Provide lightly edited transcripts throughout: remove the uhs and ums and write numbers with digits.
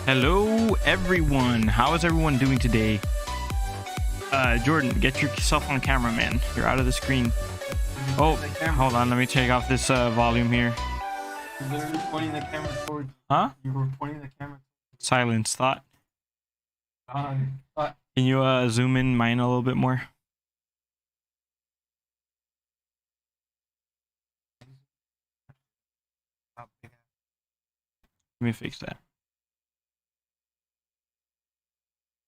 Hello everyone, how is everyone doing today? Jordan, get yourself on camera, man. You're out of the screen. Oh, hold on, let me take off this volume here. You're literally pointing the camera towards. Huh? You were pointing the camera. Silence thought. Thought. Can you zoom in mine a little bit more? Let me fix that.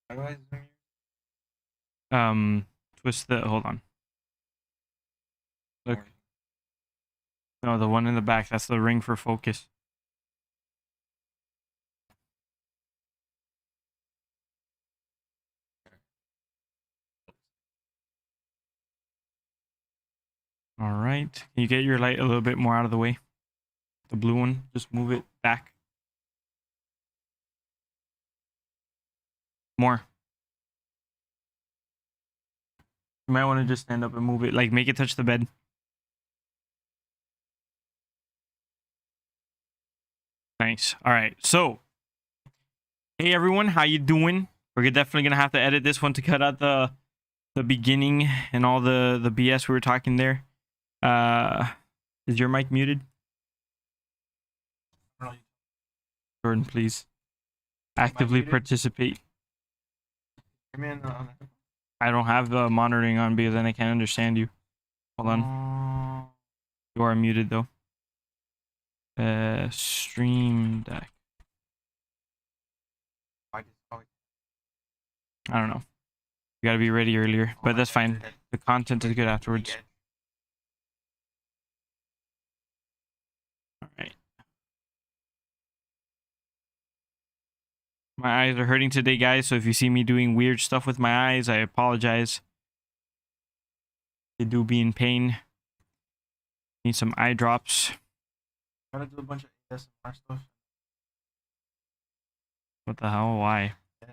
How do I zoom? Twist the, hold on. Look. No, the one in the back, that's the ring for focus. All right. Can you get your light a little bit more out of the way? The blue one, just move it back. More. You might want to just stand up and move it, like make it touch the bed. Nice. All right. So, hey everyone, how you doing? We're definitely gonna have to edit this one to cut out the beginning and all the BS we were talking there. Is your mic muted? Jordan, please. Actively participate. I don't have the monitoring on because then I can't understand you. Hold on. You are muted though. Stream deck. I don't know. You gotta be ready earlier, but that's fine. The content is good afterwards. All right. My eyes are hurting today, guys. So if you see me doing weird stuff with my eyes, I apologize. They do be in pain. Need some eye drops. Gotta do a bunch of ASMR stuff. What the hell? Why? Yeah,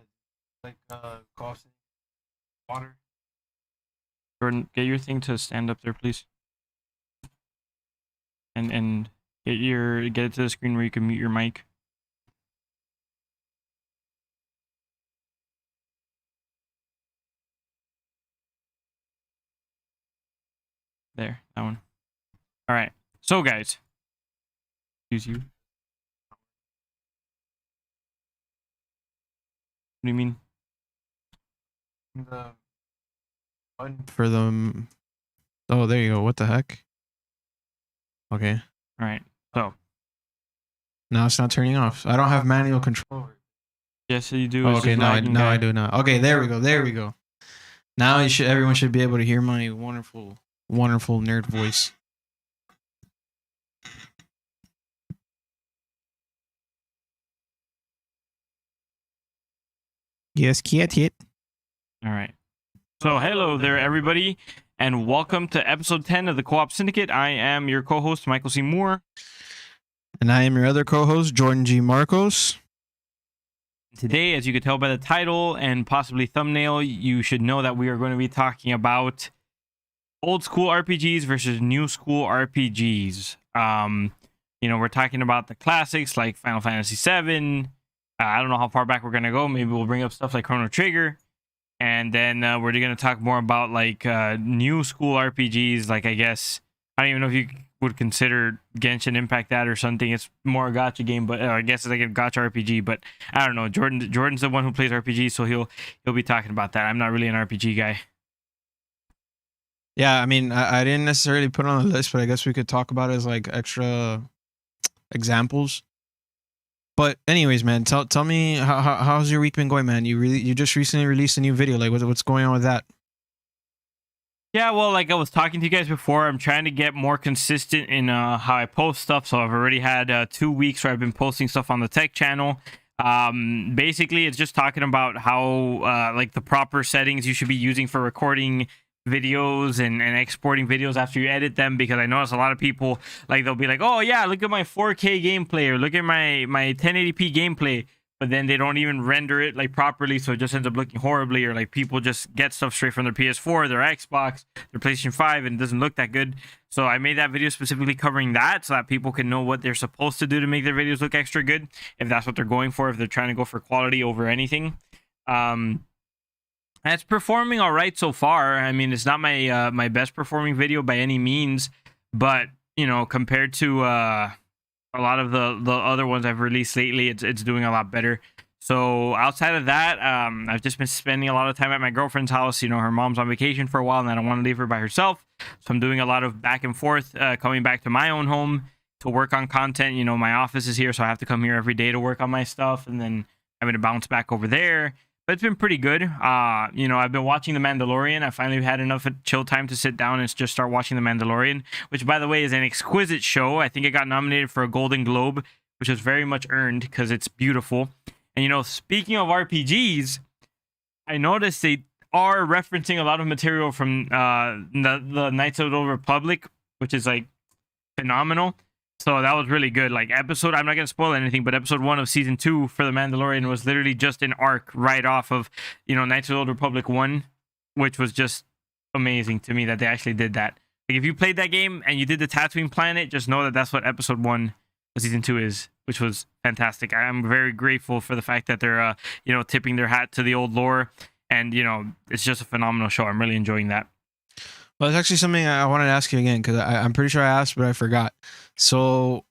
like Co-Op Syndicate, water. Jordan, get your thing to stand up there, please. And get it to the screen where you can mute your mic. There, that one. All right. So, guys, excuse you. What do you mean? The button. For them. Oh, there you go. What the heck? Okay. All right. So, Now it's not turning off. I don't have manual control. yes, you do. Oh, It's okay, just now lagging, I guy. do now. Okay, there we go. There we go. Now everyone should be able to hear my wonderful nerd voice. Yes, cat hit. All right. So, hello there, everybody, and welcome to episode 10 of the Co-Op Syndicate. I am your co-host, Michael C. Moore. And I am your other co-host, Jordan G. Marcos. Today, as you could tell by the title and possibly thumbnail, you should know that we are going to be talking about old school RPGs versus new school RPGs. We're talking about the classics like Final Fantasy VII. I don't know how far back we're going to go. Maybe we'll bring up stuff like Chrono Trigger. And then we're going to talk more about like new school RPGs. Like, I guess, I don't even know if you would consider Genshin Impact that or something. It's more a gacha game, but I guess it's like a gacha RPG. But I don't know. Jordan's the one who plays RPGs, so he'll be talking about that. I'm not really an RPG guy. Yeah, I mean, I didn't necessarily put it on the list, but I guess we could talk about it as like extra examples. But anyways, man, tell me how's your week been going, man? You just recently released a new video. Like, what's going on with that? Yeah, well, like I was talking to you guys before, I'm trying to get more consistent in how I post stuff. So I've already had 2 weeks where I've been posting stuff on the tech channel. Basically, it's just talking about how like the proper settings you should be using for recording videos and exporting videos after you edit them, because I notice a lot of people, like, they'll be like, oh yeah, look at my 4K gameplay, or look at my 1080p gameplay, but then they don't even render it like properly, so it just ends up looking horribly. Or like people just get stuff straight from their PS4, their Xbox, their PlayStation 5, and it doesn't look that good. So I made that video specifically covering that, so that people can know what they're supposed to do to make their videos look extra good, if that's what they're going for, if they're trying to go for quality over anything. It's performing all right so far. I mean, it's not my my best performing video by any means, but compared to a lot of the other ones I've released lately, it's doing a lot better. So outside of that, I've just been spending a lot of time at my girlfriend's house. Her mom's on vacation for a while, and I don't want to leave her by herself, so I'm doing a lot of back and forth, coming back to my own home to work on content. My office is here, so I have to come here every day to work on my stuff, and then having to bounce back over there. But it's been pretty good. I've been watching The Mandalorian. I finally had enough chill time to sit down and just start watching The Mandalorian, which, by the way, is an exquisite show. I think it got nominated for a Golden Globe, which was very much earned because it's beautiful. And, speaking of RPGs, I noticed they are referencing a lot of material from the Knights of the Old Republic, which is, like, phenomenal. So that was really good. Like, I'm not going to spoil anything, but episode 1 of season 2 for The Mandalorian was literally just an arc right off of, Knights of the Old Republic 1, which was just amazing to me that they actually did that. Like, if you played that game and you did the Tatooine planet, just know that that's what episode 1 of season 2 is, which was fantastic. I'm very grateful for the fact that they're, tipping their hat to the old lore. And, it's just a phenomenal show. I'm really enjoying that. Well, it's actually something I wanted to ask you again, because I'm pretty sure I asked, but I forgot. So,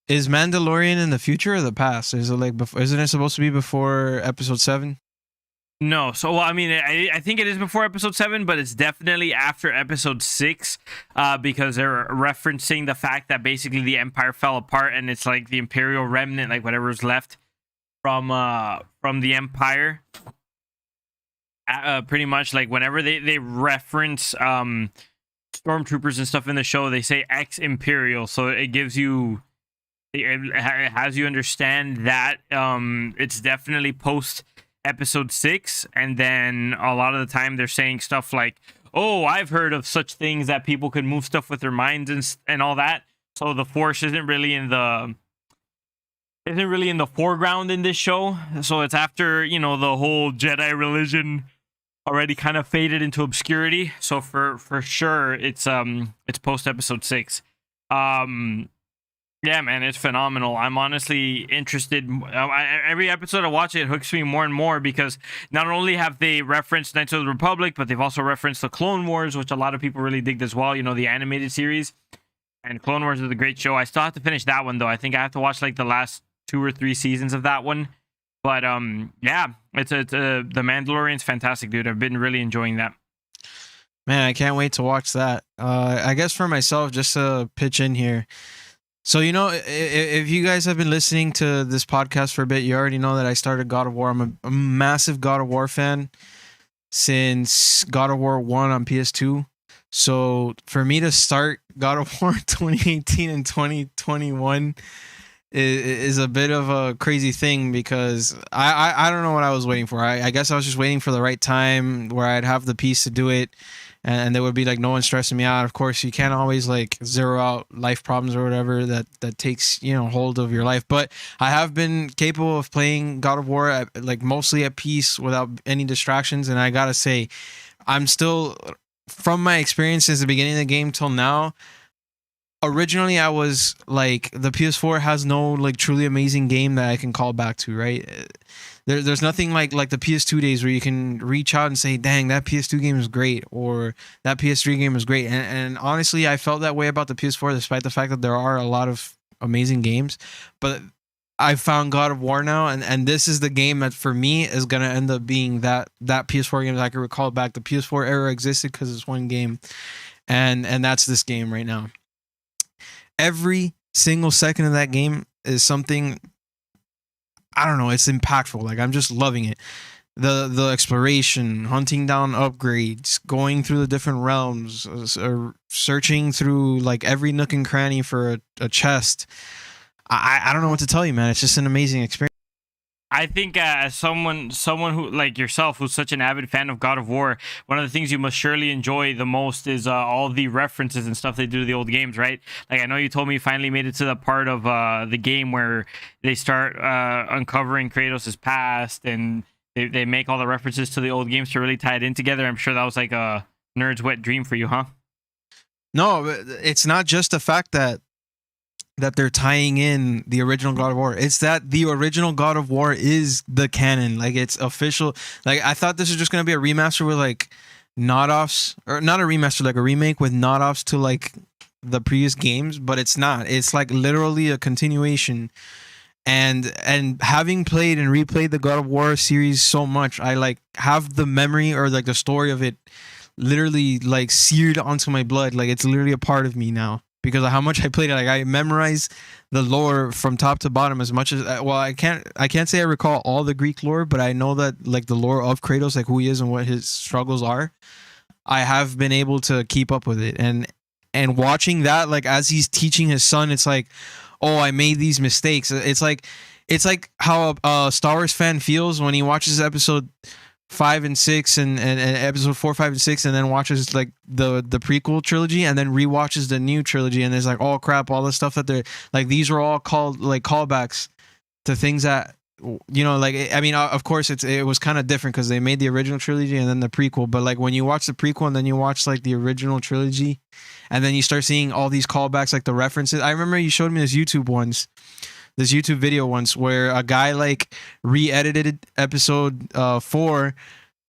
is Mandalorian in the future or the past? Is it like isn't it supposed to be before episode 7? No. So, well, I mean, I think it is before episode 7, but it's definitely after episode 6, because they're referencing the fact that basically the Empire fell apart, and it's like the Imperial remnant, like whatever's left from the Empire. Pretty much, like, whenever they reference stormtroopers and stuff in the show, they say ex-Imperial, so it gives you it has you understand that it's definitely post episode 6, and then a lot of the time they're saying stuff like, oh, I've heard of such things that people can move stuff with their minds and all that. So the Force isn't really in the foreground in this show. So it's after, you know, the whole Jedi religion already kind of faded into obscurity. So for sure it's post episode 6. Yeah, man, it's phenomenal. I'm honestly interested. Every episode I watch, it hooks me more and more, because not only have they referenced Knights of the Republic, but they've also referenced the Clone Wars, which a lot of people really digged as well. You know, the animated series. And Clone Wars is a great show. I still have to finish that one, though. I think I have to watch like the last 2 or 3 seasons of that one. But yeah, it's The Mandalorian's fantastic, dude. I've been really enjoying that. Man, I can't wait to watch that. I guess for myself, just to pitch in here. So, you know, if you guys have been listening to this podcast for a bit, you already know that I started God of War. I'm a massive God of War fan since God of War 1 on PS2. So for me to start God of War 2018 and 2021 is a bit of a crazy thing, because I don't know what I was waiting for. I guess I was just waiting for the right time where I'd have the peace to do it, and there would be like no one stressing me out. Of course, you can't always like zero out life problems or whatever that takes, you know, hold of your life. But I have been capable of playing God of War like mostly at peace without any distractions, and I gotta say, I'm still, from my experience since the beginning of the game till now, originally I was like, the PS4 has no like truly amazing game that I can call back to, right? There's nothing like the PS2 days where you can reach out and say, dang, that PS2 game is great, or that PS3 game is great. And honestly, I felt that way about the PS4, despite the fact that there are a lot of amazing games. But I found God of War now, and this is the game that for me is gonna end up being that PS4 game that I can recall back. The PS4 era existed because it's one game, and that's this game right now. Every single second of that game is something, I don't know, it's impactful. Like, I'm just loving it. The exploration, hunting down upgrades, going through the different realms, searching through like every nook and cranny for a chest. I don't know what to tell you, man. It's just an amazing experience. I think as someone who, like yourself, who's such an avid fan of God of War, one of the things you must surely enjoy the most is all the references and stuff they do to the old games, right? Like, I know you told me you finally made it to the part of the game where they start uncovering Kratos' past, and they make all the references to the old games to really tie it in together. I'm sure that was like a nerd's wet dream for you, huh? No, it's not just the fact that they're tying in the original God of War. It's that the original God of War is the canon. Like, it's official. Like, I thought this was just going to be a remaster with like nod-offs, or not a remaster, like a remake with nod-offs to like the previous games, but it's not. It's like literally a continuation. And having played and replayed the God of War series so much, I like have the memory or like the story of it literally like seared onto my blood. Like, it's literally a part of me now, because of how much I played it. Like, I memorize the lore from top to bottom as much as, well, I can't say I recall all the Greek lore, but I know that like the lore of Kratos, like who he is and what his struggles are, I have been able to keep up with it. And watching that, like as he's teaching his son, it's like, oh, I made these mistakes. It's like how a Star Wars fan feels when he watches episode 5 and 6 and episode 4, 5, and 6, and then watches like the prequel trilogy, and then rewatches the new trilogy, and there's like, oh crap, all the stuff that they're like, these are all called like callbacks to things that, you know, like, I mean, of course it was kind of different because they made the original trilogy and then the prequel, but like when you watch the prequel and then you watch like the original trilogy, and then you start seeing all these callbacks, like the references. I remember you showed me this YouTube video once where a guy like re-edited episode 4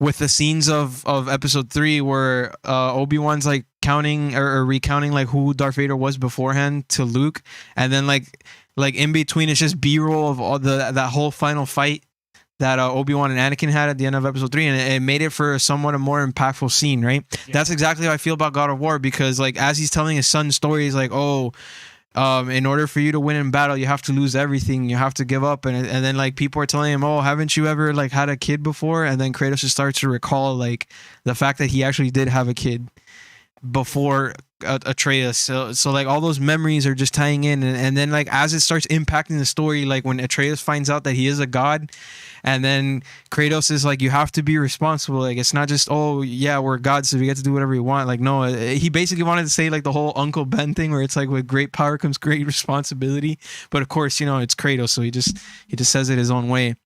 with the scenes of episode 3 where Obi-Wan's like counting or recounting like who Darth Vader was beforehand to Luke, and then like in between it's just B-roll of all that whole final fight that Obi-Wan and Anakin had at the end of episode 3, and it made it for somewhat a more impactful scene, right? Yeah. That's exactly how I feel about God of War, because like as he's telling his son's story, he's like, oh, in order for you to win in battle, you have to lose everything. You have to give up. And then like people are telling him, oh, haven't you ever like had a kid before? And then Kratos just starts to recall like the fact that he actually did have a kid before Atreus. So like all those memories are just tying in, and then like as it starts impacting the story, like when Atreus finds out that he is a god, and then Kratos is like, you have to be responsible. Like it's not just, oh yeah, we're gods, so we get to do whatever we want. Like no, he basically wanted to say like the whole Uncle Ben thing, where it's like with great power comes great responsibility. But of course, it's Kratos, so he just says it his own way.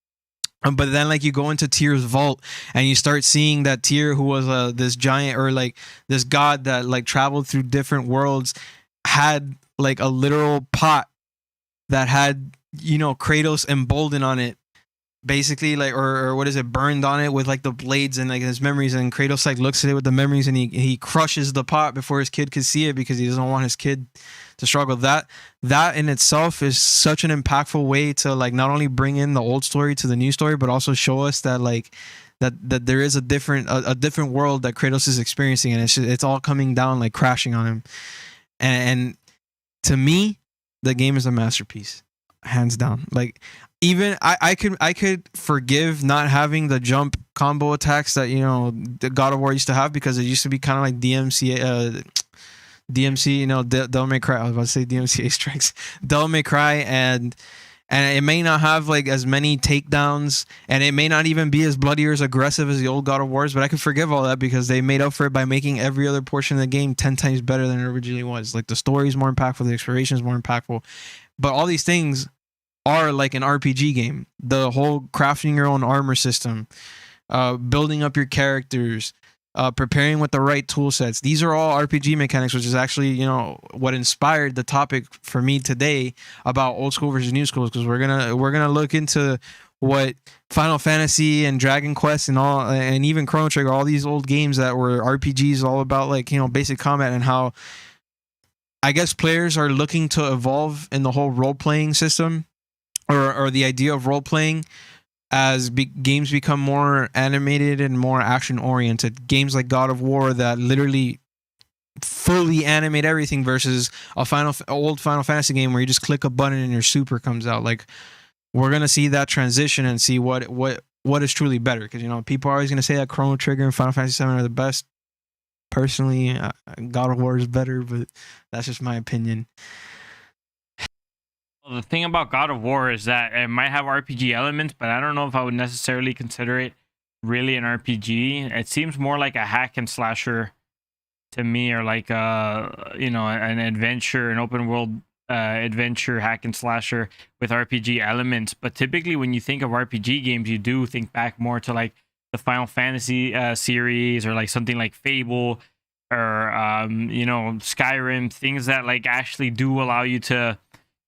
But then like you go into Tyr's vault and you start seeing that Tyr, who was this giant, or like this god that like traveled through different worlds, had like a literal pot that had Kratos emboldened on it, basically, like, or what is it, burned on it with like the blades and like his memories, and Kratos like looks at it with the memories, and he crushes the pot before his kid could see it, because he doesn't want his kid to struggle. That in itself is such an impactful way to like not only bring in the old story to the new story, but also show us that like that there is a different world that Kratos is experiencing, and it's all coming down, like crashing on him. And to me, the game is a masterpiece, hands down. Like, even I could forgive not having the jump combo attacks that the God of War used to have, because it used to be kind of like DMC, Devil May Cry. I was about to say DMCA strikes, Devil May Cry, and it may not have like as many takedowns, and it may not even be as bloody or as aggressive as the old God of Wars, but I could forgive all that because they made up for it by making every other portion of the game 10 times better than it originally was. Like the story is more impactful, the exploration is more impactful, but all these things are like an RPG game. The whole crafting your own armor system, building up your characters, preparing with the right tool sets. These are all RPG mechanics, which is actually, what inspired the topic for me today about old school versus new school, because we're gonna look into what Final Fantasy and Dragon Quest and even Chrono Trigger, all these old games that were RPGs, all about like, basic combat, and how I guess players are looking to evolve in the whole role-playing system, or the idea of role-playing, as games become more animated and more action-oriented. Games like God of War that literally fully animate everything, versus a old Final Fantasy game where you just click a button and your super comes out. Like, we're gonna see that transition and see what is truly better. Because people are always gonna say that Chrono Trigger and Final Fantasy 7 are the best. Personally, God of War is better, but that's just my opinion. Well, the thing about God of War is that it might have RPG elements, but I don't know if I would necessarily consider it really an RPG. It seems more like a hack and slasher to me, or like an adventure, an open world adventure hack and slasher with RPG elements. But typically when you think of RPG games, you do think back more to like the Final Fantasy series, or like something like Fable, or Skyrim, things that like actually do allow you to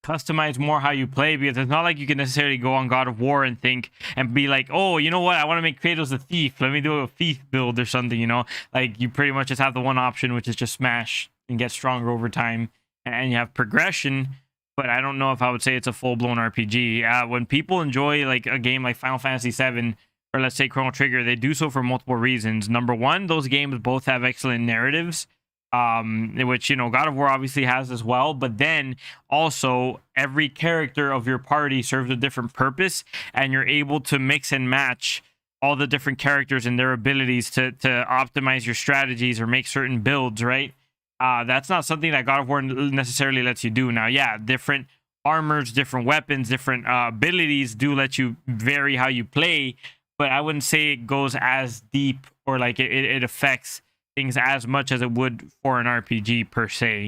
customize more how you play, because it's not like you can necessarily go on God of War and think and be like, oh, you know what, I want to make Kratos a thief, let me do a thief build or something. Like, you pretty much just have the one option, which is just smash and get stronger over time, and you have progression. But I don't know if I would say it's a full-blown RPG. When people enjoy like a game like Final Fantasy 7, or let's say Chrono Trigger, they do so for multiple reasons. Number one, those games both have excellent narratives, which God of War obviously has as well. But then also every character of your party serves a different purpose, and you're able to mix and match all the different characters and their abilities to optimize your strategies or make certain builds, right? That's not something that God of War necessarily lets you do. Now, yeah, different armors, different weapons, different abilities do let you vary how you play, but I wouldn't say it goes as deep, or like it affects things as much as it would for an RPG per se.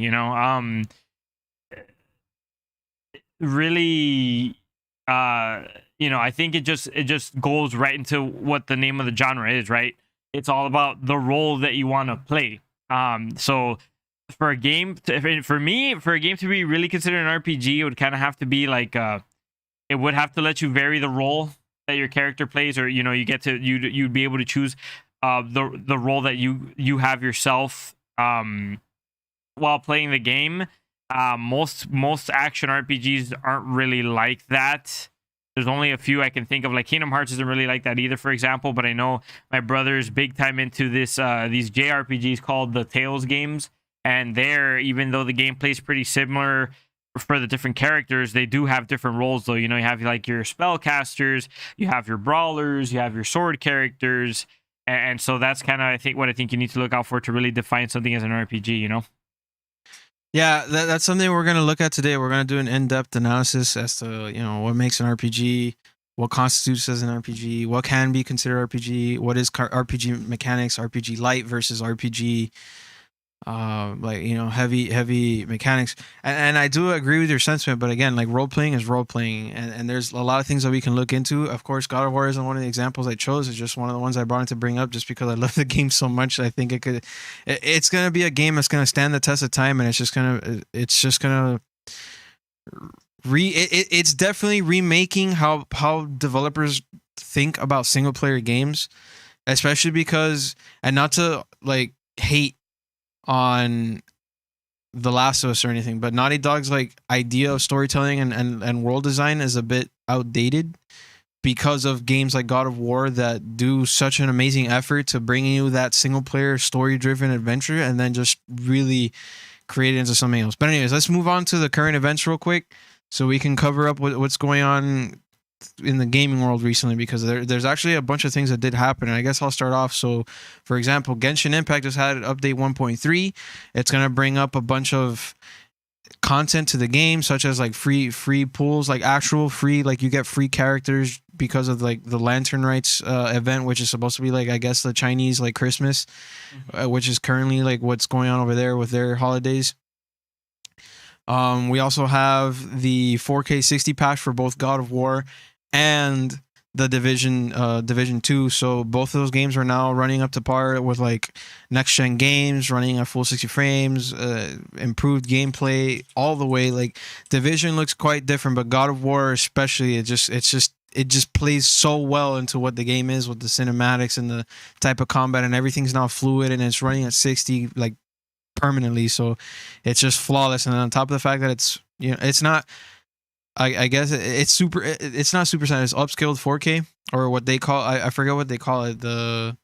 Really, I think it just goes right into what the name of the genre is, right? It's all about the role that you want to play. So for a game for a game to be really considered an RPG, it would kind of have to be like it would have to let you vary the role that your character plays, or you'd be able to choose the role that you have yourself while playing the game. Most action RPGs aren't really like that. There's only a few I can think of. Like Kingdom Hearts isn't really like that either, for example. But I know my brother's big time into these JRPGs called the Tales games, and there, even though the gameplay is pretty similar for the different characters, they do have different roles though. You have like your spellcasters, you have your brawlers, you have your sword characters, and so that's kind of what I think you need to look out for to really define something as an RPG. Yeah, that's something we're gonna look at today. We're gonna do an in-depth analysis as to what makes an RPG, what constitutes as an RPG, what can be considered RPG, what is RPG mechanics, RPG light versus RPG like heavy mechanics, and I do agree with your sentiment, but again, like role playing is role playing, and there's a lot of things that we can look into. Of course, God of War isn't one of the examples I chose. It's just one of the ones I brought to bring up just because I love the game so much. I think it's gonna be a game that's gonna stand the test of time, and it's just gonna it's definitely remaking how developers think about single player games, especially because, and not to like hate on The Last of Us or anything, but Naughty Dog's like idea of storytelling and world design is a bit outdated because of games like God of War that do such an amazing effort to bring you that single player story driven adventure and then just really create it into something else. But anyways, let's move on to the current events real quick so we can cover up what's going on in the gaming world recently, because there's actually a bunch of things that did happen, and I guess I'll start off. So for example, Genshin Impact just had update 1.3. It's going to bring up a bunch of content to the game, such as like free pools, like actual free, like you get free characters because of like the Lantern Rites event, which is supposed to be like, I guess, the Chinese like Christmas, which is currently like what's going on over there with their holidays. We also have the 4K 60 patch for both God of War and the Division 2. So both of those games are now running up to par with like next gen games, running at full 60 frames, improved gameplay all the way. Like Division looks quite different, but God of War especially, it just plays so well into what the game is with the cinematics and the type of combat, and everything's now fluid and it's running at 60 like permanently, so it's just flawless. And then on top of the fact that it's it's not, I guess it's not super sound, it's upscaled 4K, or what they call, I forget what they call it, the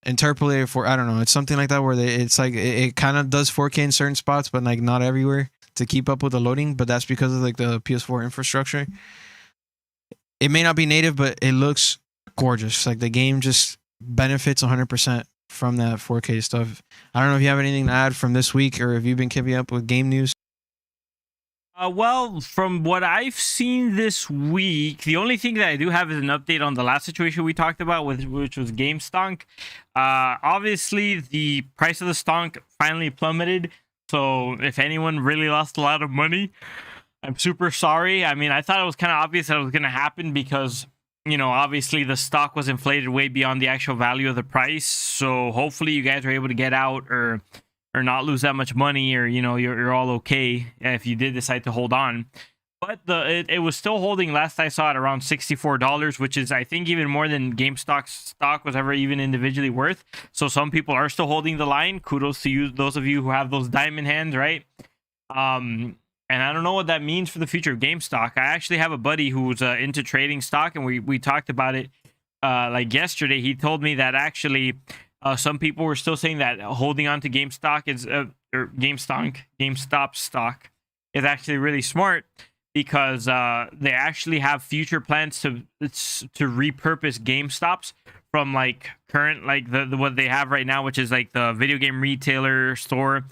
interpolated for, I don't know, it's something like that, where it's like it kind of does 4K in certain spots but like not everywhere to keep up with the loading, but that's because of like the PS4 infrastructure. It may not be native, but it looks gorgeous. Like the game just benefits 100% from that 4K stuff. I don't know if you have anything to add from this week, or if you've been keeping up with game news. Well, from what I've seen this week, the only thing that I do have is an update on the last situation we talked about, which was game stonk. Obviously, the price of the stonk finally plummeted. So if anyone really lost a lot of money, I'm super sorry. I mean, I thought it was kind of obvious that it was going to happen because, obviously the stock was inflated way beyond the actual value of the price. So hopefully you guys were able to get out or not lose that much money, or you're all okay if you did decide to hold on. But it was still holding last I saw at around $64, which is, I think, even more than GameStop stock was ever even individually worth. So some people are still holding the line. Kudos to you, those of you who have those diamond hands, right? And I don't know what that means for the future of GameStop. I actually have a buddy who's into trading stock, and we talked about it like yesterday. He told me that actually some people were still saying that holding on to GameStop is or GameStop stock is actually really smart, because they actually have future plans to repurpose GameStops from like current, like the what they have right now, which is like the video game retailer store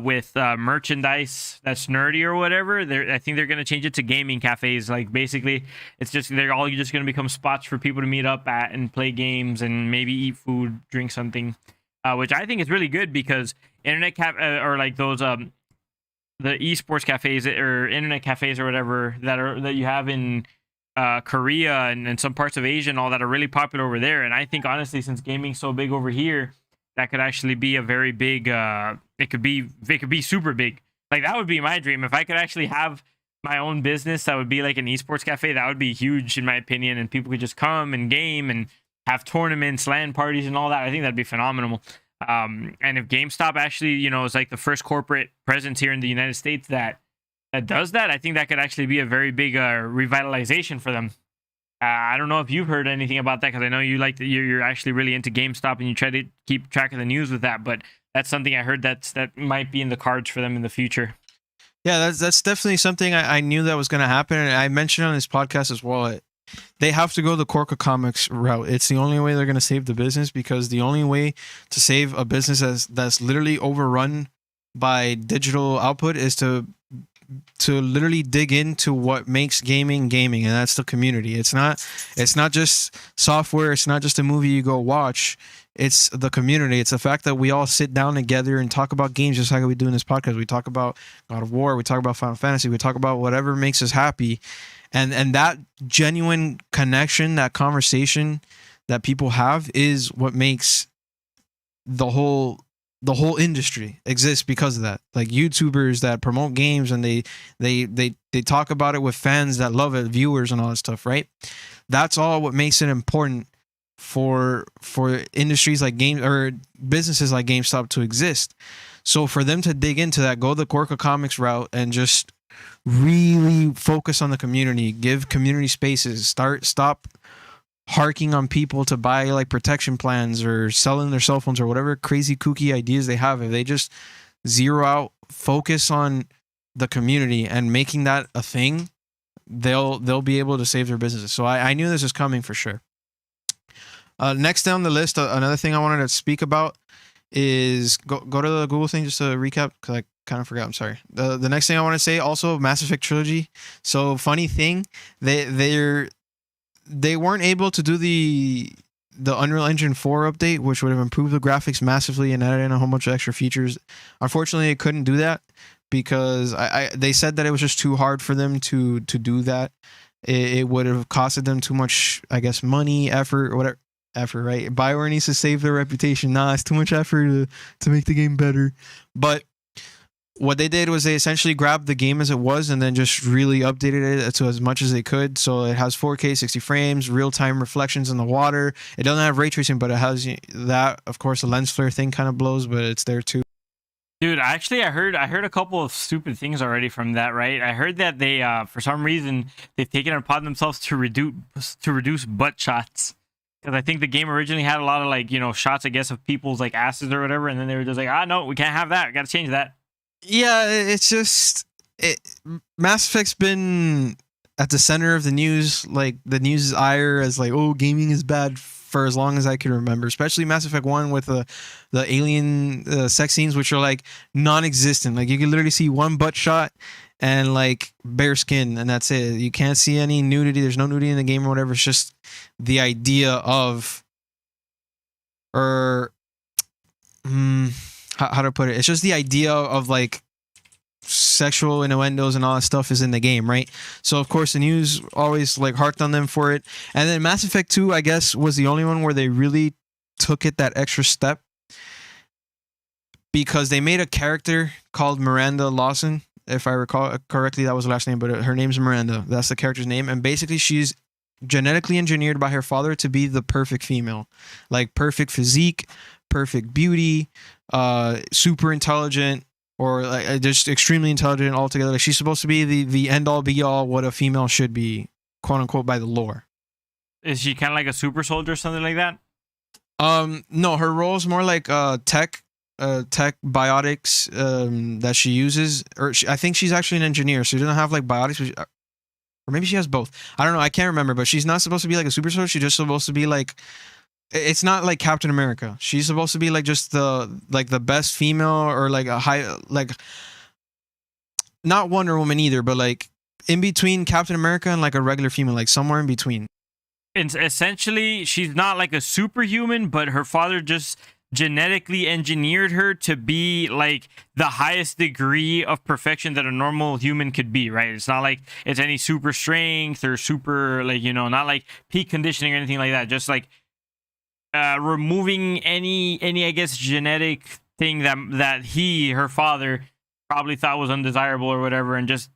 with merchandise that's nerdy or whatever. I think they're going to change it to gaming cafes. Like basically it's just, they're all just going to become spots for people to meet up at and play games and maybe eat food, drink something, which I think is really good, because internet or like those the esports cafes or internet cafes or whatever that you have in Korea and some parts of Asia and all that are really popular over there. And I think honestly, since gaming's so big over here, that could actually be a very big it could be super big. Like that would be my dream. If I could actually have my own business that would be like an esports cafe, that would be huge in my opinion, and people could just come and game and have tournaments, LAN parties and all that. I think that'd be phenomenal. And if GameStop actually, is like the first corporate presence here in the United States that does that, I think that could actually be a very big revitalization for them. I don't know if you've heard anything about that, because I know you're actually really into GameStop and you try to keep track of the news with that. But that's something I heard that might be in the cards for them in the future. Yeah, that's definitely something I knew that was going to happen, and I mentioned on this podcast as well. They have to go the Corca Comics route. It's the only way they're going to save the business, because the only way to save a business that's literally overrun by digital output is to literally dig into what makes gaming, and that's the community. It's not just software, it's not just a movie you go watch, it's the community. It's the fact that we all sit down together and talk about games, just like we do in this podcast. We talk about God of War, we talk about Final Fantasy, we talk about whatever makes us happy, and that genuine connection, that conversation that people have is what makes the whole industry exists, because of that. Like YouTubers that promote games and they talk about it with fans that love it, viewers and all that stuff, right? That's all what makes it important for industries like games or businesses like GameStop to exist. So for them to dig into that, go the Corca Comics route and just really focus on the community, give community spaces, stop harking on people to buy like protection plans or selling their cell phones or whatever crazy kooky ideas they have. If they just zero out, focus on the community and making that a thing, they'll be able to save their businesses. So I knew this was coming for sure. Next down the list, another thing I wanted to speak about is go to the Google thing just to recap, because I kind of forgot. I'm sorry. The next thing I want to say also, Mass Effect trilogy. So funny thing, they weren't able to do the Unreal Engine 4 update, which would have improved the graphics massively and added in a whole bunch of extra features. Unfortunately, it couldn't do that because they said that it was just too hard for them to do that. It would have costed them too much, I guess, money, effort, or whatever. Effort, right? BioWare needs to save their reputation. Nah, it's too much effort to make the game better. But what they did was they essentially grabbed the game as it was and then just really updated it to as much as they could. So it has 4K 60 frames, real-time reflections in the water. It doesn't have ray tracing, but it has that. Of course, the lens flare thing kind of blows, but it's there too. Dude, actually, I heard a couple of stupid things already from that, right? I heard that they, for some reason, they've taken it upon themselves to reduce butt shots. Because I think the game originally had a lot of, like, shots, I guess, of people's, like, asses or whatever. And then they were just like, no, we can't have that. We got to change that. Yeah, it's just... Mass Effect's been at the center of the news. Like, the news' ire as, like, oh, gaming is bad for as long as I can remember. Especially Mass Effect 1 with the alien sex scenes, which are, like, non-existent. Like, you can literally see one butt shot and like bare skin, and that's it. You can't see any nudity. There's no nudity in the game or whatever. It's just the idea of, or how to put it. It's just the idea of like sexual innuendos and all that stuff is in the game, right? So of course the news always like harked on them for it. And then Mass Effect 2, I guess, was the only one where they really took it that extra step, because they made a character called Miranda Lawson. If I recall correctly, that was the last name, but her name's Miranda. That's the character's name. And basically she's genetically engineered by her father to be the perfect female. Like perfect physique, perfect beauty, super intelligent, or like just extremely intelligent altogether. Like she's supposed to be the end all be all what a female should be, quote unquote, by the lore. Is she kind of like a super soldier or something like that? No, her role is more like tech biotics that she uses, or I think she's actually an engineer, so she doesn't have like biotics, or maybe she has both. I don't know, I can't remember, but she's not supposed to be like a super soldier. She's just supposed to be like, it's not like Captain America. She's supposed to be like just the best female, or like a high, like not Wonder Woman either, but like in between Captain America and like a regular female, like somewhere in between. And essentially, she's not like a superhuman, but her father just genetically engineered her to be like the highest degree of perfection that a normal human could be, right? It's not like it's any super strength or super, like, not like peak conditioning or anything like that. Just like removing any I guess genetic thing that her father probably thought was undesirable or whatever, and just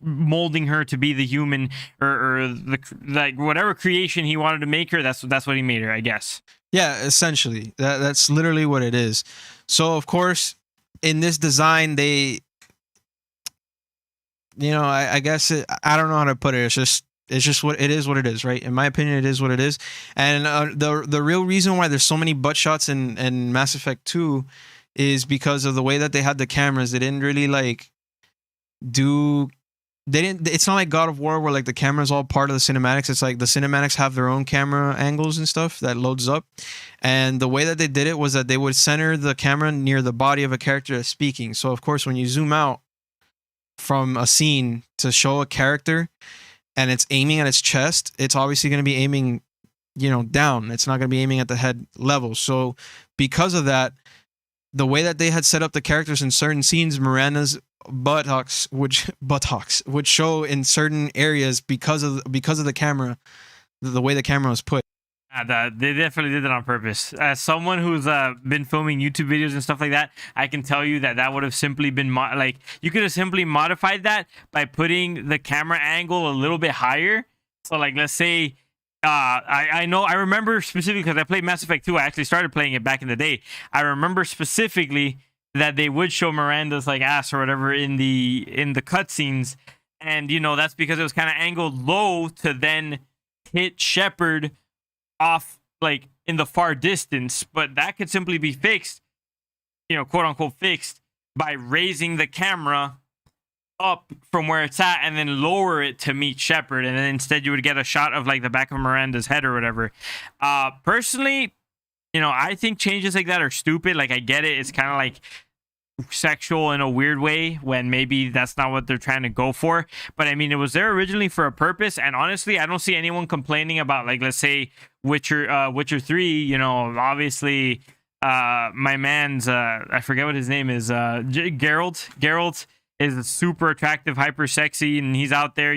molding her to be the human or the like whatever creation he wanted to make her. That's what he made her, I guess. Yeah, essentially. That's literally what it is. So, of course, in this design, they, I guess, I don't know how to put it. It's just what it is, right? In my opinion, it is what it is. And the real reason why there's so many butt shots in Mass Effect 2 is because of the way that they had the cameras. They didn't really, like, do they didn't. It's not like God of War where like the camera's all part of the cinematics. It's like the cinematics have their own camera angles and stuff that loads up. And the way that they did it was that they would center the camera near the body of a character that's speaking. So of course, when you zoom out from a scene to show a character and it's aiming at its chest, it's obviously going to be aiming, down. It's not going to be aiming at the head level. So because of that, the way that they had set up the characters in certain scenes, Miranda's buttocks would show in certain areas because of the camera, the way the camera was put. They definitely did that on purpose. As someone who's been filming YouTube videos and stuff like that, I can tell you that would have simply been you could have simply modified that by putting the camera angle a little bit higher. So like, let's say, I remember specifically because I played Mass Effect 2. I actually started playing it back in the day. I remember specifically that they would show Miranda's like ass or whatever in the cutscenes, and that's because it was kind of angled low to then hit Shepard off like in the far distance. But that could simply be fixed, quote unquote fixed, by raising the camera up from where it's at and then lower it to meet Shepard, and then instead you would get a shot of like the back of Miranda's head or whatever. Personally, I think changes like that are stupid. Like, I get it, it's kind of like sexual in a weird way when maybe that's not what they're trying to go for, but I mean, it was there originally for a purpose. And honestly, I don't see anyone complaining about, like, let's say Witcher 3, obviously my man's I forget what his name is, Geralt is a super attractive, hyper sexy, and he's out there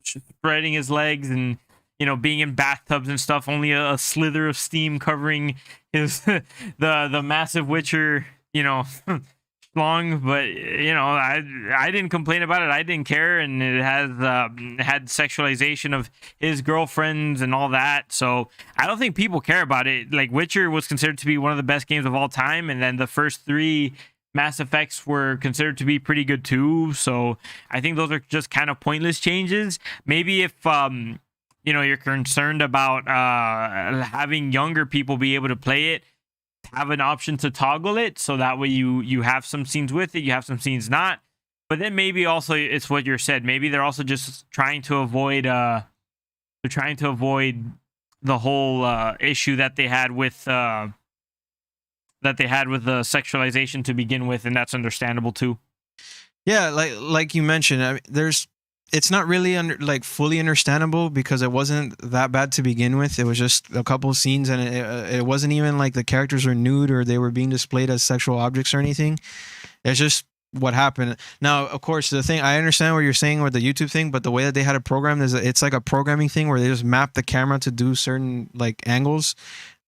spreading his legs and being in bathtubs and stuff, only a slither of steam covering his the massive Witcher schlong. But I didn't complain about it. I didn't care, and it has had sexualization of his girlfriends and all that, so I don't think people care about it. Like, Witcher was considered to be one of the best games of all time, and then the first 3 Mass Effects were considered to be pretty good too, so I think those are just kind of pointless changes. Maybe if you're concerned about having younger people be able to play it, have an option to toggle it, so that way you have some scenes with it, you have some scenes not. But then maybe also it's what you said. Maybe they're also just trying to avoid the whole issue that they had with the sexualization to begin with, and that's understandable too. Yeah, like you mentioned, I mean, it's not really fully understandable because it wasn't that bad to begin with. It was just a couple of scenes, and it wasn't even like the characters were nude or they were being displayed as sexual objects or anything. It's just what happened. Now, of course, the thing, I understand what you're saying with the YouTube thing, but the way that they had it programmed is it's like a programming thing where they just map the camera to do certain like angles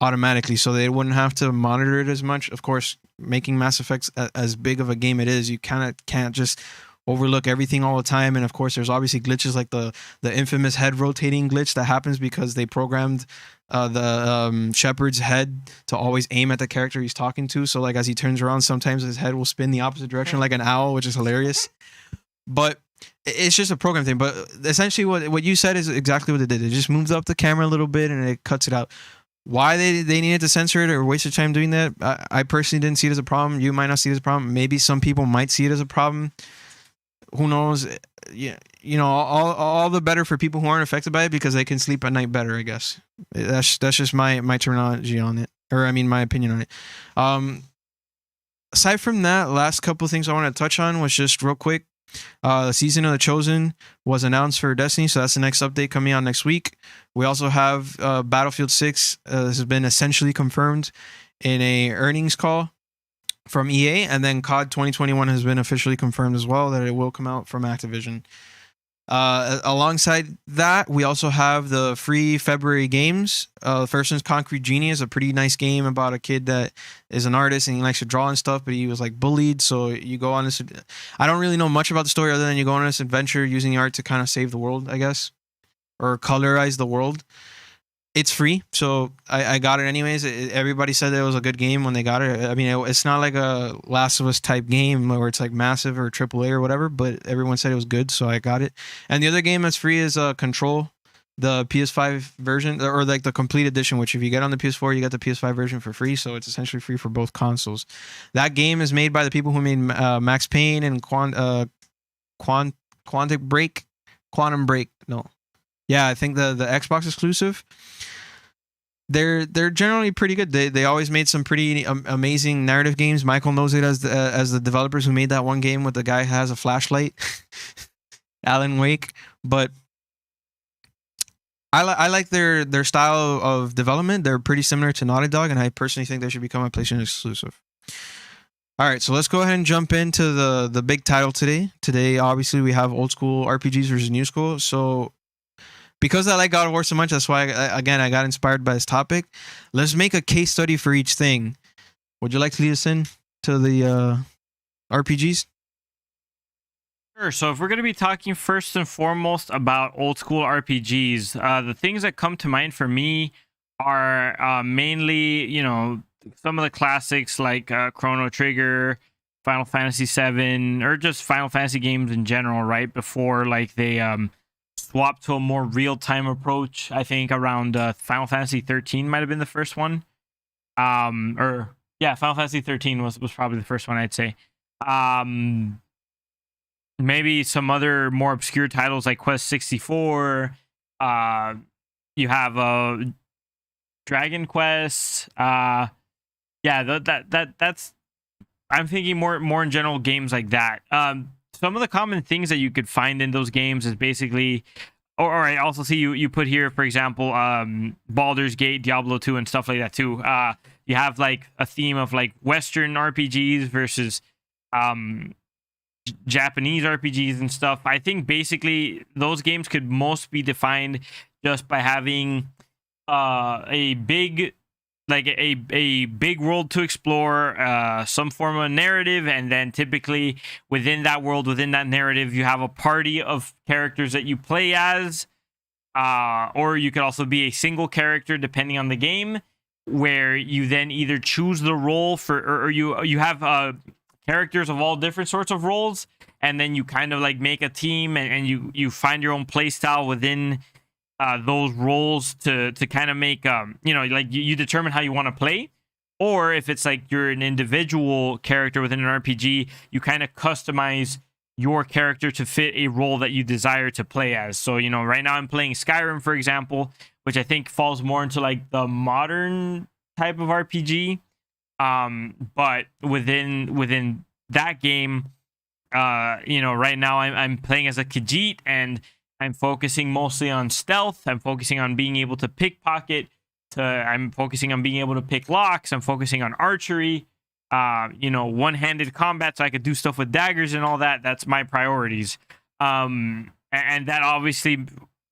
automatically, so they wouldn't have to monitor it as much. Of course, making Mass Effect as big of a game it is, you kind of can't just overlook everything all the time. And of course, there's obviously glitches like the infamous head rotating glitch that happens because they programmed the Shepard's head to always aim at the character he's talking to. So like as he turns around, sometimes his head will spin the opposite direction like an owl, which is hilarious. But it's just a program thing. But essentially what you said is exactly what they did. It just moves up the camera a little bit and it cuts it out. Why they needed to censor it or waste their time doing that, I personally didn't see it as a problem. You might not see it as a problem. Maybe some people might see it as a problem. Who knows? Yeah, all the better for people who aren't affected by it because they can sleep at night better, I guess. That's just my terminology on it, or I mean my opinion on it. Aside from that, last couple of things I want to touch on was just real quick. The season of The Chosen was announced for Destiny, so that's the next update coming out next week. We also have Battlefield 6. This has been essentially confirmed in a earnings call from EA, and then COD 2021 has been officially confirmed as well that it will come out from Activision. Alongside that, we also have the free February games. The first one's Concrete Genius, a pretty nice game about a kid that is an artist and he likes to draw and stuff, but he was like bullied. So you go on this. I don't really know much about the story other than you go on this adventure using the art to kind of save the world, I guess, or colorize the world. It's free, so I got it anyways. Everybody said it was a good game when they got it. I mean, it's not like a Last of Us type game where it's like massive or AAA or whatever, but everyone said it was good, so I got it. And the other game that's free is Control, the PS5 version, or like the complete edition, which if you get on the PS4, you get the PS5 version for free, so it's essentially free for both consoles. That game is made by the people who made Max Payne and Quantum Break. No, yeah, I think the Xbox exclusive. They're generally pretty good. They always made some pretty amazing narrative games. Michael knows it as the developers who made that one game with the guy who has a flashlight, Alan Wake. But I like their style of development. They're pretty similar to Naughty Dog, and I personally think they should become a PlayStation exclusive. All right, so let's go ahead and jump into the big title today. Today, obviously, we have old school RPGs versus new school. So, because I like God of War so much, that's why I got inspired by this topic. Let's make a case study for each thing. Would you like to lead us in to the RPGs? Sure. So if we're going to be talking first and foremost about old school RPGs, the things that come to mind for me are mainly, some of the classics like Chrono Trigger, Final Fantasy VII, or just Final Fantasy games in general, right? Before like they swapped to a more real-time approach. I think around Final Fantasy 13 might have been the first one. Final Fantasy 13 was probably the first one, I'd say. Maybe some other more obscure titles like Quest 64. You have Dragon Quest. That's. I'm thinking more in general games like that. Some of the common things that you could find in those games is basically, or I also see you put here, for example, Baldur's Gate, Diablo 2, and stuff like that too. You have like a theme of like Western RPGs versus Japanese RPGs and stuff. I think basically those games could most be defined just by having a big world to explore, some form of narrative, and then typically within that world, within that narrative, you have a party of characters that you play as, or you could also be a single character depending on the game, where you then either choose the role for, or you have characters of all different sorts of roles, and then you kind of like make a team, and you find your own play style within those roles to kind of make you determine how you want to play. Or if it's like you're an individual character within an RPG, you kind of customize your character to fit a role that you desire to play as. So right now I'm playing Skyrim, for example, which I think falls more into like the modern type of RPG. But within that game, right now I'm playing as a Khajiit, and I'm focusing mostly on stealth. I'm focusing on being able to pickpocket. I'm focusing on being able to pick locks. I'm focusing on archery. One-handed combat, so I could do stuff with daggers and all that. That's my priorities. And that obviously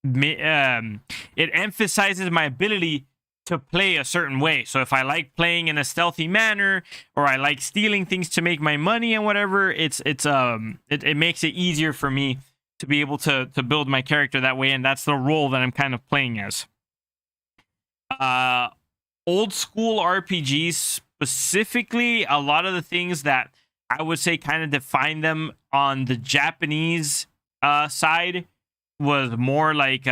it emphasizes my ability to play a certain way. So if I like playing in a stealthy manner, or I like stealing things to make my money and whatever, it makes it easier for me to be able to build my character that way, and that's the role that I'm kind of playing as. Old school RPGs specifically, a lot of the things that I would say kind of define them on the Japanese side was more like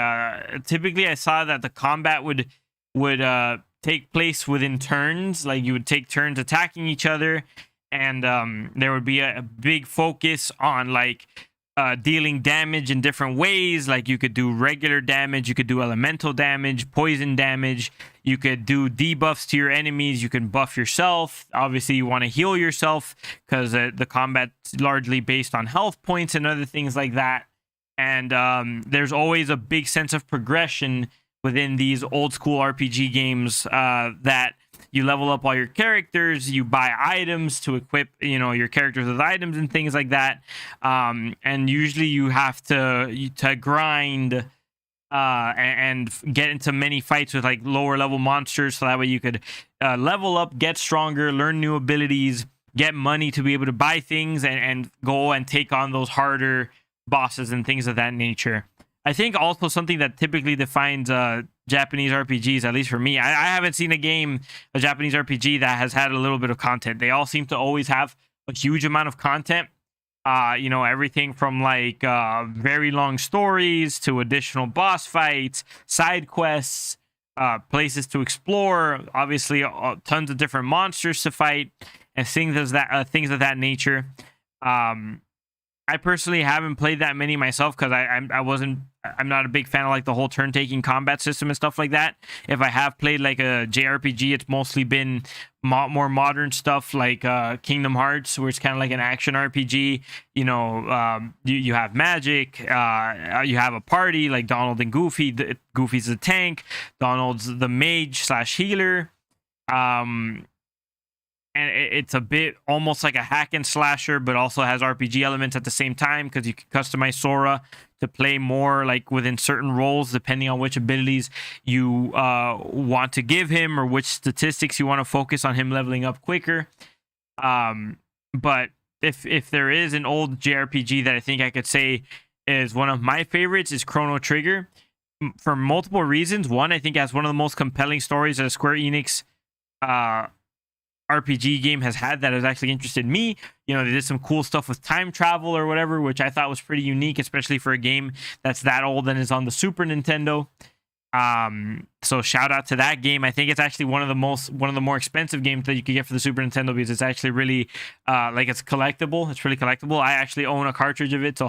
typically I saw that the combat would take place within turns. Like you would take turns attacking each other, and there would be a big focus on like dealing damage in different ways. Like you could do regular damage, you could do elemental damage, poison damage, you could do debuffs to your enemies, you can buff yourself. Obviously you want to heal yourself because the combat's largely based on health points and other things like that. And there's always a big sense of progression within these old school RPG games, that you level up all your characters, you buy items to equip, your characters with items and things like that. And usually you have to grind and get into many fights with like lower level monsters, so that way you could level up, get stronger, learn new abilities, get money to be able to buy things, and go and take on those harder bosses and things of that nature. I think also something that typically defines Japanese RPGs, at least for me, I haven't seen a Japanese RPG that has had a little bit of content. They all seem to always have a huge amount of content. Everything from like very long stories to additional boss fights, side quests, places to explore, obviously tons of different monsters to fight, and things of that nature. I personally haven't played that many myself because I'm not a big fan of like the whole turn taking combat system and stuff like that. If I have played like a JRPG, it's mostly been more modern stuff like Kingdom Hearts, where it's kind of like an action RPG. You know, you have magic, you have a party like Donald and Goofy. Goofy's the tank, Donald's the mage slash healer. And it's a bit almost like a hack and slasher, but also has RPG elements at the same time because you can customize Sora to play more like within certain roles depending on which abilities you want to give him or which statistics you want to focus on him leveling up quicker. But if there is an old JRPG that I think I could say is one of my favorites, is Chrono Trigger, for multiple reasons. One, I think it has one of the most compelling stories that a Square Enix RPG game has had that has actually interested me. You know, they did some cool stuff with time travel or whatever, which I thought was pretty unique, especially for a game that's that old and is on the Super Nintendo. So shout out to that game. I think it's actually one of the more expensive games that you could get for the Super Nintendo because it's actually really like it's collectible. It's really collectible. I actually own a cartridge of it, so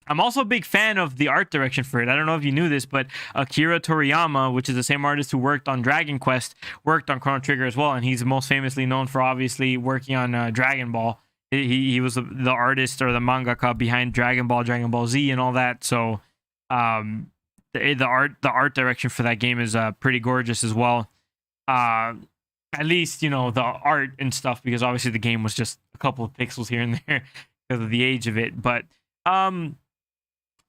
I'm also a big fan of the art direction for it. I don't know if you knew this, but Akira Toriyama, which is the same artist who worked on Dragon Quest, worked on Chrono Trigger as well, and he's most famously known for obviously working on Dragon Ball. He was the artist or the mangaka behind Dragon Ball Z, and all that. So the art direction for that game is pretty gorgeous as well. At least, you know, the art and stuff, because obviously the game was just a couple of pixels here and there because of the age of it. But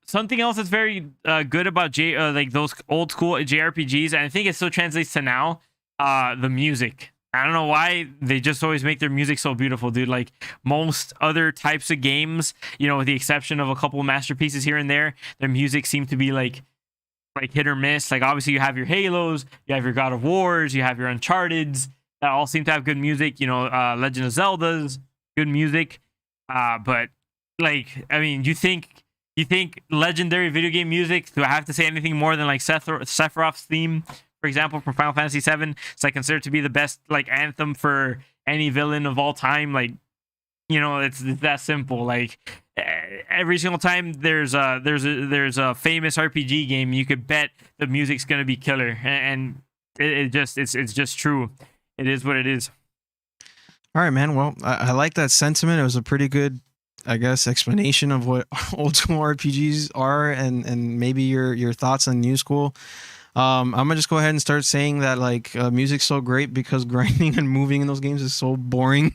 something else that's very good about like those old school JRPGs, and I think it still translates to now, the music. I don't know why they just always make their music so beautiful, dude. Like most other types of games, you know, with the exception of a couple of masterpieces here and there, their music seemed to be like hit or miss. Like obviously you have your Halos, you have your God of Wars, you have your Uncharted's that all seem to have good music. You know, Legend of Zelda's good music, but like I mean, you think legendary video game music, do I have to say anything more than like Sephiroth's theme, for example, from Final Fantasy VII? It's like considered to be the best like anthem for any villain of all time. Like, you know, it's that simple. Like every single time there's a famous RPG game, you could bet the music's gonna be killer, and it's just true. It is what it is. All right, man. Well, I like that sentiment. It was a pretty good, I guess, explanation of what old school RPGs are, and maybe your thoughts on new school. I'm gonna just go ahead and start saying that like music's so great because grinding and moving in those games is so boring.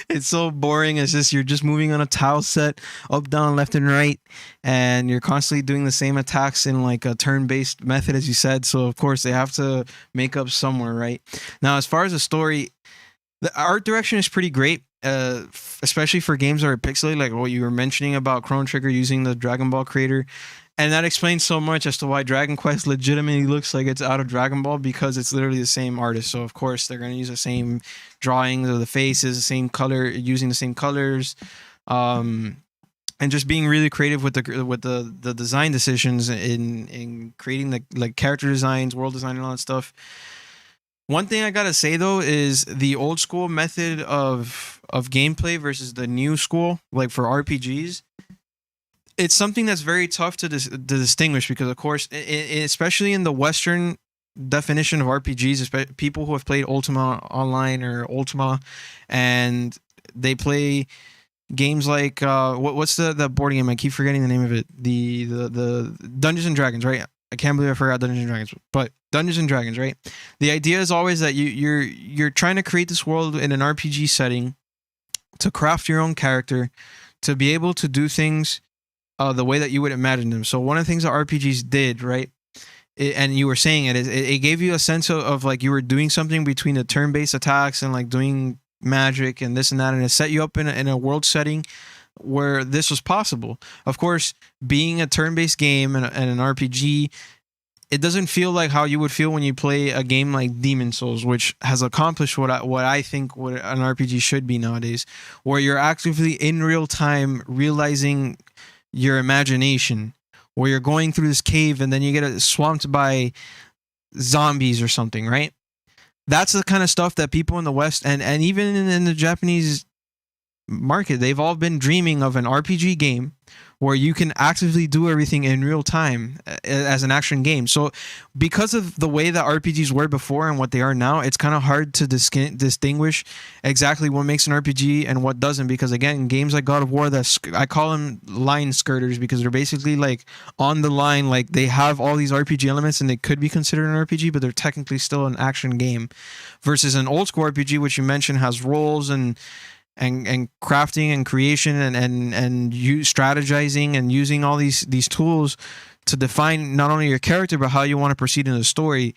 It's so boring. It's just you're just moving on a tile set up, down, left, and right, and you're constantly doing the same attacks in like a turn-based method, as you said. So of course they have to make up somewhere, right? Now, as far as the story, the art direction is pretty great. Especially for games that are pixelated, like what you were mentioning about Chrono Trigger using the Dragon Ball creator. And that explains so much as to why Dragon Quest legitimately looks like it's out of Dragon Ball, because it's literally the same artist. So of course they're going to use the same drawings of the faces, the same color, using the same colors, and just being really creative with the design decisions in creating the like character designs, world design, and all that stuff. One thing I gotta say though is the old school method of gameplay versus the new school, like for RPGs, it's something that's very tough to distinguish, because of course, especially in the Western definition of RPGs, people who have played Ultima Online or Ultima, and they play games like what's the board game? I keep forgetting the name of it. The Dungeons and Dragons, right? I can't believe I forgot Dungeons and Dragons, but Dungeons and Dragons, right? The idea is always that you're trying to create this world in an RPG setting, to craft your own character, to be able to do things the way that you would imagine them. So one of the things that RPGs did, right, and you were saying it gave you a sense of like you were doing something between the turn-based attacks and like doing magic and this and that, and it set you up in a world setting where this was possible. Of course, being a turn-based game and an RPG, it doesn't feel like how you would feel when you play a game like Demon Souls, which has accomplished what I think what an RPG should be nowadays, where you're actively in real time realizing your imagination, where you're going through this cave and then you get swamped by zombies or something, right? That's the kind of stuff that people in the West and even in the Japanese market. They've all been dreaming of an RPG game where you can actively do everything in real time as an action game. So because of the way that RPGs were before and what they are now, it's kind of hard to distinguish exactly what makes an RPG and what doesn't. Because again, games like God of War, I call them line skirters, because they're basically like on the line, like they have all these RPG elements and they could be considered an RPG, but they're technically still an action game. Versus an old school RPG, which you mentioned has roles and crafting and creation and you strategizing and using all these tools to define not only your character but how you want to proceed in the story.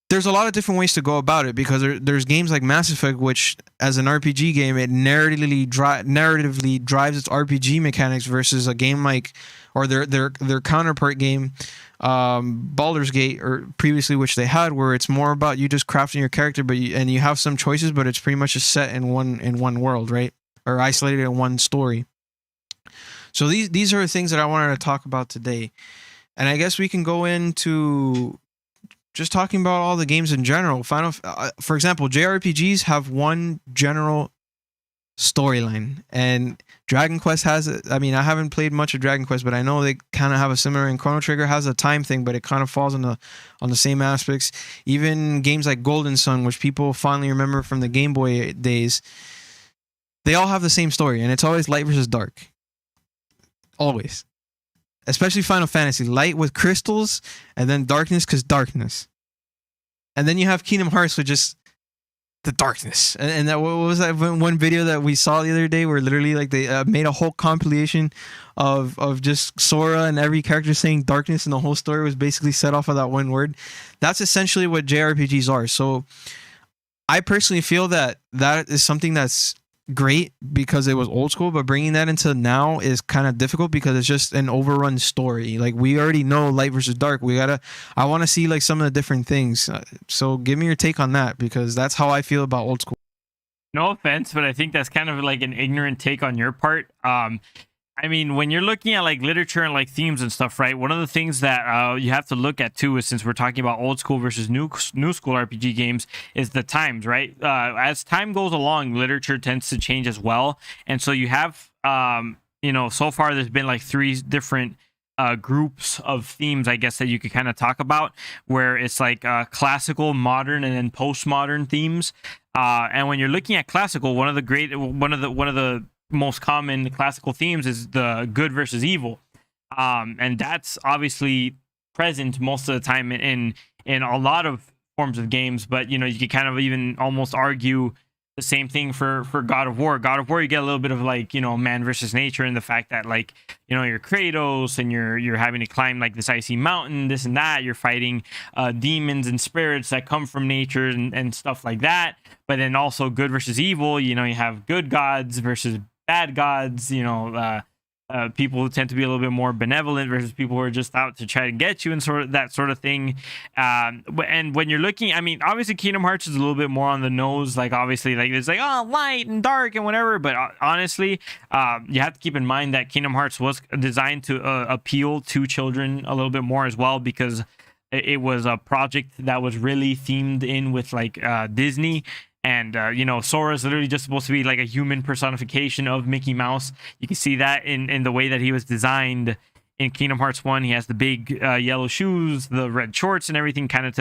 There's a lot of different ways to go about it, because there's games like Mass Effect, which as an RPG game, it narratively drives its RPG mechanics, versus a game like, or their counterpart game, Baldur's Gate, or previously, which they had, where it's more about you just crafting your character, but you have some choices, but it's pretty much just set in one world, right? Or isolated in one story. So these are the things that I wanted to talk about today, and I guess we can go into just talking about all the games in general. For example, JRPGs have one general storyline, and Dragon Quest has it. I mean, I haven't played much of Dragon Quest, but I know they kind of have a similar. And Chrono Trigger has a time thing, but it kind of falls on the same aspects. Even games like Golden Sun, which people fondly remember from the Game Boy days, they all have the same story, and it's always light versus dark. Always. Especially Final Fantasy, light with crystals, and then darkness because darkness. And then you have Kingdom Hearts with just the darkness. And that, what was that one video that we saw the other day where literally like they made a whole compilation of just Sora and every character saying darkness, and the whole story was basically set off of that one word. That's essentially what JRPGs are. So I personally feel that is something that's great because it was old school, but bringing that into now is kind of difficult because it's just an overrun story. Like, we already know light versus dark. I want to see like some of the different things. So give me your take on that, because that's how I feel about old school. No offense, but I think that's kind of like an ignorant take on your part. I mean, when you're looking at like literature and like themes and stuff, right? One of the things that you have to look at too is, since we're talking about old school versus new school RPG games, is the times, right? As time goes along, literature tends to change as well, and so you have, so far there's been like 3 different groups of themes, I guess, that you could kind of talk about, where it's like classical, modern, and then postmodern themes. And when you're looking at classical, one of the most common classical themes is the good versus evil, and that's obviously present most of the time in a lot of forms of games. But you could kind of even almost argue the same thing for God of War. God of War, you get a little bit of like man versus nature, and the fact that like you're Kratos and you're having to climb like this icy mountain, this and that. You're fighting demons and spirits that come from nature and stuff like that. But then also good versus evil. You have good gods versus bad gods. People who tend to be a little bit more benevolent versus people who are just out to try to get you, and that sort of thing. And when you're looking, I mean, obviously Kingdom Hearts is a little bit more on the nose. Like, obviously, like it's like, oh, light and dark and whatever. But honestly, you have to keep in mind that Kingdom Hearts was designed to appeal to children a little bit more as well, because it was a project that was really themed in with like Disney. And Sora is literally just supposed to be like a human personification of Mickey Mouse. You can see that in the way that he was designed in Kingdom Hearts 1. He has the big yellow shoes, the red shorts, and everything kind of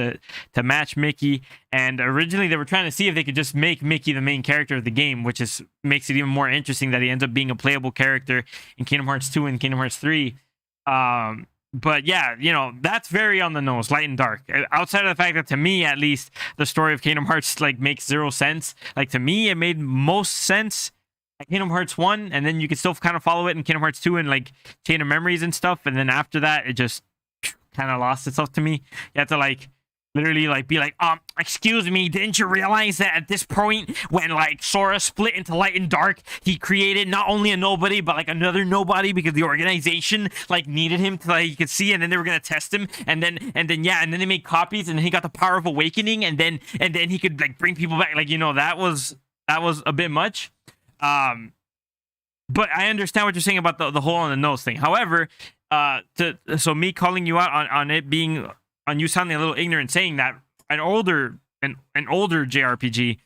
to match Mickey. And originally they were trying to see if they could just make Mickey the main character of the game, which makes it even more interesting that he ends up being a playable character in Kingdom Hearts 2 and Kingdom Hearts 3. But yeah, that's very on the nose, light and dark. Outside of the fact that, to me at least, the story of Kingdom Hearts like makes 0 sense. Like, to me, it made most sense at Kingdom Hearts 1, and then you can still kind of follow it in Kingdom Hearts 2 and like Chain of Memories and stuff. And then after that, it just kind of lost itself to me. You have to like literally like be like, excuse me, didn't you realize that at this point when like Sora split into light and dark, he created not only a nobody but like another nobody, because the organization like needed him to, like, you could see, and then they were gonna test him, and then they made copies, and then he got the power of awakening, and then he could like bring people back. Like, that was a bit much. But I understand what you're saying about the whole on the nose thing. However, so me calling you out on it being, on you sounding a little ignorant, saying that an older JRPG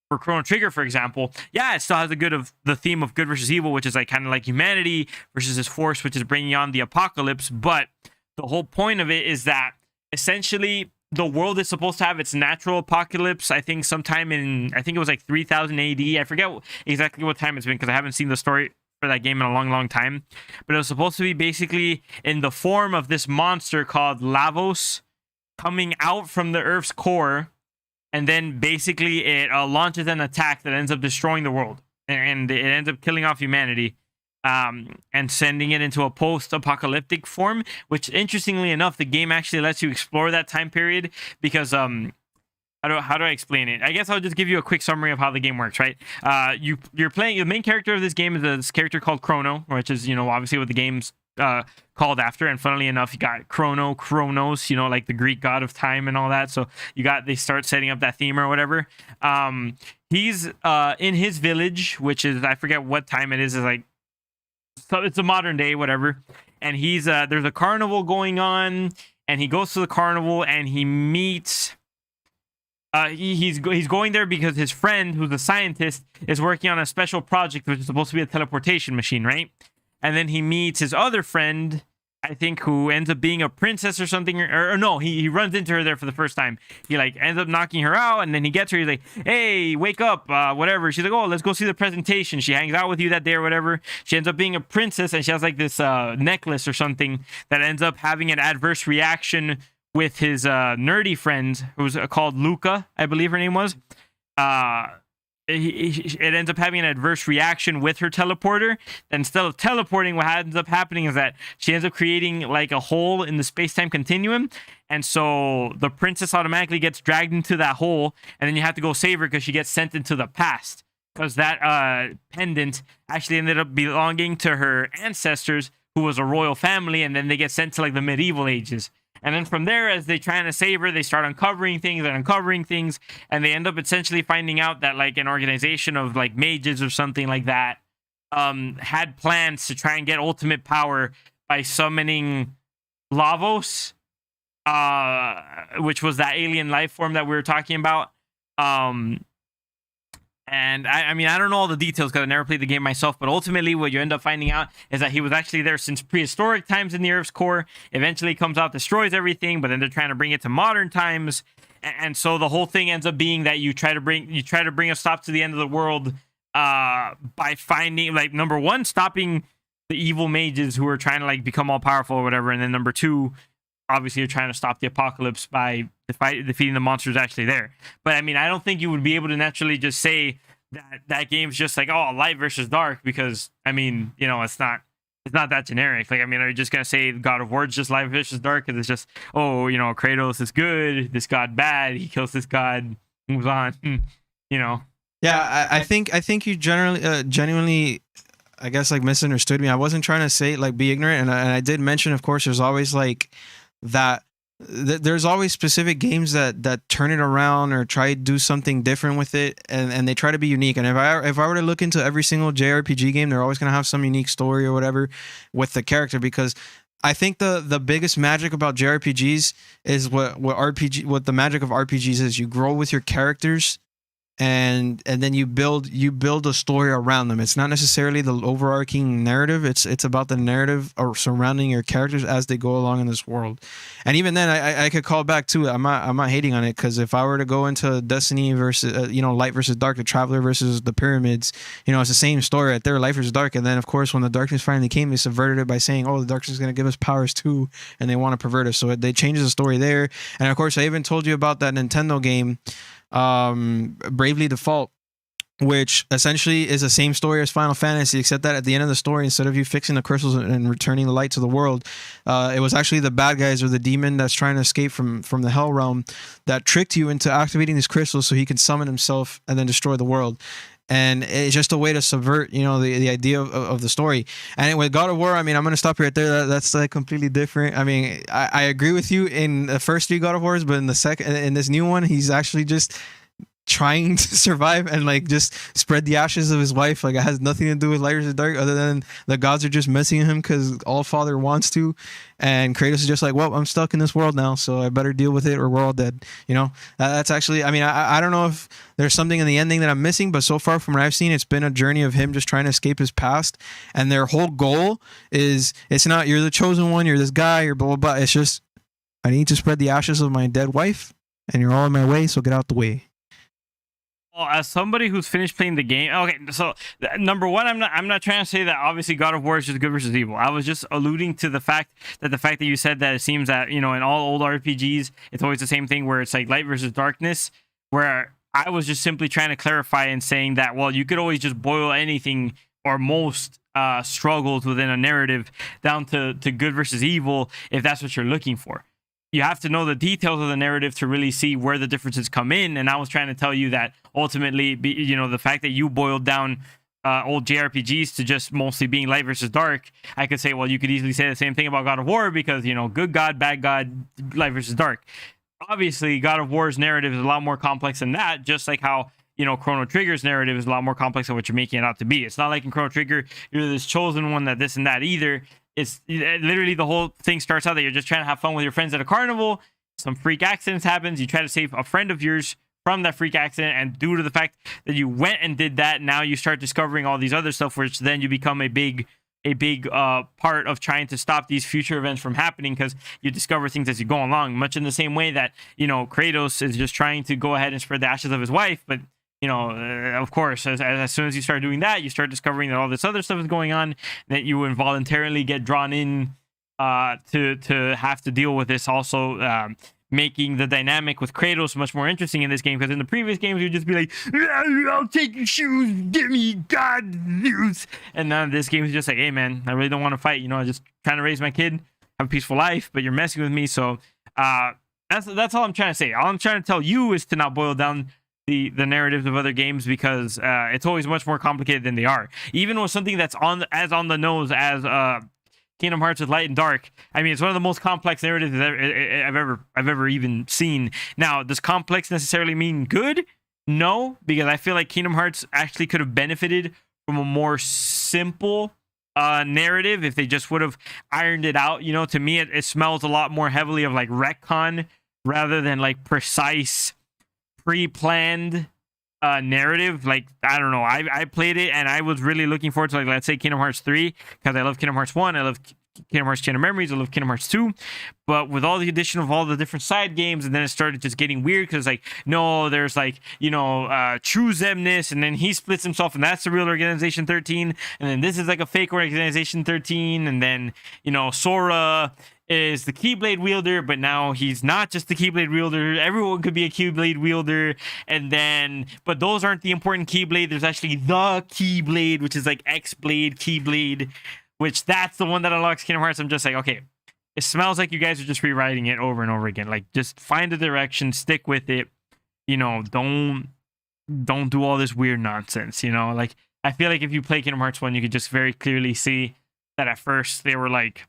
for Chrono Trigger, for example, yeah, it still has the theme of good versus evil, which is like kind of like humanity versus this force, which is bringing on the apocalypse. But the whole point of it is that essentially the world is supposed to have its natural apocalypse. I think sometime I think it was like 3000 AD. I forget exactly what time it's been because I haven't seen the story for that game in a long time. But it was supposed to be basically in the form of this monster called Lavos coming out from the Earth's core. And then basically it launches an attack that ends up destroying the world. And it ends up killing off humanity. And sending it into a post-apocalyptic form. Which, interestingly enough, the game actually lets you explore that time period. Because, how do I explain it? I guess I'll just give you a quick summary of how the game works, right? You're playing... The main character of this game is this character called Chrono. Which is, obviously what the game's called after. And funnily enough, you got Chronos, like the Greek god of time and all that. So they start setting up that theme or whatever. He's in his village, which is, I forget what time it is. It's like, so it's a modern day, whatever. And he's there's a carnival going on, and he goes to the carnival and he meets. He's going there because his friend, who's a scientist, is working on a special project which is supposed to be a teleportation machine, right? And then he meets his other friend, I think, who ends up being a princess or something, or no, he runs into her there for the first time. He like ends up knocking her out, and then he gets her. He's like, "Hey, wake up, whatever." She's like, "Oh, let's go see the presentation." She hangs out with you that day or whatever. She ends up being a princess, and she has like this necklace or something that ends up having an adverse reaction with his nerdy friend, who's called Luca, I believe her name was. It ends up having an adverse reaction with her teleporter. And instead of teleporting, what ends up happening is that she ends up creating like a hole in the space-time continuum. And so the princess automatically gets dragged into that hole, and then you have to go save her because she gets sent into the past. Because that pendant actually ended up belonging to her ancestors, who was a royal family, and then they get sent to like the medieval ages. And then from there, as they trying to save her, they start uncovering things, and they end up essentially finding out that like an organization of like mages or something like that had plans to try and get ultimate power by summoning Lavos, which was that alien life form that we were talking about. And I mean, I don't know all the details because I never played the game myself, but ultimately what you end up finding out is that he was actually there since prehistoric times in the Earth's core. Eventually comes out, destroys everything, but then they're trying to bring it to modern times. And so the whole thing ends up being that you try to bring a stop to the end of the world by finding, like, number one, stopping the evil mages who are trying to like become all powerful or whatever. And then number two, obviously you're trying to stop the apocalypse by defeating the monsters actually there. But I mean, I don't think you would be able to naturally just say that game's just like, oh, light versus dark, because I mean, it's not that generic. Like, I mean, are you just gonna say God of War is just light versus dark because it's just, oh, Kratos is good, this god bad, he kills this god, moves on, Yeah, I think you genuinely, I guess, like, misunderstood me. I wasn't trying to say like be ignorant, and I did mention, of course, there's always like that. There's always specific games that turn it around or try to do something different with it, and they try to be unique. And if I were to look into every single JRPG game, they're always gonna have some unique story or whatever with the character, because I think the biggest magic about JRPGs is what the magic of RPGs is. You grow with your characters, and then you build a story around them. It's not necessarily the overarching narrative. It's about the narrative surrounding your characters as they go along in this world. And even then, I could call back to it. I'm not hating on it, because if I were to go into Destiny versus light versus dark, the Traveler versus the Pyramids, it's the same story right there, light versus dark. And then of course when the darkness finally came, they subverted it by saying, oh, the darkness is going to give us powers too, and they want to pervert us. So they changed the story there. And of course I even told you about that Nintendo game, Bravely Default, which essentially is the same story as Final Fantasy, except that at the end of the story, instead of you fixing the crystals and returning the light to the world, it was actually the bad guys or the demon that's trying to escape from the hell realm that tricked you into activating these crystals so he could summon himself and then destroy the world. And it's just a way to subvert, the idea of the story. And with God of War, I mean, I'm going to stop right there. That's like completely different. I mean, I agree with you in the first three God of Wars, but in this new one, he's actually just trying to survive and like just spread the ashes of his wife. Like it has nothing to do with light versus dark, other than the gods are just messing him because All Father wants to. And Kratos is just like, well, I'm stuck in this world now, so I better deal with it or we're all dead. You know, that's actually, I mean, I don't know if there's something in the ending that I'm missing, but so far from what I've seen, it's been a journey of him just trying to escape his past. And their whole goal is, it's not you're the chosen one, you're this guy, you're blah, blah, blah. It's just, I need to spread the ashes of my dead wife and you're all in my way, so get out the way. Well, as somebody who's finished playing the game, okay, so number one, I'm not trying to say that obviously God of War is just good versus evil. I was just alluding to the fact that you said that it seems that, you know, in all old RPGs, it's always the same thing where it's like light versus darkness, where I was just simply trying to clarify and saying that, well, you could always just boil anything or most struggles within a narrative down to good versus evil if that's what you're looking for. You have to know the details of the narrative to really see where the differences come in. And I was trying to tell you that ultimately, you know, the fact that you boiled down old JRPGs to just mostly being light versus dark, I could say, well, you could easily say the same thing about God of War because, you know, good God, bad God, light versus dark. Obviously, God of War's narrative is a lot more complex than that, just like how, you know, Chrono Trigger's narrative is a lot more complex than what you're making it out to be. It's not like in Chrono Trigger, you're this chosen one that this and that either. It's literally the whole thing starts out that you're just trying to have fun with your friends at a carnival. Some freak accidents happens. You try to save a friend of yours from that freak accident, and due to the fact that you went and did that, now you start discovering all these other stuff, which then you become a big part of trying to stop these future events from happening because you discover things as you go along. Much in the same way that, you know, Kratos is just trying to go ahead and spread the ashes of his wife, but you know, of course, as soon as you start doing that, you start discovering that all this other stuff is going on, that you involuntarily get drawn in to have to deal with this also, making the dynamic with Kratos much more interesting in this game, because in the previous games, you'd just be like, I'll take your shoes, give me God Zeus. And now this game is just like, hey, man, I really don't want to fight. You know, I'm just trying to raise my kid, have a peaceful life, but you're messing with me. So that's all I'm trying to say. All I'm trying to tell you is to not boil down the narratives of other games, because it's always much more complicated than they are. Even with something that's on the nose as Kingdom Hearts with Light and Dark, I mean, it's one of the most complex narratives I've ever even seen. Now, does complex necessarily mean good? No, because I feel like Kingdom Hearts actually could have benefited from a more simple narrative if they just would have ironed it out. You know, to me, it smells a lot more heavily of like retcon rather than like precise pre-planned narrative. Like, I don't know, I played it and I was really looking forward to, like, let's say Kingdom Hearts 3, because I love Kingdom Hearts 1, I love Kingdom Hearts Chain of Memories, I love Kingdom Hearts 2, but with all the addition of all the different side games, and then it started just getting weird, because like, no, there's like, you know, true Zemnis, and then he splits himself and that's the real Organization 13, and then this is like a fake Organization 13, and then, you know, Sora is the Keyblade wielder, but now he's not just the Keyblade wielder. Everyone could be a Keyblade wielder. And then, but those aren't the important Keyblade. There's actually the Keyblade, which is like X-Blade, Keyblade, which that's the one that unlocks Kingdom Hearts. I'm just like, okay, it smells like you guys are just rewriting it over and over again. Like, just find a direction, stick with it. You know, don't do all this weird nonsense, you know? Like, I feel like if you play Kingdom Hearts 1, you could just very clearly see that at first they were like,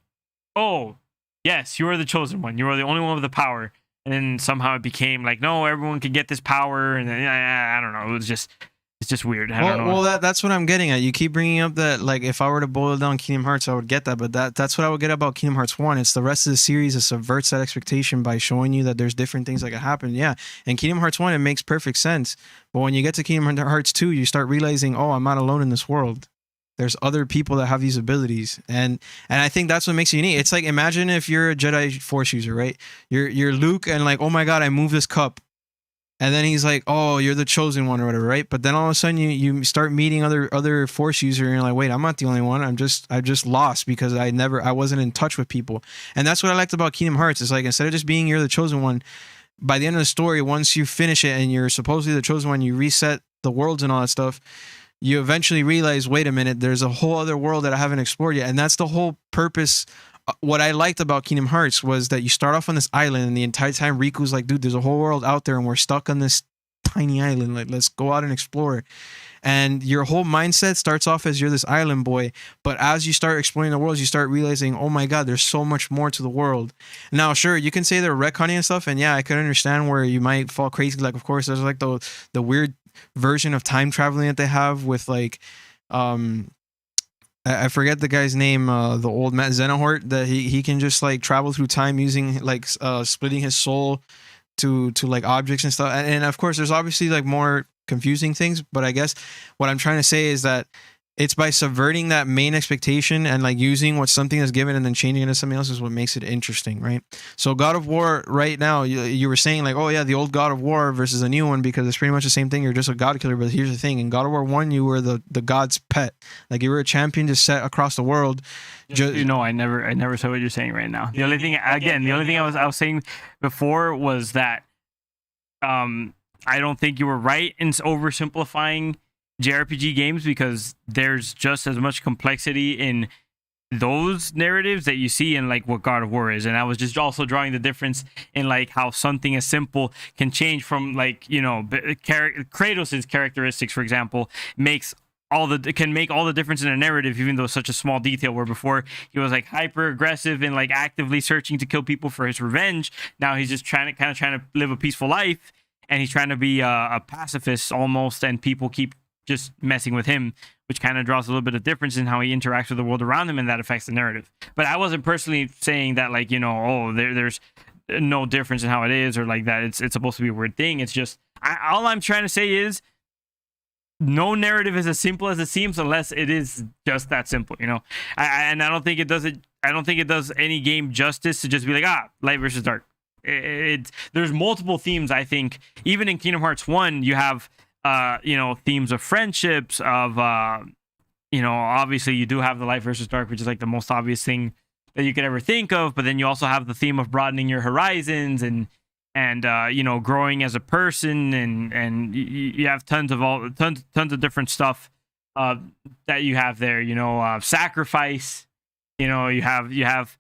oh, yes, you are the chosen one. You are the only one with the power. And then somehow it became like, no, everyone can get this power. And then, I don't know. It's just weird. I don't know. Well, that's what I'm getting at. You keep bringing up that, like, if I were to boil down Kingdom Hearts, I would get that. But that's what I would get about Kingdom Hearts 1. It's the rest of the series that subverts that expectation by showing you that there's different things that can happen. Yeah. And Kingdom Hearts 1, it makes perfect sense. But when you get to Kingdom Hearts 2, you start realizing, oh, I'm not alone in this world. There's other people that have these abilities, and I think that's what makes it unique. It's like, imagine if you're a Jedi Force user, right? You're Luke, and like, oh my God, I moved this cup, and then he's like, oh, you're the chosen one or whatever, right? But then all of a sudden you start meeting other Force user, and you're like, wait, I'm not the only one. I just lost because I wasn't in touch with people, and that's what I liked about Kingdom Hearts. It's like, instead of just being you're the chosen one, by the end of the story, once you finish it and you're supposedly the chosen one, you reset the worlds and all that stuff. You eventually realize, wait a minute, there's a whole other world that I haven't explored yet. And that's the whole purpose. What I liked about Kingdom Hearts was that you start off on this island, and the entire time Riku's like, dude, there's a whole world out there and we're stuck on this tiny island. Like, let's go out and explore. And your whole mindset starts off as you're this island boy, but as you start exploring the world, you start realizing, oh my god, there's so much more to the world. Now, sure, you can say they're retconning and stuff, and yeah, I could understand where you might fall crazy. Like, of course, there's like the weird version of time traveling that they have with like, I forget the guy's name, the old Matt Xenohort, that he can just like travel through time using like splitting his soul to like objects and stuff. And of course, there's obviously like more confusing things, but I guess what I'm trying to say is that it's by subverting that main expectation and like using what something is given and then changing it into something else is what makes it interesting, right? So God of War right now, you were saying like, oh yeah, the old God of War versus a new one, because it's pretty much the same thing. You're just a god killer. But here's the thing: in God of War 1, you were the god's pet. Like, you were a champion just set across the world. You know, I never saw what you're saying right now. The only thing I was saying before was that I don't think you were right in oversimplifying JRPG games, because there's just as much complexity in those narratives that you see in like what God of War is. And I was just also drawing the difference in like how something as simple can change from like, you know, Kratos's characteristics, for example, can make all the difference in a narrative, even though it's such a small detail. Where before he was like hyper aggressive and like actively searching to kill people for his revenge. Now he's just trying to live a peaceful life, and he's trying to be a pacifist almost, and people keep just messing with him, which kind of draws a little bit of difference in how he interacts with the world around him, and that affects the narrative. But I wasn't personally saying that like, you know, oh, there's no difference in how it is, or like that it's supposed to be a weird thing. It's just all I'm trying to say is no narrative is as simple as it seems unless it is just that simple, you know. I don't think it does it. I don't think it does any game justice to just be like, light versus dark. There's multiple themes. I think even in Kingdom Hearts 1, you have you know, themes of friendships, of you know, obviously you do have the light versus dark, which is like the most obvious thing that you could ever think of, but then you also have the theme of broadening your horizons and you know, growing as a person, and you have tons of different stuff that you have there, you know, sacrifice, you know, you have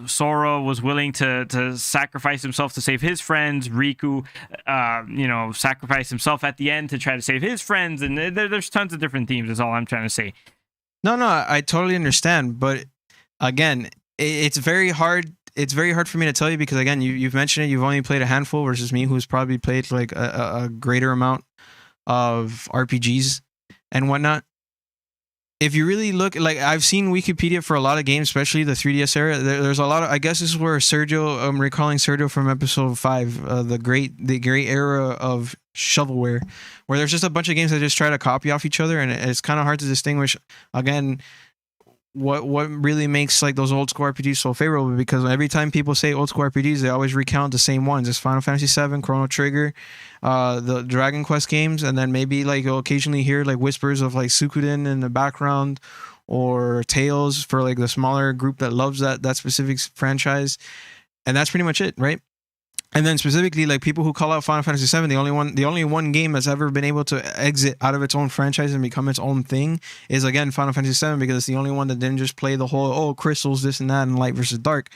Sora was willing to sacrifice himself to save his friends. Riku, you know, sacrificed himself at the end to try to save his friends. And there's tons of different themes, is all I'm trying to say. No, I totally understand. But again, it's very hard. It's very hard for me to tell you, because again, you've mentioned it. You've only played a handful versus me, who's probably played like a greater amount of RPGs and whatnot. If you really look, like, I've seen Wikipedia for a lot of games, especially the 3DS era. There's a lot of, I guess this is where Sergio, I'm recalling Sergio from episode 5, the great era of shovelware, where there's just a bunch of games that just try to copy off each other, and it's kind of hard to distinguish, again, what really makes like those old school RPGs so favorable. Because every time people say old school RPGs, they always recount the same ones. It's Final Fantasy VII, Chrono Trigger, the Dragon Quest games, and then maybe like you'll occasionally hear like whispers of like Suikoden in the background, or Tales for like the smaller group that loves that specific franchise, and that's pretty much it, right? And then specifically, like, people who call out Final Fantasy VII, the only one game that's ever been able to exit out of its own franchise and become its own thing is, again, Final Fantasy VII, because it's the only one that didn't just play the whole, crystals, this and that, and light versus dark.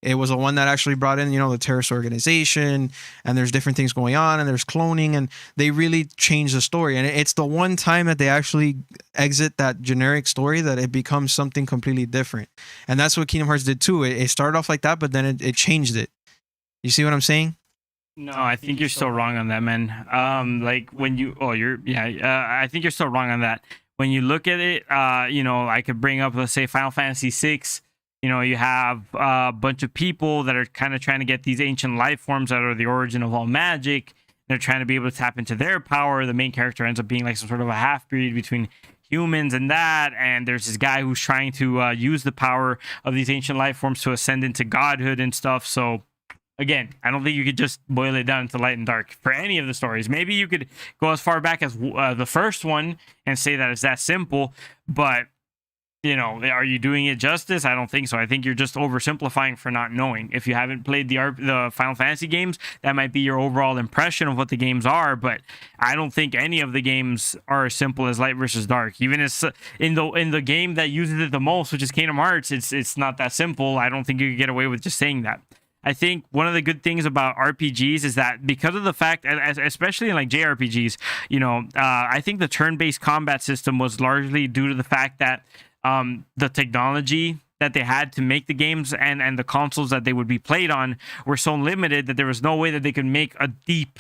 It was the one that actually brought in, you know, the terrorist organization, and there's different things going on, and there's cloning, and they really changed the story. And it's the one time that they actually exit that generic story that it becomes something completely different. And that's what Kingdom Hearts did too. It started off like that, but then it changed it. You see what I'm saying? No, I think you're still wrong on that, man. Like when you, I think you're still wrong on that. When you look at it, you know, I could bring up, let's say, Final Fantasy VI. You know, you have a bunch of people that are kind of trying to get these ancient life forms that are the origin of all magic. They're trying to be able to tap into their power. The main character ends up being like some sort of a half-breed between humans and that, and there's this guy who's trying to use the power of these ancient life forms to ascend into godhood and stuff. So again, I don't think you could just boil it down to light and dark for any of the stories. Maybe you could go as far back as the first one and say that it's that simple, but, you know, are you doing it justice? I don't think so. I think you're just oversimplifying for not knowing. If you haven't played the Final Fantasy games, that might be your overall impression of what the games are, but I don't think any of the games are as simple as light versus dark. Even as in the game that uses it the most, which is Kingdom Hearts, it's not that simple. I don't think you could get away with just saying that. I think one of the good things about RPGs is that because of the fact, especially in like JRPGs, I think the turn-based combat system was largely due to the fact that the technology that they had to make the games and the consoles that they would be played on were so limited that there was no way that they could make a deep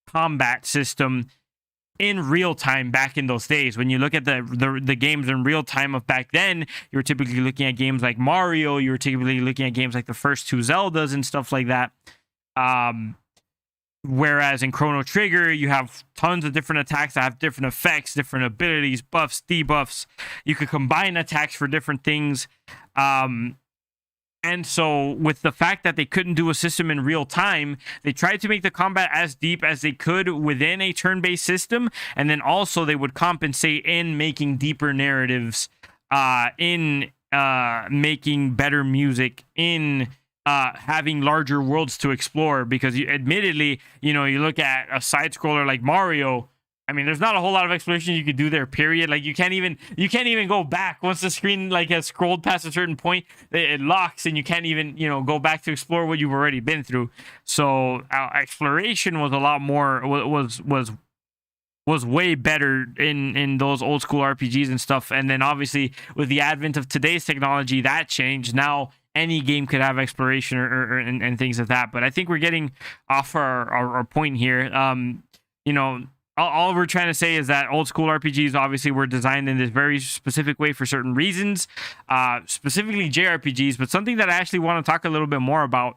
combat system in real time back in those days. When you look at the games in real time of back then, you were typically looking at games like Mario, you were typically looking at games like the first two Zeldas and stuff like that. Whereas in Chrono Trigger, you have tons of different attacks that have different effects, different abilities, buffs, debuffs. You could combine attacks for different things. And so with the fact that they couldn't do a system in real time, they tried to make the combat as deep as they could within a turn-based system. And then also they would compensate in making deeper narratives, in making better music, in having larger worlds to explore. Because admittedly, you look at a side-scroller like Mario, I mean, there's not a whole lot of exploration you could do there, period. Like, you can't even go back. Once the screen, like, has scrolled past a certain point, it locks, and you can't even, go back to explore what you've already been through. So, exploration was a lot more, was way better in those old school RPGs and stuff. And then, obviously, with the advent of today's technology, that changed. Now, any game could have exploration and things like that. But I think we're getting off our point here. All we're trying to say is that old school RPGs obviously were designed in this very specific way for certain reasons, specifically JRPGs. But something that I actually want to talk a little bit more about,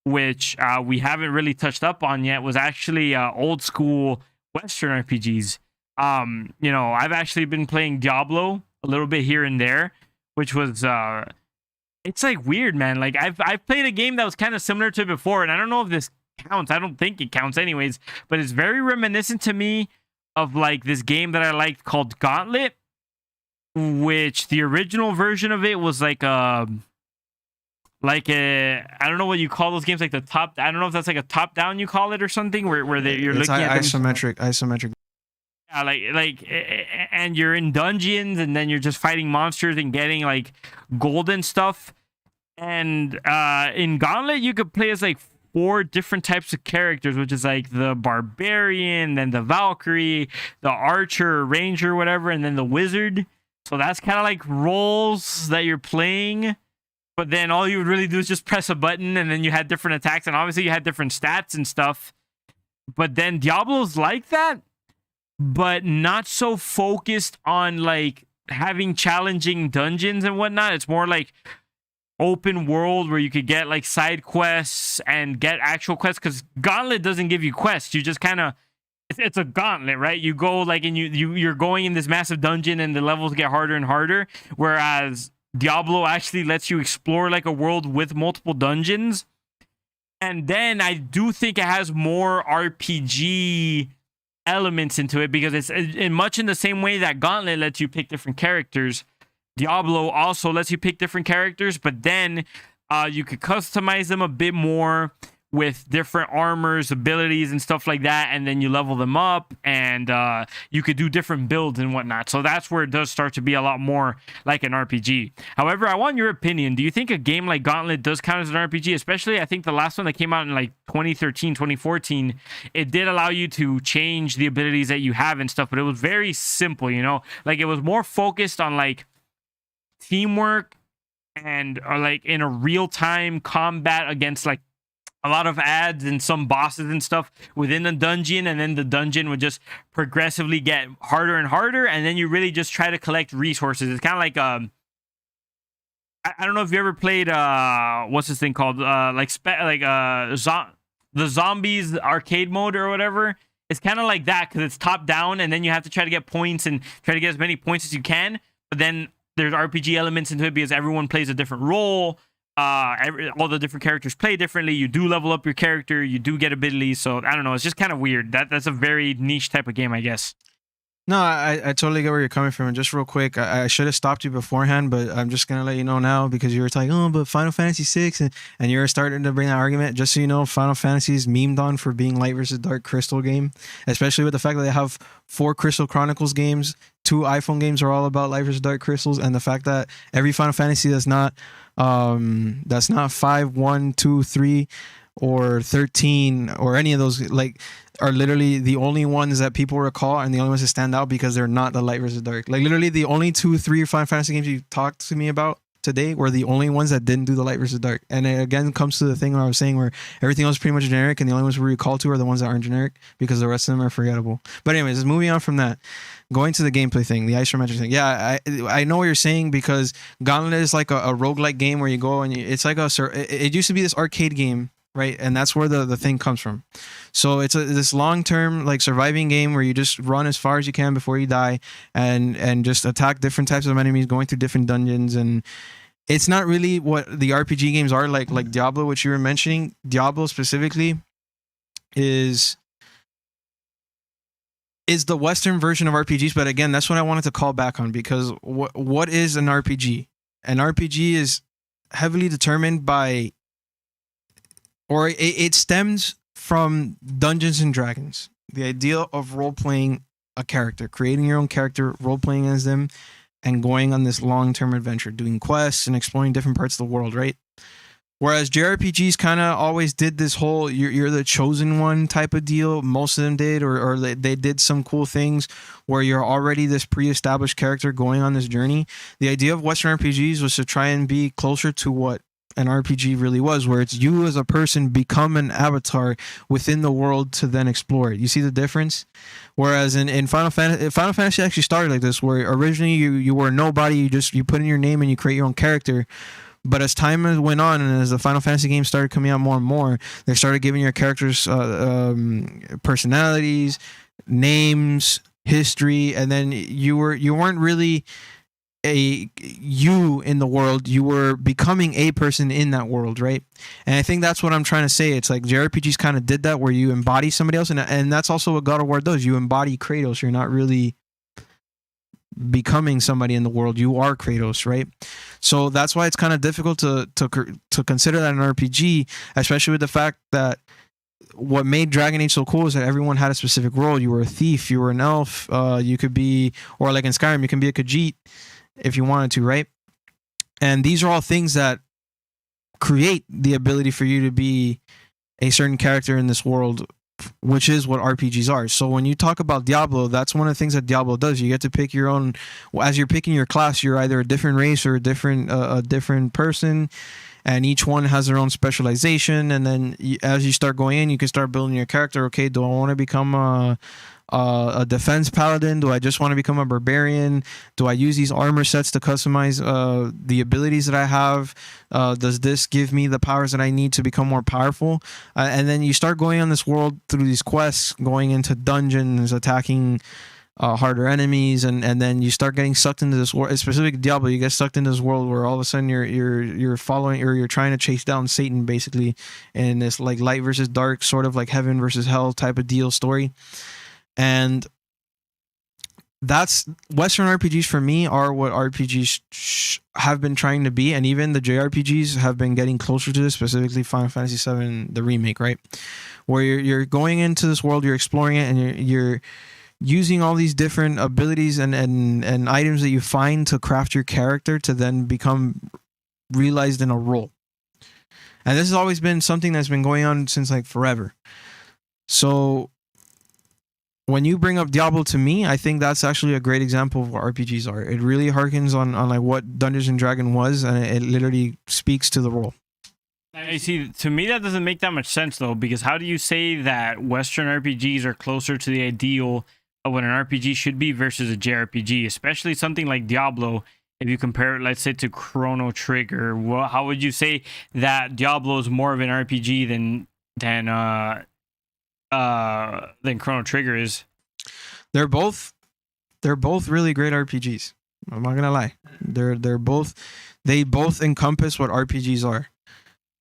which we haven't really touched up on yet, was actually old school Western RPGs. I've actually been playing Diablo a little bit here and there, which was it's like weird, man. Like I've played a game that was kind of similar to before, and I don't know if this counts. I don't think it counts anyways, but it's very reminiscent to me of like this game that I liked called Gauntlet, which the original version of it was like a I don't know what you call those games, like the top, I don't know if that's like a top down you call it or something, where you're It's looking at isometric. Yeah, like and you're in dungeons and then you're just fighting monsters and getting like golden stuff. And in Gauntlet you could play as like 4 different types of characters, which is like the barbarian, then the Valkyrie, the archer, ranger, whatever, and then the wizard. So that's kind of like roles that you're playing, but then all you would really do is just press a button, and then you had different attacks, and obviously you had different stats and stuff. But then Diablo's like that, but not so focused on like having challenging dungeons and whatnot. It's more like open world where you could get like side quests and get actual quests, because Gauntlet doesn't give you quests. You just kind of, it's a gauntlet, right? You go like, and you're going in this massive dungeon and the levels get harder and harder, whereas Diablo actually lets you explore like a world with multiple dungeons. And then I do think it has more RPG elements into it, because it's in much in the same way that Gauntlet lets you pick different characters. Diablo also lets you pick different characters, but then you could customize them a bit more with different armors, abilities, and stuff like that, and then you level them up, and you could do different builds and whatnot. So that's where it does start to be a lot more like an RPG. However, I want your opinion. Do you think a game like Gauntlet does count as an RPG? Especially, I think the last one that came out in like 2013, 2014, it did allow you to change the abilities that you have and stuff, but it was very simple, Like, it was more focused on like teamwork and like in a real-time combat against like a lot of ads and some bosses and stuff within the dungeon, and then the dungeon would just progressively get harder and harder, and then you really just try to collect resources. It's kind of like I don't know if you ever played what's this thing called the zombies arcade mode or whatever. It's kind of like that, because it's top down, and then you have to try to get points and try to get as many points as you can, but then there's RPG elements into it because everyone plays a different role. All the different characters play differently. You do level up your character. You do get abilities. So I don't know. It's just kind of weird. That's a very niche type of game, I guess. No, I totally get where you're coming from. And just real quick, I should have stopped you beforehand, but I'm just going to let you know now, because you were like, oh, but Final Fantasy 6, and you were starting to bring that argument. Just so you know, Final Fantasy is memed on for being Light versus Dark Crystal game, especially with the fact that they have 4 Crystal Chronicles games, 2 iPhone games are all about Light versus Dark Crystals, and the fact that every Final Fantasy that's not That's not 5, 1, 2, 3, or 13, or any of those, like, are literally the only ones that people recall and the only ones that stand out because they're not the light versus dark. Like, literally the only 2, 3 Final Fantasy games you talked to me about today were the only ones that didn't do the light versus dark. And it again comes to the thing where I was saying where everything else is pretty much generic, and the only ones we recall to are the ones that aren't generic because the rest of them are forgettable. But anyways, moving on from that, going to the gameplay thing, the isometric thing. Yeah, I know what you're saying, because Gauntlet is like a roguelike game where you go and it's like it used to be this arcade game, right? And that's where the thing comes from. So it's this long-term like surviving game where you just run as far as you can before you die, and just attack different types of enemies, going through different dungeons. And it's not really what the RPG games are like Diablo, which you were mentioning. Diablo specifically is the Western version of RPGs, but again, that's what I wanted to call back on, because what is an RPG? An RPG is heavily determined by, or it stems from Dungeons and Dragons. The idea of role-playing a character, creating your own character, role-playing as them, and going on this long-term adventure, doing quests and exploring different parts of the world, right? Whereas JRPGs kind of always did this whole you're the chosen one type of deal. Most of them did, or they did some cool things where you're already this pre-established character going on this journey. The idea of Western RPGs was to try and be closer to what an RPG really was, where it's you as a person become an avatar within the world to then explore it. You see the difference? Whereas in Final Fantasy actually started like this, where originally you were nobody, you put in your name and you create your own character. But as time went on, and as the Final Fantasy games started coming out more and more, they started giving your characters personalities, names, history, and then you weren't really you in the world. You were becoming a person in that world, right? And I think that's what I'm trying to say. It's like JRPGs kind of did that, where you embody somebody else, and that's also what God of War does. You embody Kratos. You're not really becoming somebody in the world. You are Kratos, right? So that's why it's kind of difficult to consider that an RPG, especially with the fact that what made Dragon Age so cool is that everyone had a specific role. You were a thief, you were an elf, you could be, or like in Skyrim, you can be a Khajiit if you wanted to, right? And these are all things that create the ability for you to be a certain character in this world, which is what RPGs are. So when you talk about Diablo, that's one of the things that Diablo does. You get to pick your own. As you're picking your class, you're either a different race or a different person, and each one has their own specialization. And then as you start going in, you can start building your character. Okay, do I want to become a defense paladin? Do I just want to become a barbarian? Do I use these armor sets to customize the abilities that I have? Does this give me the powers that I need to become more powerful? And then you start going on this world through these quests, going into dungeons, attacking harder enemies, and then you start getting sucked into this world. Specifically Diablo, you get sucked into this world where all of a sudden you're following, or you're trying to chase down Satan, basically, in this like light versus dark, sort of like heaven versus hell type of deal story. And that's Western RPGs for me are what RPGs have been trying to be, and even the JRPGs have been getting closer to this, specifically Final Fantasy VII, the remake, right? Where you're going into this world, you're exploring it, and you're using all these different abilities and items that you find to craft your character to then become realized in a role. And this has always been something that's been going on since like forever. So when you bring up Diablo, to me, I think that's actually a great example of what RPGs are. It really harkens on like what Dungeons and Dragons was, and it literally speaks to the role. I see. To me, that doesn't make that much sense, though, because how do you say that Western RPGs are closer to the ideal of what an RPG should be versus a JRPG, especially something like Diablo? If you compare it, let's say, to Chrono Trigger, how would you say that Diablo is more of an RPG than Chrono Trigger is? They're both really great RPGs. I'm not gonna lie. They both encompass what RPGs are.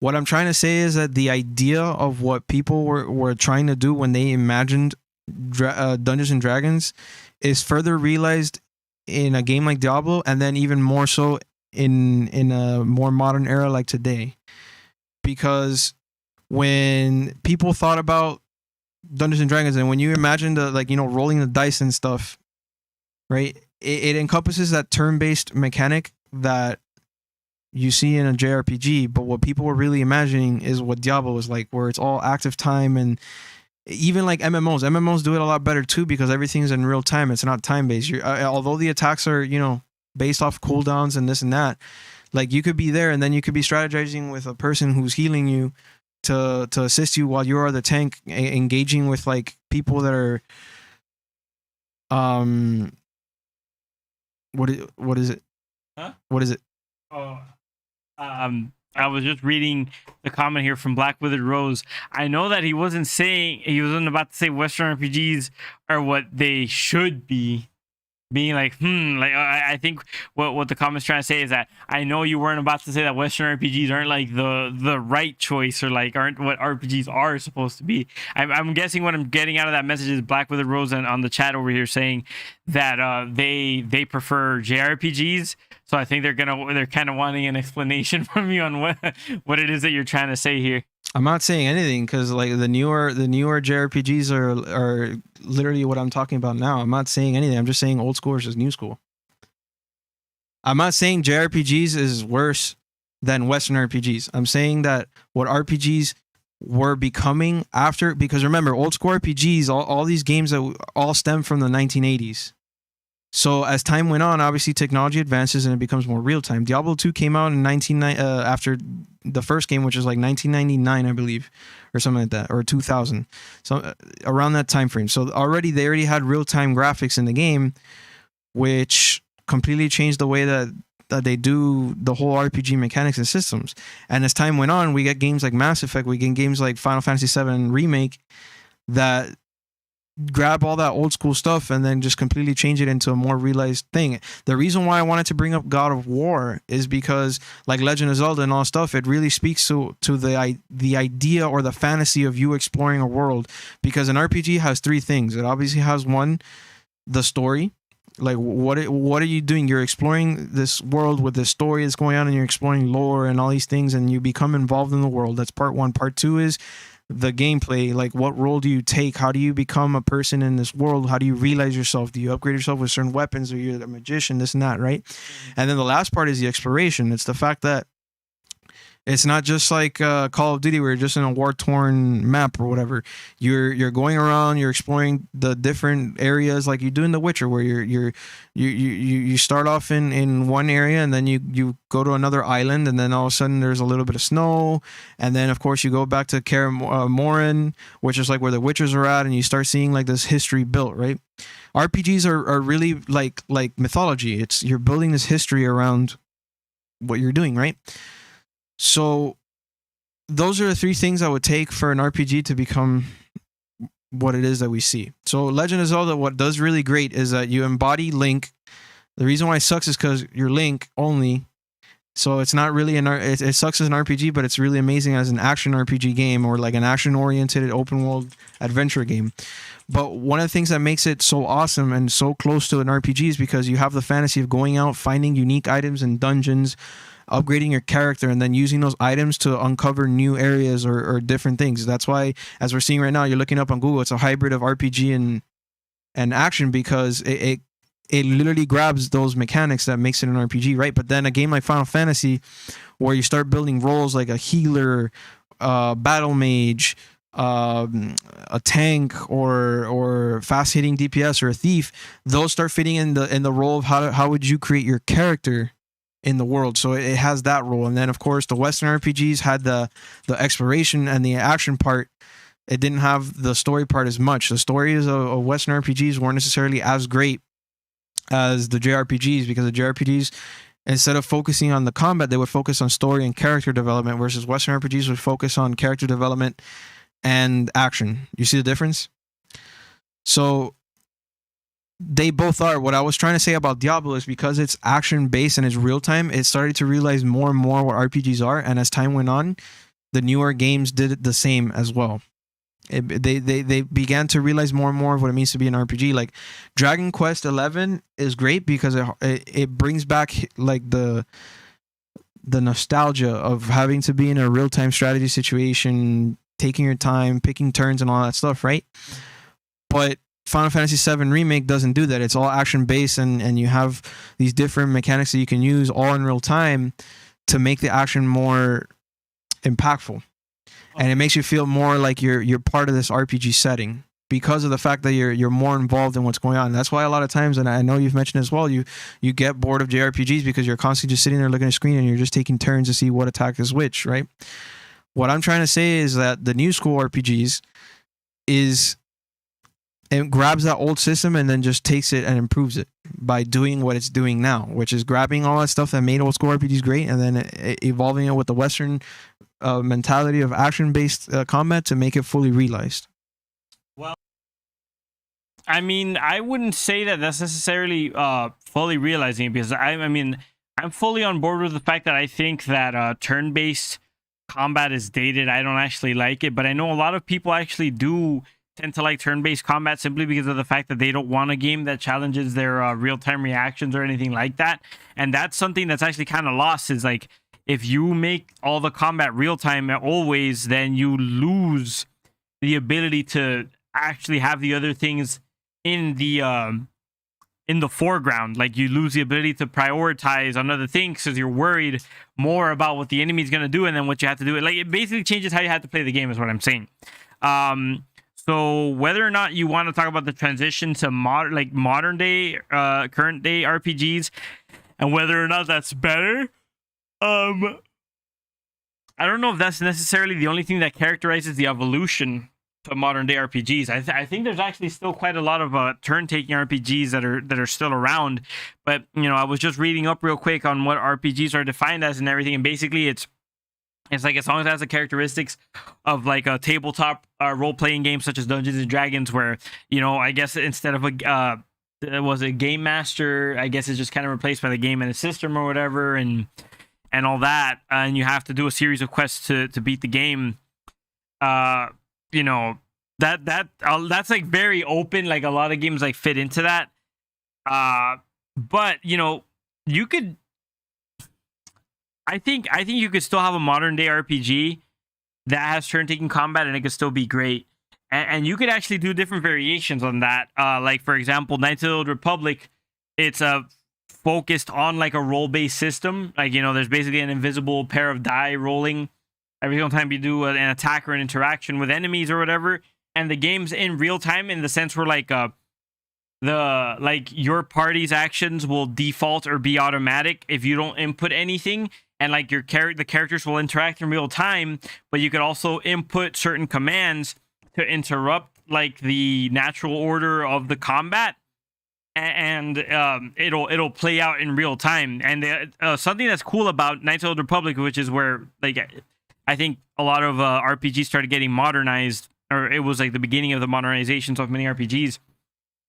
What I'm trying to say is that the idea of what people were trying to do when they imagined Dungeons and Dragons is further realized in a game like Diablo, and then even more so in a more modern era like today. Because when people thought about Dungeons and Dragons, and when you imagine rolling the dice and stuff, right? It encompasses that turn-based mechanic that you see in a JRPG, but what people were really imagining is what Diablo was like, where it's all active time. And even like MMOs do it a lot better too, because everything's in real time. It's not time based. Although the attacks are, based off cooldowns and this and that, like you could be there and then you could be strategizing with a person who's healing you to assist you while you are the tank, engaging with like people that are what is it? Huh? What is it? Oh, I was just reading the comment here from Black Withered Rose. I know that he wasn't about to say Western RPGs are what they should be. Being like, I think what the comment's trying to say is that I know you weren't about to say that Western RPGs aren't like the right choice, or like aren't what RPGs are supposed to be. I'm guessing what I'm getting out of that message is Black Withered Rose on the chat over here saying that they prefer JRPGs. So I think they're kind of wanting an explanation from you on what it is that you're trying to say here. I'm not saying anything because like the newer JRPGs are literally what I'm talking about now. I'm not saying anything. I'm just saying old school versus new school. I'm not saying JRPGs is worse than Western RPGs. I'm saying that what RPGs were becoming after, because remember, old school RPGs, all these games that all stem from the 1980s. So as time went on, obviously technology advances and it becomes more real time. Diablo 2 came out in after the first game, which is like 1999, I believe, or something like that, or 2000, so around that time frame. So they already had real time graphics in the game, which completely changed the way that they do the whole RPG mechanics and systems. And as time went on, we get games like Mass Effect, we get games like Final Fantasy VII Remake that grab all that old school stuff and then just completely change it into a more realized thing. The reason why I wanted to bring up God of War is because like Legend of Zelda and all stuff, it really speaks to the idea or the fantasy of you exploring a world, because an RPG has three things. It obviously has one, the story. Like what are you doing? You're exploring this world with this story that's going on and you're exploring lore and all these things and you become involved in the world. That's part one. Part two is the gameplay. Like what role do you take? How do you become a person in this world? How do you realize yourself? Do you upgrade yourself with certain weapons, or you're a magician, this and that, right? And then the last part is the exploration. It's the fact that it's not just like Call of Duty where you're just in a war-torn map or whatever. You're going around, you're exploring the different areas like you do in The Witcher, where you start off in one area and then you go to another island, and then all of a sudden there's a little bit of snow, and then of course you go back to Morin, which is like where the Witchers are at, and you start seeing like this history built, right? RPGs are really like mythology. You're building this history around what you're doing, right? So those are the three things I would take for an RPG to become what it is that we see. So Legend of Zelda, what does really great is that you embody Link. The reason why it sucks is because you're Link only. So it's not really it sucks as an RPG, but it's really amazing as an action RPG game, or like an action-oriented open world adventure game. But one of the things that makes it so awesome and so close to an RPG is because you have the fantasy of going out, finding unique items in dungeons, upgrading your character, and then using those items to uncover new areas or different things. That's why, as we're seeing right now, you're looking up on Google, it's a hybrid of RPG and action, because it literally grabs those mechanics that makes it an RPG, right? But then a game like Final Fantasy, where you start building roles like a healer, battle mage, a tank, or fast hitting DPS, or a thief, those start fitting in the role of how would you create your character in the world. So it has that role. And then of course the Western RPGs had the exploration and the action part. It didn't have the story part as much. The stories of Western RPGs weren't necessarily as great as the JRPGs, because the JRPGs, instead of focusing on the combat, they would focus on story and character development, versus Western RPGs would focus on character development and action. You see the difference? So they both are. What I was trying to say about Diablo is because it's action based and it's real time, it started to realize more and more what RPGs are, and as time went on, the newer games did the same as well. They began to realize more and more of what it means to be an RPG. Like Dragon Quest 11 is great because it brings back like the nostalgia of having to be in a real time strategy situation, taking your time, picking turns, and all that stuff, right? But Final Fantasy VII Remake doesn't do that. It's all action based, and you have these different mechanics that you can use all in real time to make the action more impactful, and it makes you feel more like you're part of this RPG setting because of the fact that you're more involved in what's going on. And that's why a lot of times, and I know you've mentioned as well, you get bored of JRPGs because you're constantly just sitting there looking at a screen and you're just taking turns to see what attack is which, right? What I'm trying to say is that the new school RPGs it grabs that old system and then just takes it and improves it by doing what it's doing now, which is grabbing all that stuff that made old school RPGs great and then evolving it with the Western mentality of action-based combat to make it fully realized. Well, I mean, I wouldn't say that that's necessarily fully realizing it, because I mean, I'm fully on board with the fact that I think that turn-based combat is dated. I don't actually like it, but I know a lot of people actually do tend to like turn-based combat simply because of the fact that they don't want a game that challenges their real-time reactions or anything like that. And that's something that's actually kind of lost, is like, if you make all the combat real-time always, then you lose the ability to actually have the other things in the foreground. Like, you lose the ability to prioritize on other things because you're worried more about what the enemy's going to do and then what you have to do. Like, it basically changes how you have to play the game, is what I'm saying. So whether or not you want to talk about the transition to modern day, current day RPGs, and whether or not that's better, I don't know if that's necessarily the only thing that characterizes the evolution to modern day RPGs. I think there's actually still quite a lot of turn-taking RPGs that are still around. But I was just reading up real quick on what RPGs are defined as and everything, and basically it's like, as long as it has the characteristics of like a tabletop role-playing game such as Dungeons and Dragons, where I guess instead of it was a game master, I guess it's just kind of replaced by the game and a system or whatever, and all that, and you have to do a series of quests to beat the game. That's like very open. Like, a lot of games like fit into that. But you could. I think you could still have a modern day RPG that has turn-taking combat, and it could still be great. And you could actually do different variations on that. Like, for example, Knights of the Old Republic, it's focused on like a role-based system. Like, there's basically an invisible pair of die rolling every single time you do an attack or an interaction with enemies or whatever. And the game's in real time, in the sense where like your party's actions will default or be automatic if you don't input anything. And like the characters will interact in real time, but you could also input certain commands to interrupt like the natural order of the combat, and it'll play out in real time. And something that's cool about Knights of the Old Republic, which is where like I think a lot of RPGs started getting modernized, or it was like the beginning of the modernizations of many RPGs,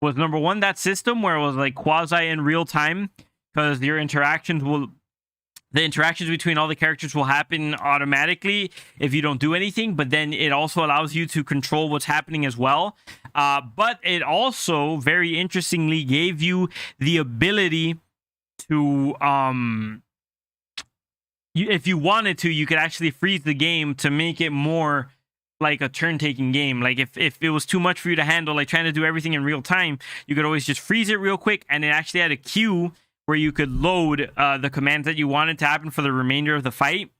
was number one, that system where it was like quasi in real time, because the interactions between all the characters will happen automatically if you don't do anything, but then it also allows you to control what's happening as well. But it also, very interestingly, gave you the ability to, if you wanted to, you could actually freeze the game to make it more like a turn-taking game. Like, if it was too much for you to handle, like trying to do everything in real time, you could always just freeze it real quick, and it actually had a queue where you could load the commands that you wanted to happen for the remainder of the fight,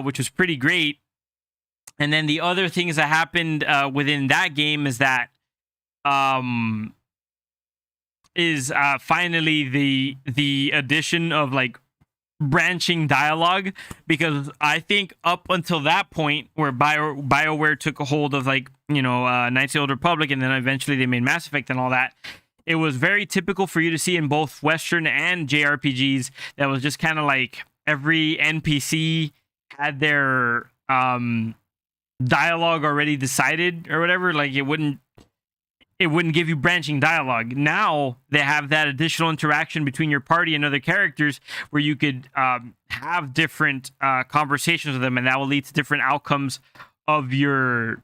which was pretty great. And then the other things that happened within that game is that finally the addition of like branching dialogue, because I think up until that point, where BioWare took a hold of like Knights of the Old Republic, and then eventually they made Mass Effect and all that, it was very typical for you to see in both Western and JRPGs that was just kind of like every NPC had their dialogue already decided or whatever. Like, it wouldn't give you branching dialogue. Now they have that additional interaction between your party and other characters where you could have different conversations with them, and that will lead to different outcomes of your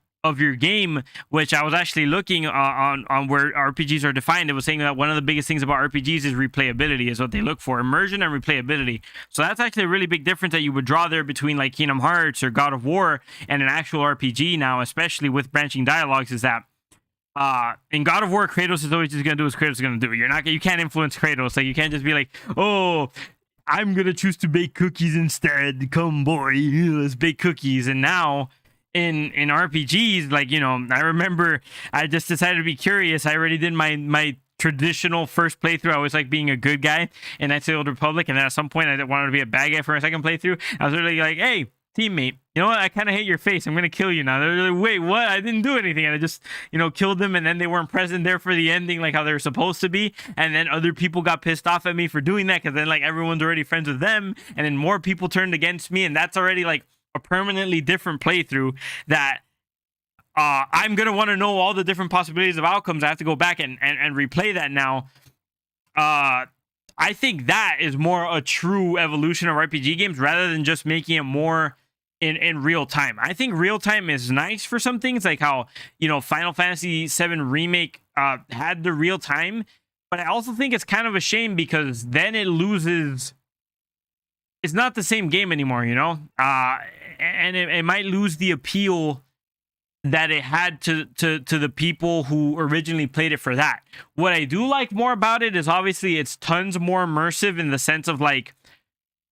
game, which I was actually looking on where RPGs are defined. It was saying that one of the biggest things about RPGs is replayability, is what they look for, immersion and replayability. So that's actually a really big difference that you would draw there between like Kingdom Hearts or God of War and an actual RPG now, especially with branching dialogues, is that in God of War, Kratos is always just gonna do what Kratos is gonna do. You can't influence Kratos. Like, you can't just be like, oh, I'm gonna choose to bake cookies instead. Come, boy, let's bake cookies. And now in RPGs, like, you know, I remember I just decided to be curious. I already did my traditional first playthrough. I was like being a good guy in Knights of the Old Republic, and then at some point I wanted to be a bad guy for a second playthrough. I was really like, hey, teammate, you know what? I kind of hate your face. I'm gonna kill you now. They're like, wait, what? I didn't do anything, and I just, you know, killed them. And then they weren't present there for the ending, like how they were supposed to be. And then other people got pissed off at me for doing that, because then like everyone's already friends with them, and then more people turned against me, and that's already like a permanently different playthrough that I'm gonna want to know all the different possibilities of outcomes. I have to go back and replay that now. I think that is more a true evolution of RPG games rather than just making it more in real time. I think real time is nice for some things, like how, you know, Final Fantasy VII Remake had the real time, but I also think it's kind of a shame because then it loses. It's not the same game anymore, you know, and it might lose the appeal that it had to the people who originally played it for that. What I do like more about it is obviously it's tons more immersive in the sense of like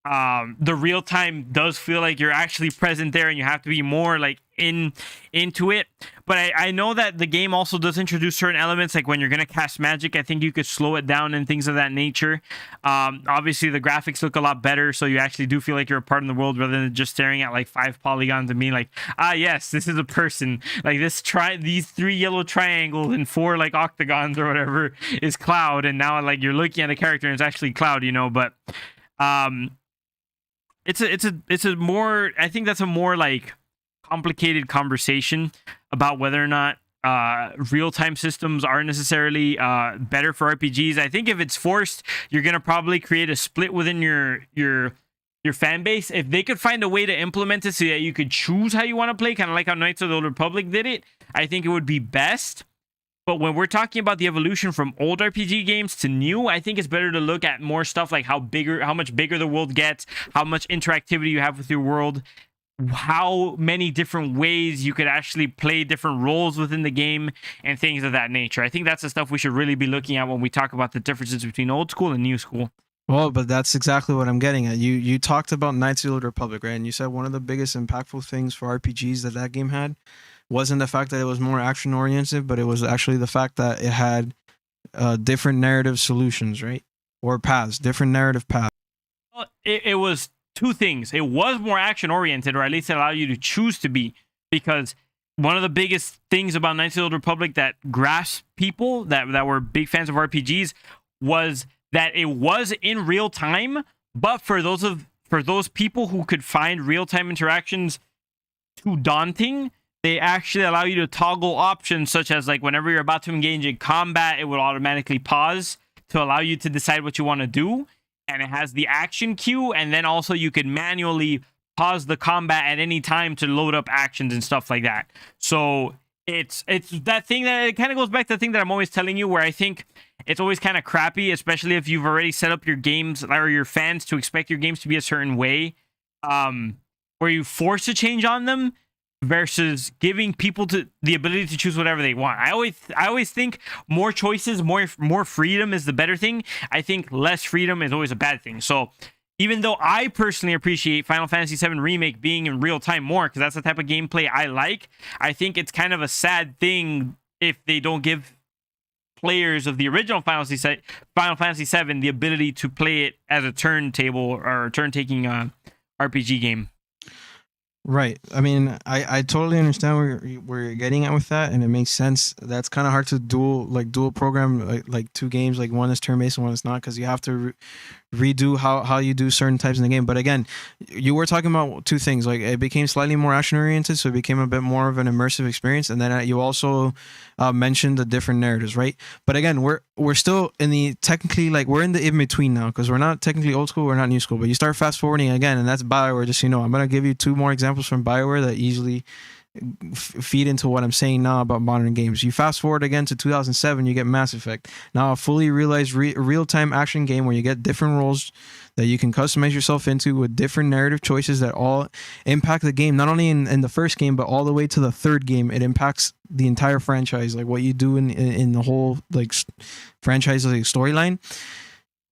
the real time does feel like you're actually present there and you have to be more like into it. But I know that the game also does introduce certain elements, like when you're gonna cast magic, I think you could slow it down and things of that nature. Obviously the graphics look a lot better, so you actually do feel like you're a part of the world rather than just staring at like 5 polygons and being like, yes, this is a person. Like these 3 yellow triangles and 4 like octagons or whatever is Cloud, and now like you're looking at a character and it's actually Cloud, you know. But it's a more, I think that's a more like complicated conversation about whether or not real-time systems are necessarily better for RPGs. I think if it's forced, you're gonna probably create a split within your fan base. If they could find a way to implement it so that you could choose how you want to play, kind of like how Knights of the Old Republic did it, I think it would be best. But when we're talking about the evolution from old RPG games to new, I think it's better to look at more stuff like how much bigger the world gets, how much interactivity you have with your world, how many different ways you could actually play different roles within the game, and things of that nature. I think that's the stuff we should really be looking at when we talk about the differences between old school and new school. Well, but that's exactly what I'm getting at. You talked about Knights of the Old Republic, right? And you said one of the biggest impactful things for RPGs that game had wasn't the fact that it was more action oriented, but it was actually the fact that it had different narrative solutions, right? Or paths, different narrative paths. Well, it was 2 things. It was more action oriented, or at least it allowed you to choose to be, because one of the biggest things about Knights of the Old Republic that grasped people that were big fans of RPGs was that it was in real time, but for those people who could find real time interactions too daunting, they actually allow you to toggle options, such as like whenever you're about to engage in combat, it will automatically pause to allow you to decide what you want to do. And it has the action queue, and then also you can manually pause the combat at any time to load up actions and stuff like that. So it's that thing that it kind of goes back to the thing that I'm always telling you, where I think it's always kind of crappy, especially if you've already set up your games or your fans to expect your games to be a certain way, where you force a change on them, versus giving people the ability to choose whatever they want. I always think more choices, more freedom is the better thing. I think less freedom is always a bad thing. So even though I personally appreciate Final Fantasy VII Remake being in real time more, because that's the type of gameplay I like, I think it's kind of a sad thing if they don't give players of the original Final Fantasy VII the ability to play it as a turntable or turn-taking RPG game. Right. I mean, I totally understand where you're getting at with that, and it makes sense. That's kind of hard to dual program like 2 games, like one is turn-based and one is not, because you have to redo how you do certain types in the game. But again, you were talking about 2 things. Like, it became slightly more action oriented, so it became a bit more of an immersive experience. And then you also mentioned the different narratives, right? But again, we're still in the technically, like, we're in the in between now, because we're not technically old school, we're not new school. But you start fast forwarding again, and that's BioWare. Just so you know, I'm gonna give you 2 more examples from BioWare that easily feed into what I'm saying now about modern games. You fast forward again to 2007, you get Mass Effect. Now a fully realized real-time action game where you get different roles that you can customize yourself into with different narrative choices that all impact the game, not only in the first game, but all the way to the 3rd game. It impacts the entire franchise, like what you do in the whole like franchise like storyline.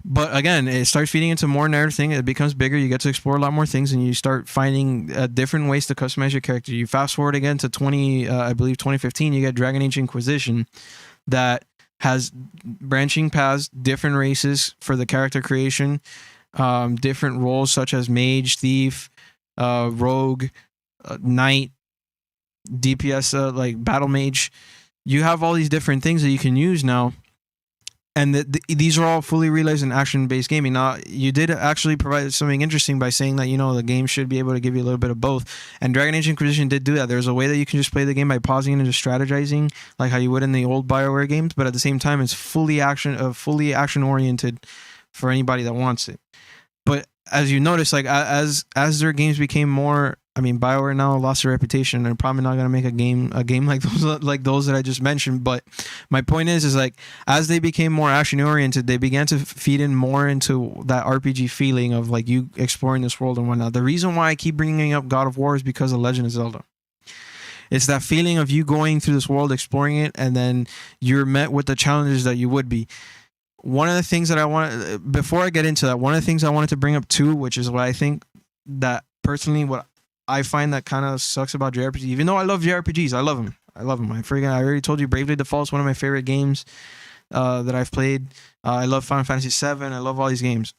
But again, it starts feeding into more narrative thing. It becomes bigger. You get to explore a lot more things, and you start finding different ways to customize your character. You fast forward again to I believe 2015. You get Dragon Age Inquisition, that has branching paths, different races for the character creation, different roles such as mage, thief, rogue, knight, DPS, like battle mage. You have all these different things that you can use now, and these are all fully realized in action-based gaming. Now, you did actually provide something interesting by saying that, you know, the game should be able to give you a little bit of both. And Dragon Age Inquisition did do that. There's a way that you can just play the game by pausing and just strategizing, like how you would in the old BioWare games. But at the same time, it's fully action-oriented for anybody that wants it. But as you notice, like as their games became more, I mean, BioWare now lost their reputation. They're probably not gonna make a game like those that I just mentioned. But my point is like as they became more action oriented, they began to feed in more into that RPG feeling of like you exploring this world and whatnot. The reason why I keep bringing up God of War is because of Legend of Zelda. It's that feeling of you going through this world, exploring it, and then you're met with the challenges that you would be. One of the things that I want, before I get into that, one of the things I wanted to bring up too, which is what I think that personally, what I find that kind of sucks about JRPGs, even though I love JRPGs, I love them. I already told you, Bravely Default is one of my favorite games that I've played. I love Final Fantasy VII. I love all these games.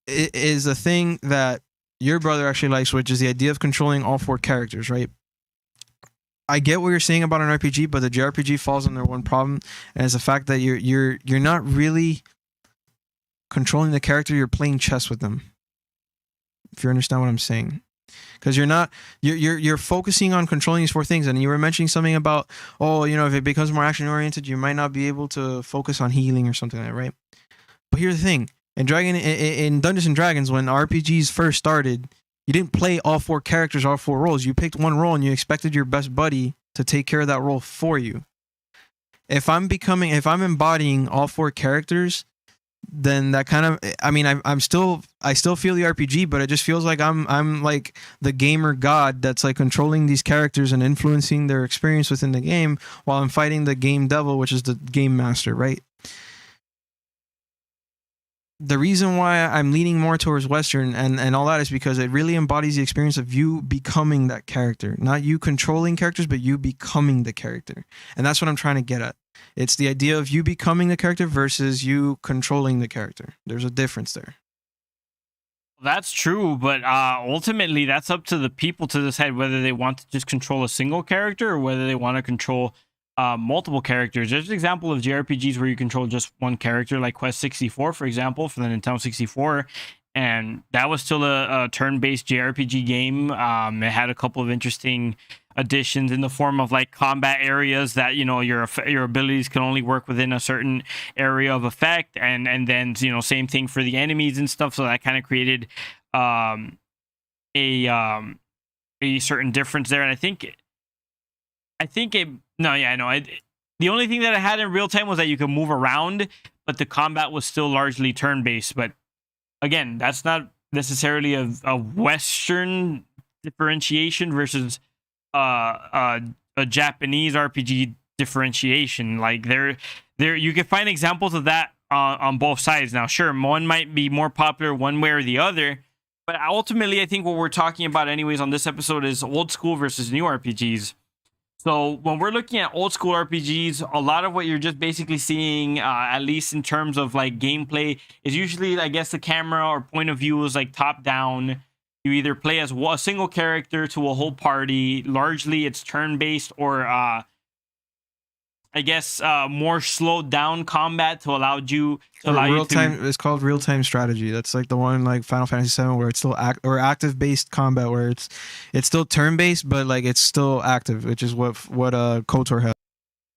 It is a thing that your brother actually likes, which is the idea of controlling all four characters, right? I get what you're saying about an RPG, but the JRPG falls under one problem, and it's the fact that you're not really controlling the character. You're playing chess with them. If you understand what I'm saying, because you're focusing on controlling these four things, and you were mentioning something about, oh, you know, if it becomes more action oriented, you might not be able to focus on healing or something like that, right? But here's the thing: in Dungeons and Dragons, when RPGs first started, you didn't play all four characters, all four roles. You picked one role and you expected your best buddy to take care of that role for you. If I'm embodying all four characters, then that kind of, I mean, I still feel the RPG, but it just feels like I'm like the gamer god that's like controlling these characters and influencing their experience within the game while I'm fighting the game devil, which is the game master, right? The reason why I'm leaning more towards Western and all that is because it really embodies the experience of you becoming that character. Not you controlling characters, but you becoming the character. And that's what I'm trying to get at. It's the idea of you becoming the character versus you controlling the character. There's a difference there. That's true, but ultimately that's up to the people to decide whether they want to just control a single character or whether they want to control multiple characters. There's an example of JRPGs where you control just one character, like Quest 64, for example, for the Nintendo 64, and that was still a turn-based JRPG game. It had a couple of interesting additions in the form of like combat areas that, you know, your abilities can only work within a certain area of effect, and then, you know, same thing for the enemies and stuff. So that kind of created a certain difference there, and I think it. No, yeah, I know. The only thing that it had in real time was that you could move around, but the combat was still largely turn-based. But again, that's not necessarily a Western differentiation versus a Japanese RPG differentiation. Like there you can find examples of that on both sides. Now, sure, one might be more popular one way or the other, but ultimately, I think what we're talking about, anyways, on this episode is old school versus new RPGs. So when we're looking at old school RPGs, a lot of what you're just basically seeing, at least in terms of like gameplay, is usually, I guess, the camera or point of view is like top down. You either play as a single character to a whole party. Largely, it's turn based or I guess more slowed down combat to allow you to it's called real time strategy. That's like the one like Final Fantasy VII where it's still active based combat where it's still turn based but like it's still active, which is what KOTOR has.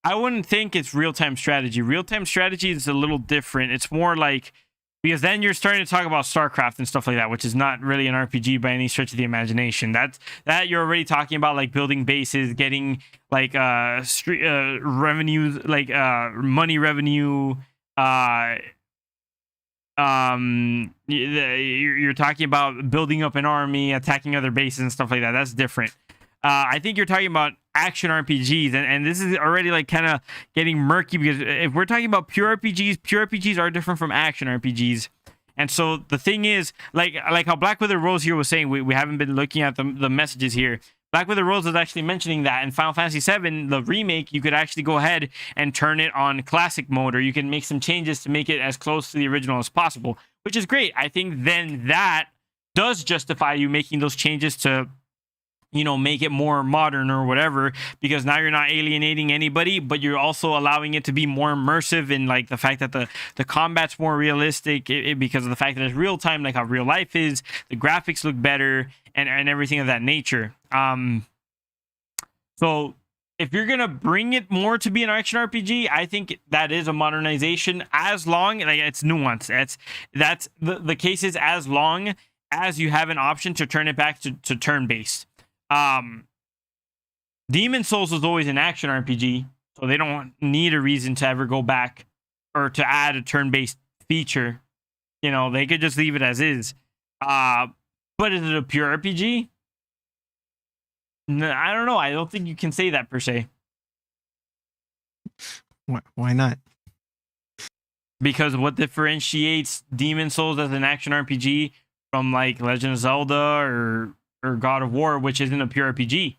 I wouldn't think it's real time strategy. Real time strategy is a little different. It's more like, because then you're starting to talk about StarCraft and stuff like that, which is not really an RPG by any stretch of the imagination. That you're already talking about like building bases, getting like revenues, like money revenue. You're talking about building up an army, attacking other bases and stuff like that. That's different. I think you're talking about action RPGs, and this is already like kind of getting murky because if we're talking about pure RPGs are different from action RPGs. And so the thing is, like how Black Wither Rose here was saying, we haven't been looking at the messages here. Black Wither Rose is actually mentioning that in Final Fantasy VII, the remake, you could actually go ahead and turn it on classic mode, or you can make some changes to make it as close to the original as possible, which is great. I think then that does justify you making those changes to, you know, make it more modern or whatever, because now you're not alienating anybody, but you're also allowing it to be more immersive in like the fact that the combat's more realistic because of the fact that it's real time, like how real life is. The graphics look better and everything of that nature. So if you're gonna bring it more to be an action RPG, I think that is a modernization, as long like it's nuanced. That's the case is as long as you have an option to turn it back to turn based. Demon Souls was always an action RPG, so they don't need a reason to ever go back or to add a turn-based feature. You know, they could just leave it as is. But is it a pure RPG? I don't know. I don't think you can say that per se. Why not? Because what differentiates Demon Souls as an action RPG from like Legend of Zelda or God of War, which isn't a pure RPG.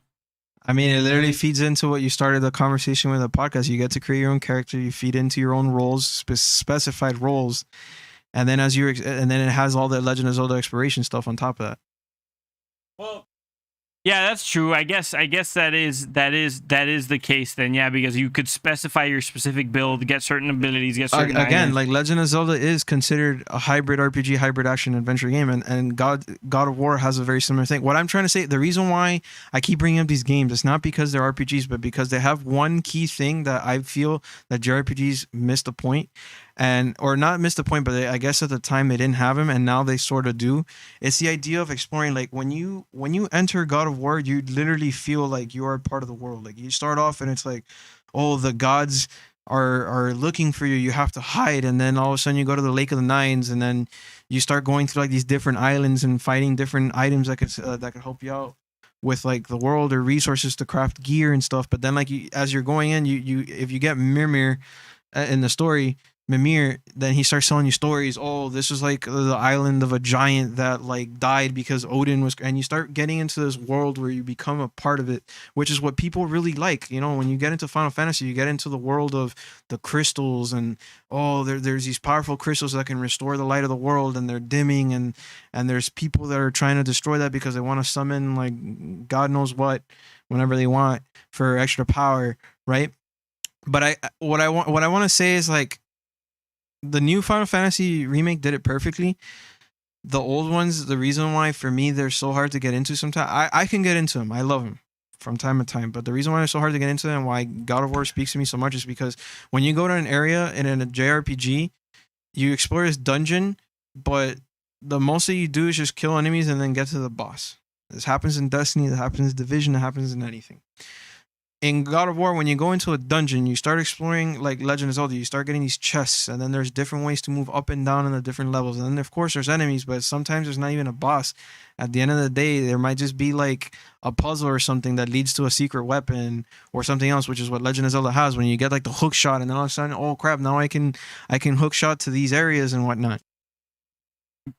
I mean, it literally feeds into what you started the conversation with the podcast. You get to create your own character. You feed into your own roles, specified roles, and then and then it has all the Legend of Zelda exploration stuff on top of that. Well, yeah, that's true. I guess that is the case then. Yeah, because you could specify your specific build, get certain abilities, get certain again, items. like Legend of Zelda is considered a hybrid RPG, hybrid action adventure game, and God of War has a very similar thing. What I'm trying to say, the reason why I keep bringing up these games, it's not because they're RPGs, but because they have one key thing that I feel that JRPGs missed the point. Or not missed the point, but I guess at the time they didn't have him, and now they sort of do. It's the idea of exploring. Like when you enter God of War, you literally feel like you are part of the world. Like you start off and it's like, oh, the gods are looking for you. You have to hide, and then all of a sudden you go to the Lake of the Nines, and then you start going through like these different islands and fighting different items that could help you out with like the world or resources to craft gear and stuff. But then like as you're going in, you if you get Mimir in the story. Mimir, then he starts telling you stories. Oh, this is like the island of a giant that like died because Odin was, and you start getting into this world where you become a part of it, which is what people really like. You know, when you get into Final Fantasy, you get into the world of the crystals, and there's these powerful crystals that can restore the light of the world, and they're dimming, and there's people that are trying to destroy that because they want to summon like God knows what whenever they want for extra power, right? But what I want to say is like, the new Final Fantasy remake did it perfectly. The old ones, the reason why for me they're so hard to get into sometimes, I can get into them. I love them from time to time. But the reason why they're so hard to get into and why God of War speaks to me so much is because when you go to an area in a JRPG, you explore this dungeon, but the most that you do is just kill enemies and then get to the boss. This happens in Destiny, that happens in Division, that happens in anything. In God of War, when you go into a dungeon, you start exploring like Legend of Zelda. You start getting these chests, and then there's different ways to move up and down in the different levels. And then, of course, there's enemies, but sometimes there's not even a boss. At the end of the day, there might just be like a puzzle or something that leads to a secret weapon or something else, which is what Legend of Zelda has. When you get like the hook shot, and then all of a sudden, oh crap! Now I can hook shot to these areas and whatnot.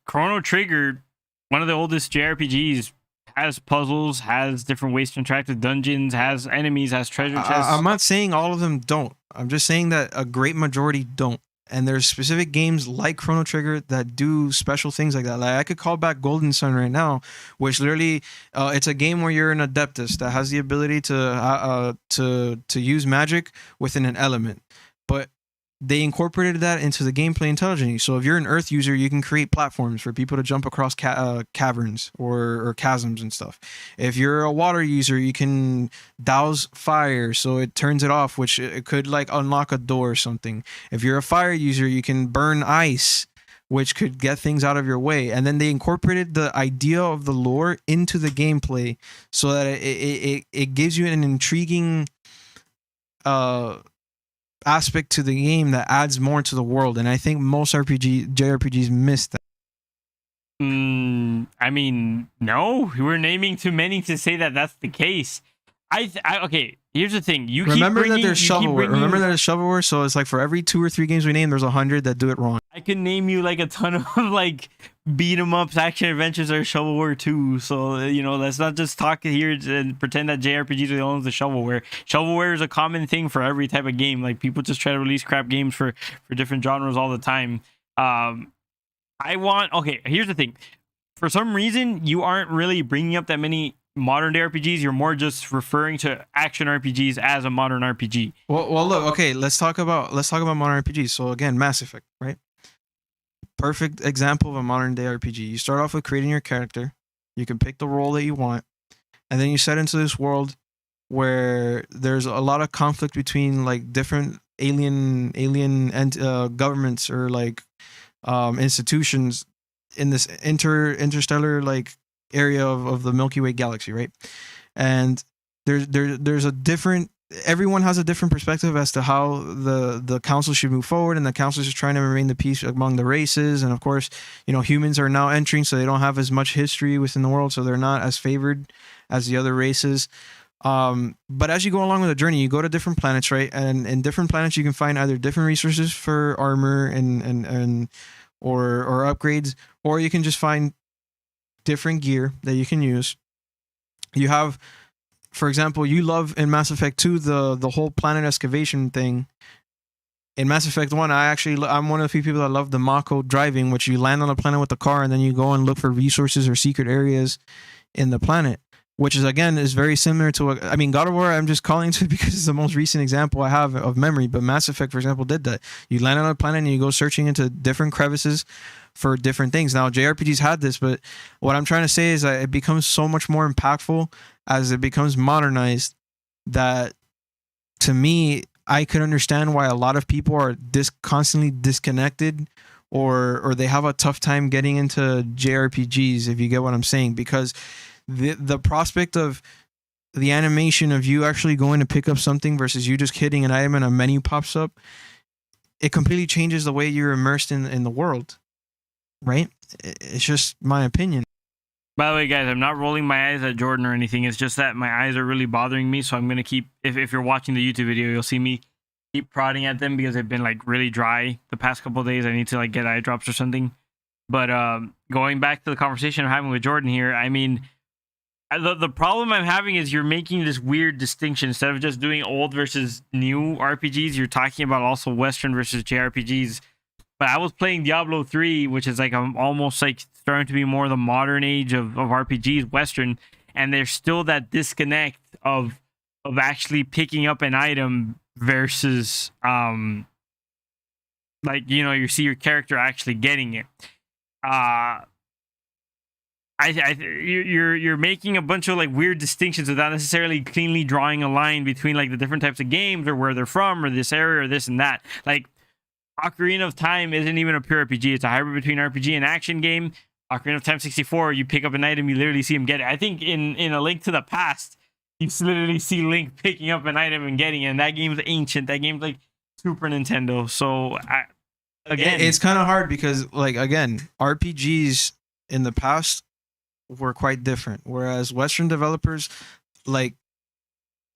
Chrono Trigger, one of the oldest JRPGs, has puzzles, has different ways to interact with dungeons, has enemies, has treasure chests. I'm not saying all of them don't. I'm just saying that a great majority don't. And there's specific games like Chrono Trigger that do special things like that. Like I could call back Golden Sun right now, which literally it's a game where you're an Adeptus that has the ability to use magic within an element. But they incorporated that into the gameplay intelligently. So if you're an Earth user, you can create platforms for people to jump across caverns or chasms and stuff. If you're a water user, you can douse fire so it turns it off, which it could like unlock a door or something. If you're a fire user, you can burn ice, which could get things out of your way. And then they incorporated the idea of the lore into the gameplay so that it gives you an intriguing aspect to the game that adds more to the world. And I think most JRPGs miss that. I mean, no, we're naming too many to say that that's the case. Okay. Here's the thing. Remember that there's shovelware. So it's like for every 2 or 3 games we name, there's 100 that do it wrong. I can name you like a ton of like beat 'em ups, action adventures, or shovelware too. So let's not just talk here and pretend that JRPGs are the only ones with shovelware. Shovelware is a common thing for every type of game. Like people just try to release crap games for different genres all the time. Okay, here's the thing. For some reason, you aren't really bringing up that many modern day RPGs. You're more just referring to action RPGs as a modern RPG. Well, look, okay, let's talk about modern RPGs. So again, Mass Effect, right? Perfect example of a modern day RPG. You start off with creating your character. You can pick the role that you want, and then you set into this world where there's a lot of conflict between like different alien and governments or like institutions in this interstellar like area of the Milky Way galaxy, right? And there's a different, everyone has a different perspective as to how the council should move forward, and the council is trying to remain the peace among the races. And of course, humans are now entering, so they don't have as much history within the world, so they're not as favored as the other races. But as you go along with the journey, you go to different planets, right? And in different planets, you can find either different resources for armor or upgrades, or you can just find different gear that you can use. You have, for example, you love in Mass Effect 2 the whole planet excavation thing. In Mass Effect 1, I'm one of the few people that love the Mako driving, which you land on a planet with the car and then you go and look for resources or secret areas in the planet, which is very similar to God of War. I'm just calling to it because it's the most recent example I have of memory, but Mass Effect, for example, did that. You land on a planet and you go searching into different crevices for different things. Now, JRPGs had this, but what I'm trying to say is that it becomes so much more impactful as it becomes modernized, that to me, I could understand why a lot of people are constantly disconnected or they have a tough time getting into JRPGs, if you get what I'm saying, because the prospect of the animation of you actually going to pick up something versus you just hitting an item and a menu pops up, it completely changes the way you're immersed in the world, right? It's just my opinion. By the way, guys, I'm not rolling my eyes at Jordan or anything. It's just that my eyes are really bothering me, so I'm going to keep, if you're watching the YouTube video, you'll see me keep prodding at them because they've been like really dry the past couple of days. I need to like get eye drops or something. But going back to the conversation I'm having with Jordan here, I mean, the problem I'm having is you're making this weird distinction. Instead of just doing old versus new RPGs, you're talking about also Western versus JRPGs. But I was playing Diablo 3, which is like almost like starting to be more the modern age of RPGs, Western, and there's still that disconnect of actually picking up an item versus like you see your character actually getting it. You're making a bunch of like weird distinctions without necessarily cleanly drawing a line between like the different types of games or where they're from or this area or this and that. Like Ocarina of Time isn't even a pure RPG. It's a hybrid between RPG and action game. Ocarina of Time 64, you pick up an item, you literally see him get it. I think in A Link to the Past, you literally see Link picking up an item and getting it. And that game's ancient. That game's like Super Nintendo. So again, it's kind of hard because like again, RPGs in the past were quite different, whereas Western developers, like,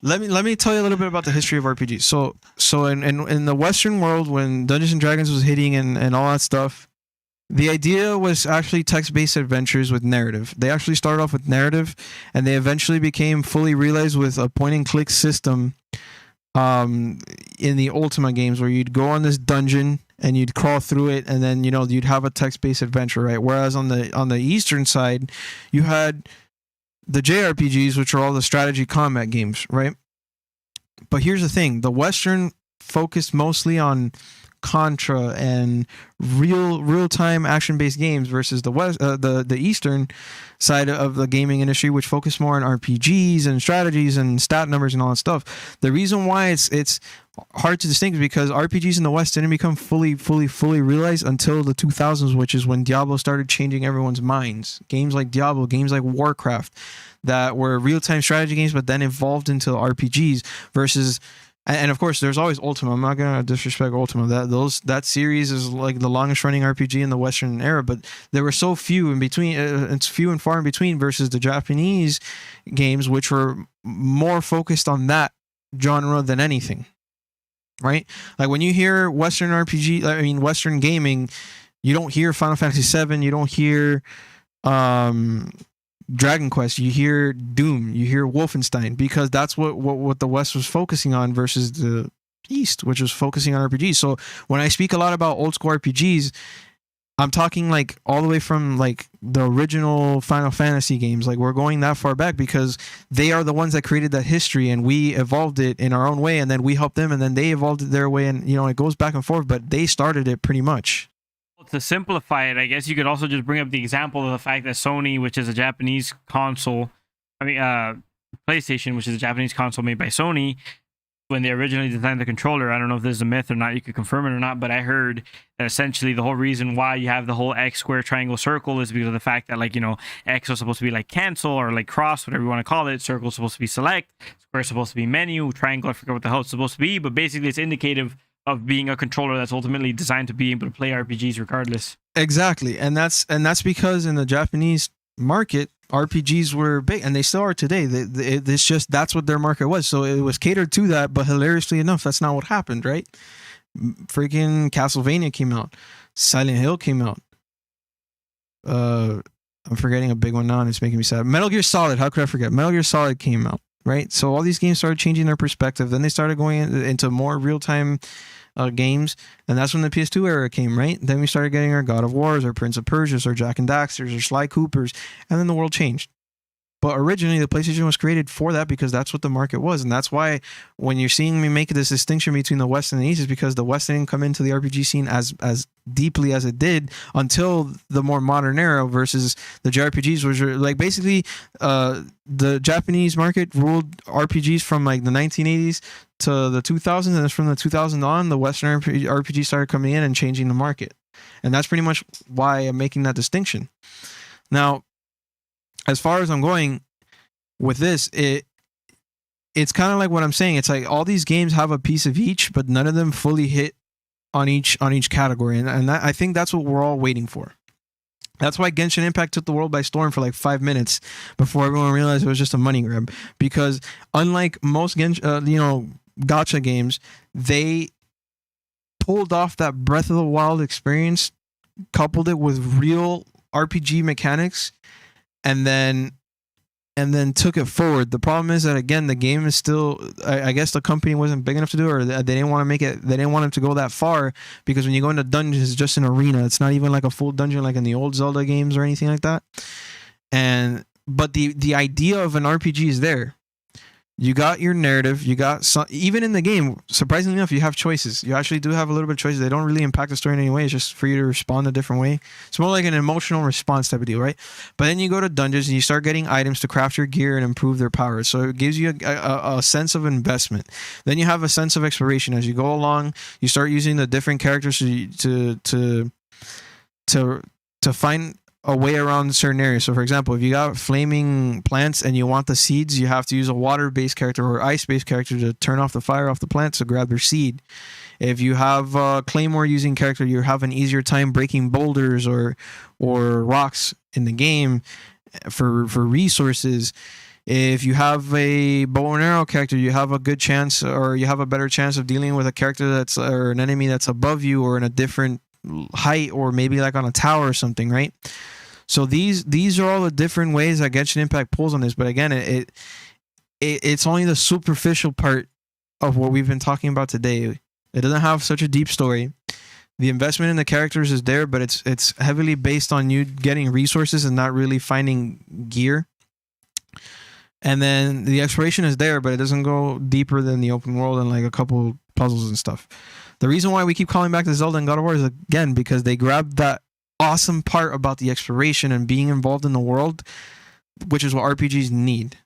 let me tell you a little bit about the history of RPGs. So in the Western world, when Dungeons and Dragons was hitting and all that stuff, the idea was actually text-based adventures with narrative. They actually started off with narrative, and they eventually became fully realized with a point-and-click system in the Ultima games, where you'd go on this dungeon and you'd crawl through it, and then you'd have a text-based adventure, right? Whereas on the Eastern side, you had the JRPGs, which are all the strategy combat games, right? But here's the thing: the Western focused mostly on Contra and real-time action-based games versus the Eastern side of the gaming industry, which focus more on RPGs and strategies and stat numbers and all that stuff. The reason why it's hard to distinguish because RPGs in the West didn't become fully realized until the 2000s, which is when Diablo started changing everyone's minds. Games like Diablo, games like Warcraft, that were real-time strategy games, but then evolved into RPGs versus And of course, there's always Ultima. I'm not gonna disrespect Ultima. That series is like the longest running RPG in the Western era, but there were so few in between. It's few and far in between versus the Japanese games, which were more focused on that genre than anything. Right? Like when you hear Western RPG, I mean Western gaming, you don't hear Final Fantasy VII. You don't hear Dragon Quest, you hear Doom, you hear Wolfenstein, because that's what the West was focusing on versus the East, which was focusing on RPGs. So when I speak a lot about old school RPGs, I'm talking like all the way from like the original Final Fantasy games. Like we're going that far back because they are the ones that created that history, and we evolved it in our own way, and then we helped them, and then they evolved it their way, and it goes back and forth, but they started it pretty much. To simplify it, I guess you could also just bring up the example of the fact that Sony, which is a Japanese console, PlayStation, which is a Japanese console made by Sony, when they originally designed the controller, I don't know if this is a myth or not, you could confirm it or not, but I heard that essentially the whole reason why you have the whole X, square, triangle, circle is because of the fact that, like, X was supposed to be like cancel or like cross, whatever you want to call it. Circle is supposed to be select, square is supposed to be menu, triangle, I forget what the hell it's supposed to be, but basically it's indicative of being a controller that's ultimately designed to be able to play RPGs regardless. Exactly, and that's because in the Japanese market, RPGs were big, and they still are today. It's just that's what their market was, so it was catered to that. But hilariously enough, that's not what happened, right? Freaking Castlevania came out, Silent Hill came out. I'm forgetting a big one now, and it's making me sad. Metal Gear Solid, how could I forget? Metal Gear Solid came out, right? So all these games started changing their perspective. Then they started going into more real-time games, and that's when the PS2 era came, right? Then we started getting our God of Wars, our Prince of Persia's, our Jack and Daxter's, our Sly Coopers, and then the world changed. But originally, the PlayStation was created for that because that's what the market was, and that's why when you're seeing me make this distinction between the West and the East is because the West didn't come into the RPG scene as deeply as it did until the more modern era versus the JRPGs, which are like basically the Japanese market ruled RPGs from like the 1980s to the 2000s, and it's from the 2000s on the Western RPG started coming in and changing the market, and that's pretty much why I'm making that distinction. Now, as far as I'm going with this, it's kind of like what I'm saying. It's like all these games have a piece of each, but none of them fully hit on each category, and I think that's what we're all waiting for. That's why Genshin Impact took the world by storm for like 5 minutes before everyone realized it was just a money grab. Because unlike most gacha games, they pulled off that Breath of the Wild experience, coupled it with real RPG mechanics, and then took it forward. The problem is that, again, the game is still, I guess the company wasn't big enough to do it, or they didn't want to make it, they didn't want it to go that far, because when you go into dungeons, it's just an arena. It's not even like a full dungeon like in the old Zelda games or anything like that. But the idea of an RPG is there. You got your narrative, you got some, even in the game, surprisingly enough, you have choices. You actually do have a little bit of choices. They don't really impact the story in any way. It's just for you to respond a different way. It's more like an emotional response type of deal, right? But then you go to dungeons and you start getting items to craft your gear and improve their powers. So it gives you a sense of investment. Then you have a sense of exploration. As you go along, you start using the different characters to find a way around certain areas. So for example, if you got flaming plants and you want the seeds, you have to use a water-based character or ice-based character to turn off the fire off the plants to grab their seed. If you have a claymore using character, you have an easier time breaking boulders or rocks in the game for resources. If you have a bow and arrow character, you have a good chance, or you have a better chance of dealing with a character or an enemy that's above you or in a different height, or maybe like on a tower or something, right? So these are all the different ways that Genshin Impact pulls on this. But again, it's only the superficial part of what we've been talking about today. It doesn't have such a deep story. The investment in the characters is there, but it's heavily based on you getting resources and not really finding gear. And then the exploration is there, but it doesn't go deeper than the open world and like a couple puzzles and stuff. The reason why we keep calling back to Zelda and God of War is, again, because they grabbed that awesome part about the exploration and being involved in the world, which is what RPGs need.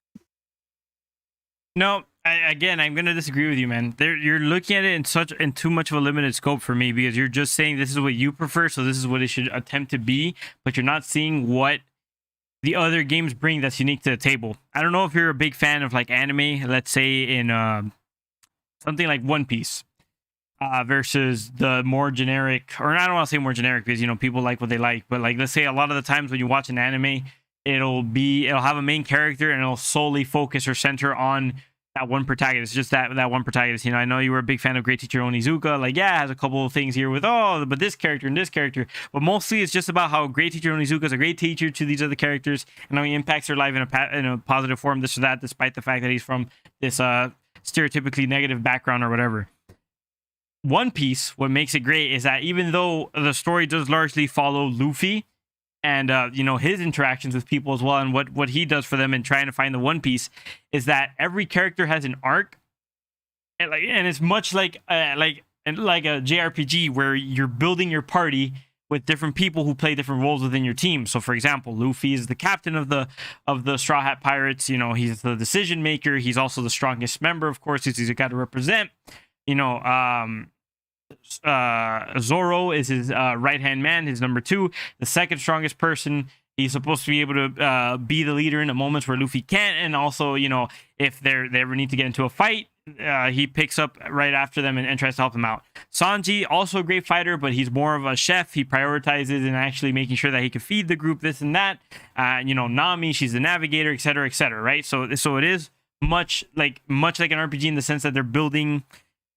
No, I'm going to disagree with you, man. You're looking at it in too much of a limited scope for me, because you're just saying this is what you prefer, so this is what it should attempt to be, but you're not seeing what the other games bring that's unique to the table. I don't know if you're a big fan of like anime, let's say in something like One Piece versus the more generic, or I don't want to say more generic because people like what they like, but like let's say a lot of the times when you watch an anime, it'll have a main character and it'll solely focus or center on that one protagonist, just that one protagonist. I know you were a big fan of Great Teacher Onizuka. Like, yeah, it has a couple of things here with but this character and this character, but mostly it's just about how Great Teacher Onizuka is a great teacher to these other characters and how he impacts their life in a positive form, this or that, despite the fact that he's from this stereotypically negative background or whatever. One Piece, what makes it great is that even though the story does largely follow Luffy and his interactions with people as well, and what he does for them and trying to find the One Piece, is that every character has an arc, and it's much like a JRPG where you're building your party with different people who play different roles within your team. So for example, Luffy is the captain of the Straw Hat Pirates. He's the decision maker. He's also the strongest member, of course. He's got to represent. Zoro is his right-hand man, his number 2, the second strongest person. He's supposed to be able to be the leader in the moments where Luffy can't, and also, if they ever need to get into a fight, he picks up right after them and tries to help them out. Sanji, also a great fighter, but he's more of a chef. He prioritizes and actually making sure that he can feed the group, this and that. Nami, she's the navigator, etc., right? So it is much like an RPG in the sense that they're building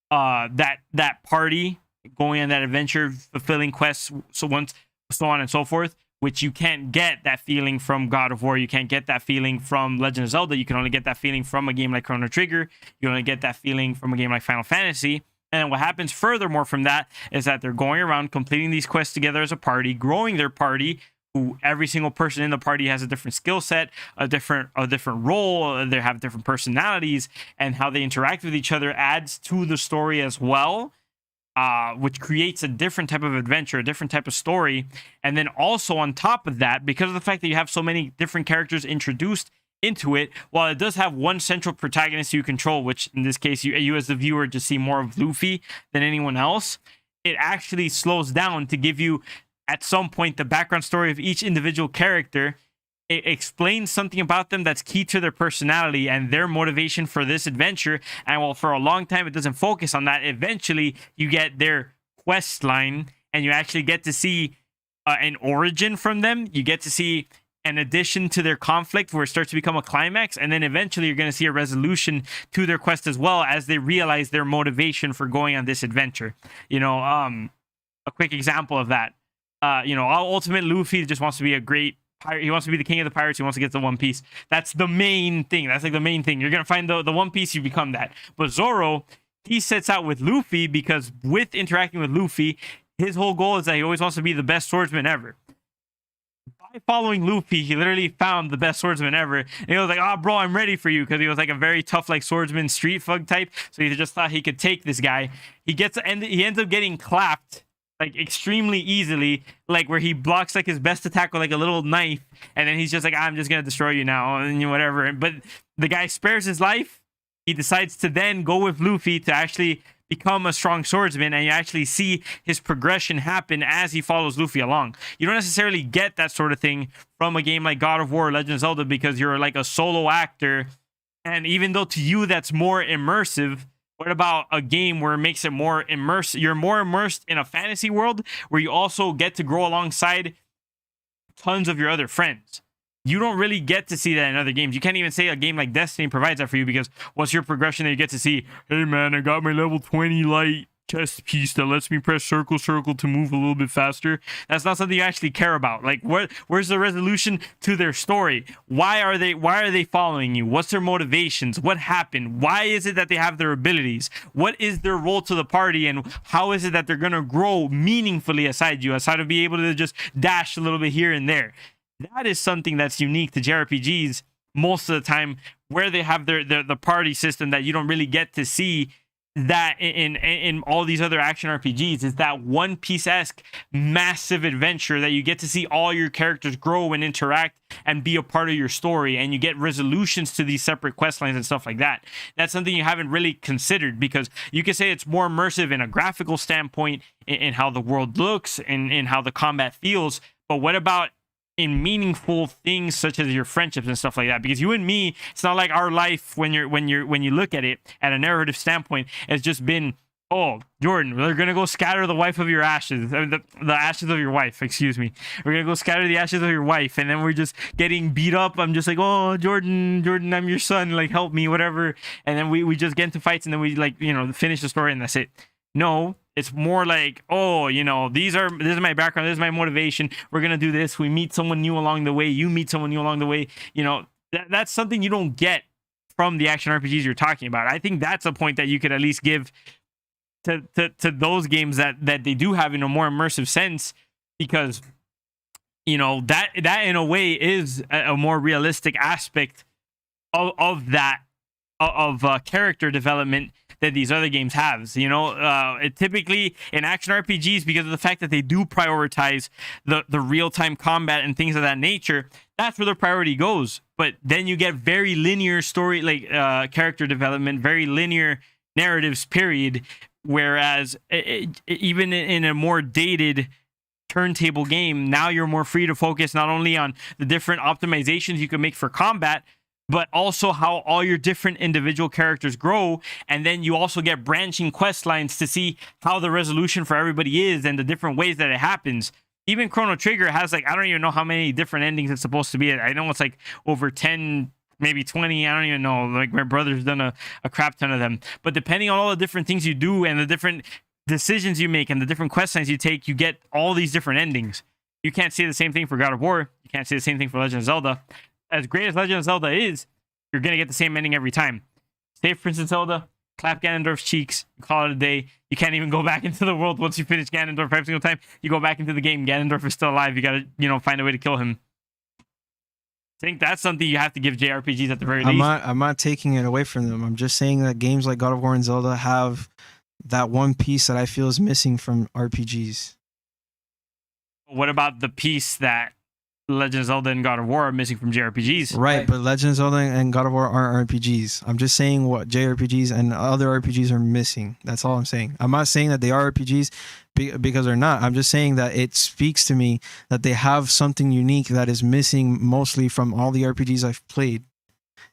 that party, going on that adventure, fulfilling quests, so on and so forth, which you can't get that feeling from God of War. You can't get that feeling from Legend of Zelda. You can only get that feeling from a game like Chrono Trigger. You only get that feeling from a game like Final Fantasy. And what happens furthermore from that is that they're going around completing these quests together as a party, growing their party, who every single person in the party has a different skill set, a different role, they have different personalities, and how they interact with each other adds to the story as well, which creates a different type of adventure, a different type of story. And then also on top of that, because of the fact that you have so many different characters introduced into it, while it does have one central protagonist you control, which in this case you as the viewer just see more of Luffy than anyone else, it actually slows down to give you at some point the background story of each individual character. It explains something about them that's key to their personality and their motivation for this adventure. And while for a long time it doesn't focus on that, eventually you get their quest line and you actually get to see an origin from them. You get to see an addition to their conflict where it starts to become a climax, and then eventually you're going to see a resolution to their quest as well, as they realize their motivation for going on this adventure. A quick example of that, ultimate Luffy just wants to be a great pirate. He wants to be the king of the pirates. He wants to get the One Piece. That's the main thing. That's like the main thing. You're going to find the One Piece, you become that. But Zoro, he sets out with Luffy because with interacting with Luffy, his whole goal is that he always wants to be the best swordsman ever. By following Luffy, he literally found the best swordsman ever. And he was like, "Oh, bro, I'm ready for you," because he was like a very tough, like swordsman, street thug type. So he just thought he could take this guy. He ends up getting clapped like extremely easily, like where he blocks like his best attack with like a little knife, and then he's just like, "I'm just gonna destroy you now," and whatever. But the guy spares his life. He decides to then go with Luffy to actually become a strong swordsman, and you actually see his progression happen as he follows Luffy along. You don't necessarily get that sort of thing from a game like God of War or Legend of Zelda because you're like a solo actor, and even though to you that's more immersive, what about a game where it makes it more immersive? You're more immersed in a fantasy world where you also get to grow alongside tons of your other friends. You don't really get to see that in other games. You can't even say a game like Destiny provides that for you, because what's your progression that you get to see? Hey man, I got my level 20 light chest piece that lets me press circle to move a little bit faster. That's not something you actually care about. Like, where's the resolution to their story? Why are they following you? What's their motivations? What happened? Why is it that they have their abilities? What is their role to the party, and how is it that they're gonna grow meaningfully aside of being able to just dash a little bit here and there? That is something that's unique to JRPGs most of the time, where they have the party system that you don't really get to see that in all these other action RPGs. Is that One Piece-esque massive adventure that you get to see all your characters grow and interact and be a part of your story, and you get resolutions to these separate quest lines and stuff like that. That's something you haven't really considered, because you can say it's more immersive in a graphical standpoint, in how the world looks and in how the combat feels, but what about in meaningful things such as your friendships and stuff like that. Because you and me, it's not like our life when you look at it at a narrative standpoint, has just been, oh, Jordan, we're gonna go scatter the wife of your ashes, the ashes of your wife, excuse me. We're gonna go scatter the ashes of your wife, and then we're just getting beat up. I'm just like, oh, Jordan, I'm your son, like help me, whatever. And then we just get into fights, and then we like, finish the story, and that's it. No, it's more like, oh, this is my background, this is my motivation. We're gonna do this. We meet someone new along the way. You meet someone new along the way. That's something you don't get from the action RPGs you're talking about. I think that's a point that you could at least give to those games that they do have in a more immersive sense, because that in a way is a more realistic aspect of that character development that these other games have. It typically in action RPGs, because of the fact that they do prioritize the real-time combat and things of that nature, that's where the priority goes. But then you get very linear story, like character development, very linear narratives, period. Whereas even in a more dated turntable game, now you're more free to focus not only on the different optimizations you can make for combat, but also how all your different individual characters grow. And then you also get branching quest lines to see how the resolution for everybody is and the different ways that it happens. Even Chrono Trigger has, like, I don't even know how many different endings it's supposed to be. I know it's like over 10, maybe 20. I don't even know. Like, my brother's done a crap ton of them. But depending on all the different things you do and the different decisions you make and the different quest lines you take, you get all these different endings. You can't say the same thing for God of War. You can't say the same thing for Legend of Zelda. As great as Legend of Zelda is, you're going to get the same ending every time. Save Princess Zelda, clap Ganondorf's cheeks, call it a day. You can't even go back into the world once you finish Ganondorf every single time. You go back into the game, Ganondorf is still alive. You got to, find a way to kill him. I think that's something you have to give JRPGs at the very least. I'm not taking it away from them. I'm just saying that games like God of War and Zelda have that one piece that I feel is missing from RPGs. What about the piece that Legend of Zelda and God of War are missing from JRPGs? Right, but Legend of Zelda and God of War aren't RPGs. I'm just saying what JRPGs and other RPGs are missing. That's all I'm saying. I'm not saying that they are RPGs because they're not. I'm just saying that it speaks to me that they have something unique that is missing mostly from all the RPGs I've played,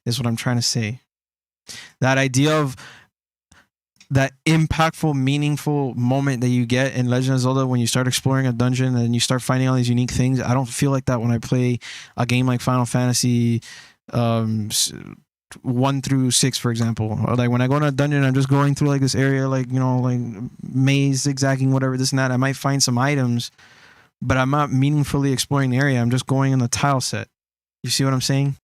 is what I'm trying to say. That idea of that impactful, meaningful moment that you get in Legend of Zelda when you start exploring a dungeon and you start finding all these unique things. I don't feel like that when I play a game like Final Fantasy 1 through 6, for example. Or like when I go in a dungeon, I'm just going through like this area, like, like maze, zigzagging, whatever, this and that. I might find some items, but I'm not meaningfully exploring the area. I'm just going in the tile set. You see what I'm saying?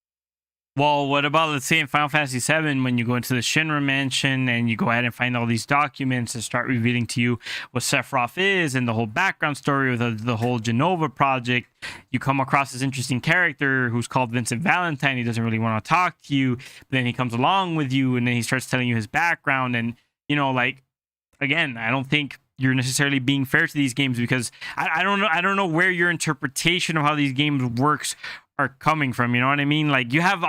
Well, what about, let's say, in Final Fantasy VII, when you go into the Shinra mansion and you go ahead and find all these documents and start revealing to you what Sephiroth is and the whole background story of the whole Genova project. You come across this interesting character who's called Vincent Valentine. He doesn't really want to talk to you, but then he comes along with you and then he starts telling you his background. And, again, I don't think you're necessarily being fair to these games, because I don't know where your interpretation of how these games works are coming from. You know what I mean? Like, you have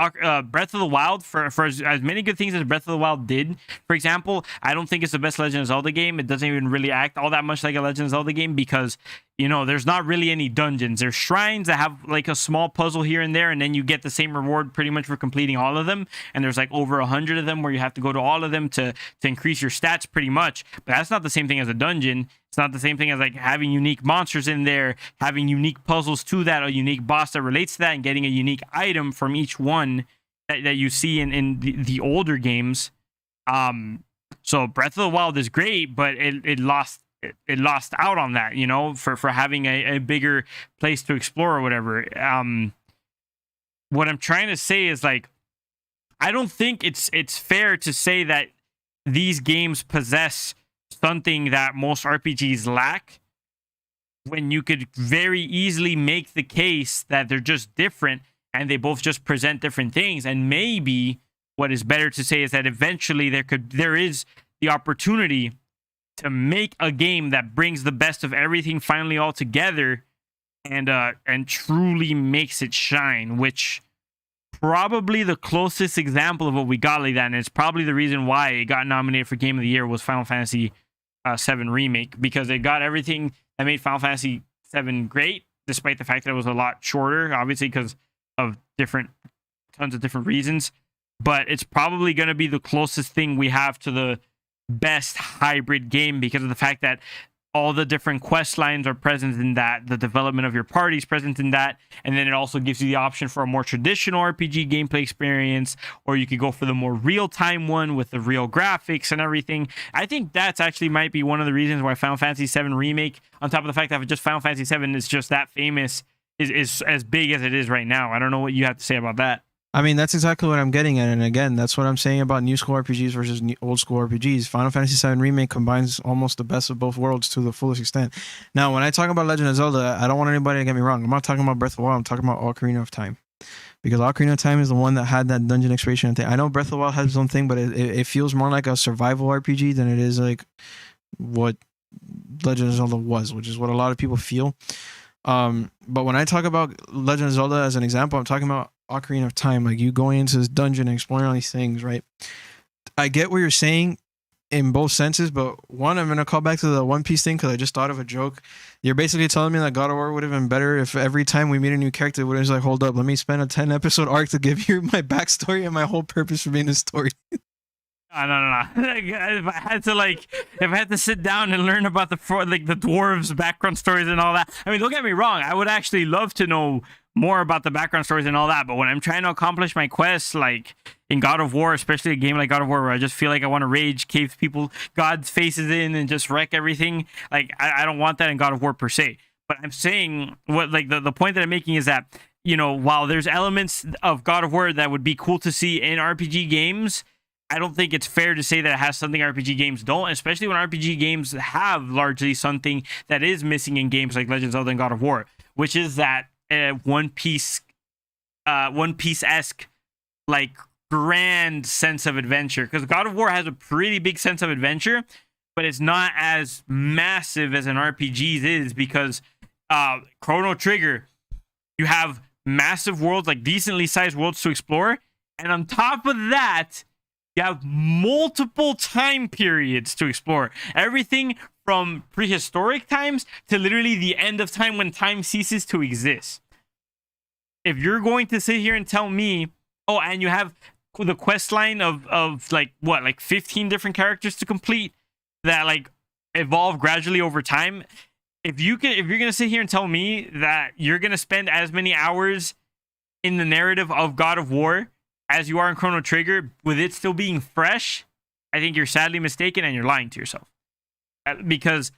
Breath of the Wild for as many good things as Breath of the Wild did. For example, I don't think it's the best Legend of Zelda game. It doesn't even really act all that much like a Legend of Zelda game, because there's not really any dungeons. There's shrines that have like a small puzzle here and there, and then you get the same reward pretty much for completing all of them. And there's like over 100 of them where you have to go to all of them to increase your stats pretty much. But that's not the same thing as a dungeon. It's not the same thing as like having unique monsters in there, having unique puzzles to that, a unique boss that relates to that, and getting a unique item from each one that you see in the older games. So Breath of the Wild is great, but it lost out on that, for having a bigger place to explore or whatever. What I'm trying to say is, like, I don't think it's fair to say that these games possess something that most RPGs lack, when you could very easily make the case that they're just different and they both just present different things. And maybe what is better to say is that eventually there is the opportunity to make a game that brings the best of everything finally all together and truly makes it shine, which probably the closest example of what we got like that, and it's probably the reason why it got nominated for Game of the Year, was Final Fantasy VII Remake, because it got everything that made Final Fantasy VII great, despite the fact that it was a lot shorter, obviously because of tons of different reasons. But it's probably going to be the closest thing we have to the best hybrid game because of the fact that all the different quest lines are present in that, the development of your party is present in that, and then it also gives you the option for a more traditional RPG gameplay experience, or you could go for the more real-time one with the real graphics and everything. I think that's actually might be one of the reasons why Final Fantasy VII Remake, on top of the fact that just Final Fantasy VII is just that famous, is as big as it is right now. I don't know what you have to say about that. I mean, that's exactly what I'm getting at. And again, that's what I'm saying about new school RPGs versus old school RPGs. Final Fantasy VII Remake combines almost the best of both worlds to the fullest extent. Now, when I talk about Legend of Zelda, I don't want anybody to get me wrong. I'm not talking about Breath of the Wild. I'm talking about Ocarina of Time. Because Ocarina of Time is the one that had that dungeon exploration thing. I know Breath of the Wild has its own thing, but it feels more like a survival RPG than it is like what Legend of Zelda was, which is what a lot of people feel. But when I talk about Legend of Zelda as an example, I'm talking about Ocarina of Time, like you going into this dungeon and exploring all these things, right? I get what you're saying in both senses, but one, I'm going to call back to the One Piece thing because I just thought of a joke. You're basically telling me that God of War would have been better if every time we meet a new character, it would have like, hold up, let me spend a 10 episode arc to give you my backstory and my whole purpose for being a story. No. If I had to sit down and learn about the dwarves' background stories and all that, I mean, don't get me wrong, I would actually love to know more about the background stories and all that, but when I'm trying to accomplish my quests, like in God of War, especially a game like God of War, where I just feel like I want to rage, cave people, God's faces in, and just wreck everything, like I don't want that in God of War per se. But I'm saying what, like the point that I'm making is that, you know, while there's elements of God of War that would be cool to see in RPG games, I don't think it's fair to say that it has something RPG games don't, especially when RPG games have largely something that is missing in games like Legend of Zelda and God of War, which is that One Piece-esque, like, grand sense of adventure. Because God of War has a pretty big sense of adventure, but it's not as massive as an RPG is because Chrono Trigger, you have massive worlds, like decently sized worlds to explore, and on top of that, you have multiple time periods to explore. Everything from prehistoric times to literally the end of time when time ceases to exist. If you're going to sit here and tell me, oh, and you have the quest line of like 15 different characters to complete that like evolve gradually over time. If you're gonna sit here and tell me that you're gonna spend as many hours in the narrative of God of War as you are in Chrono Trigger, with it still being fresh, I think you're sadly mistaken and you're lying to yourself. Because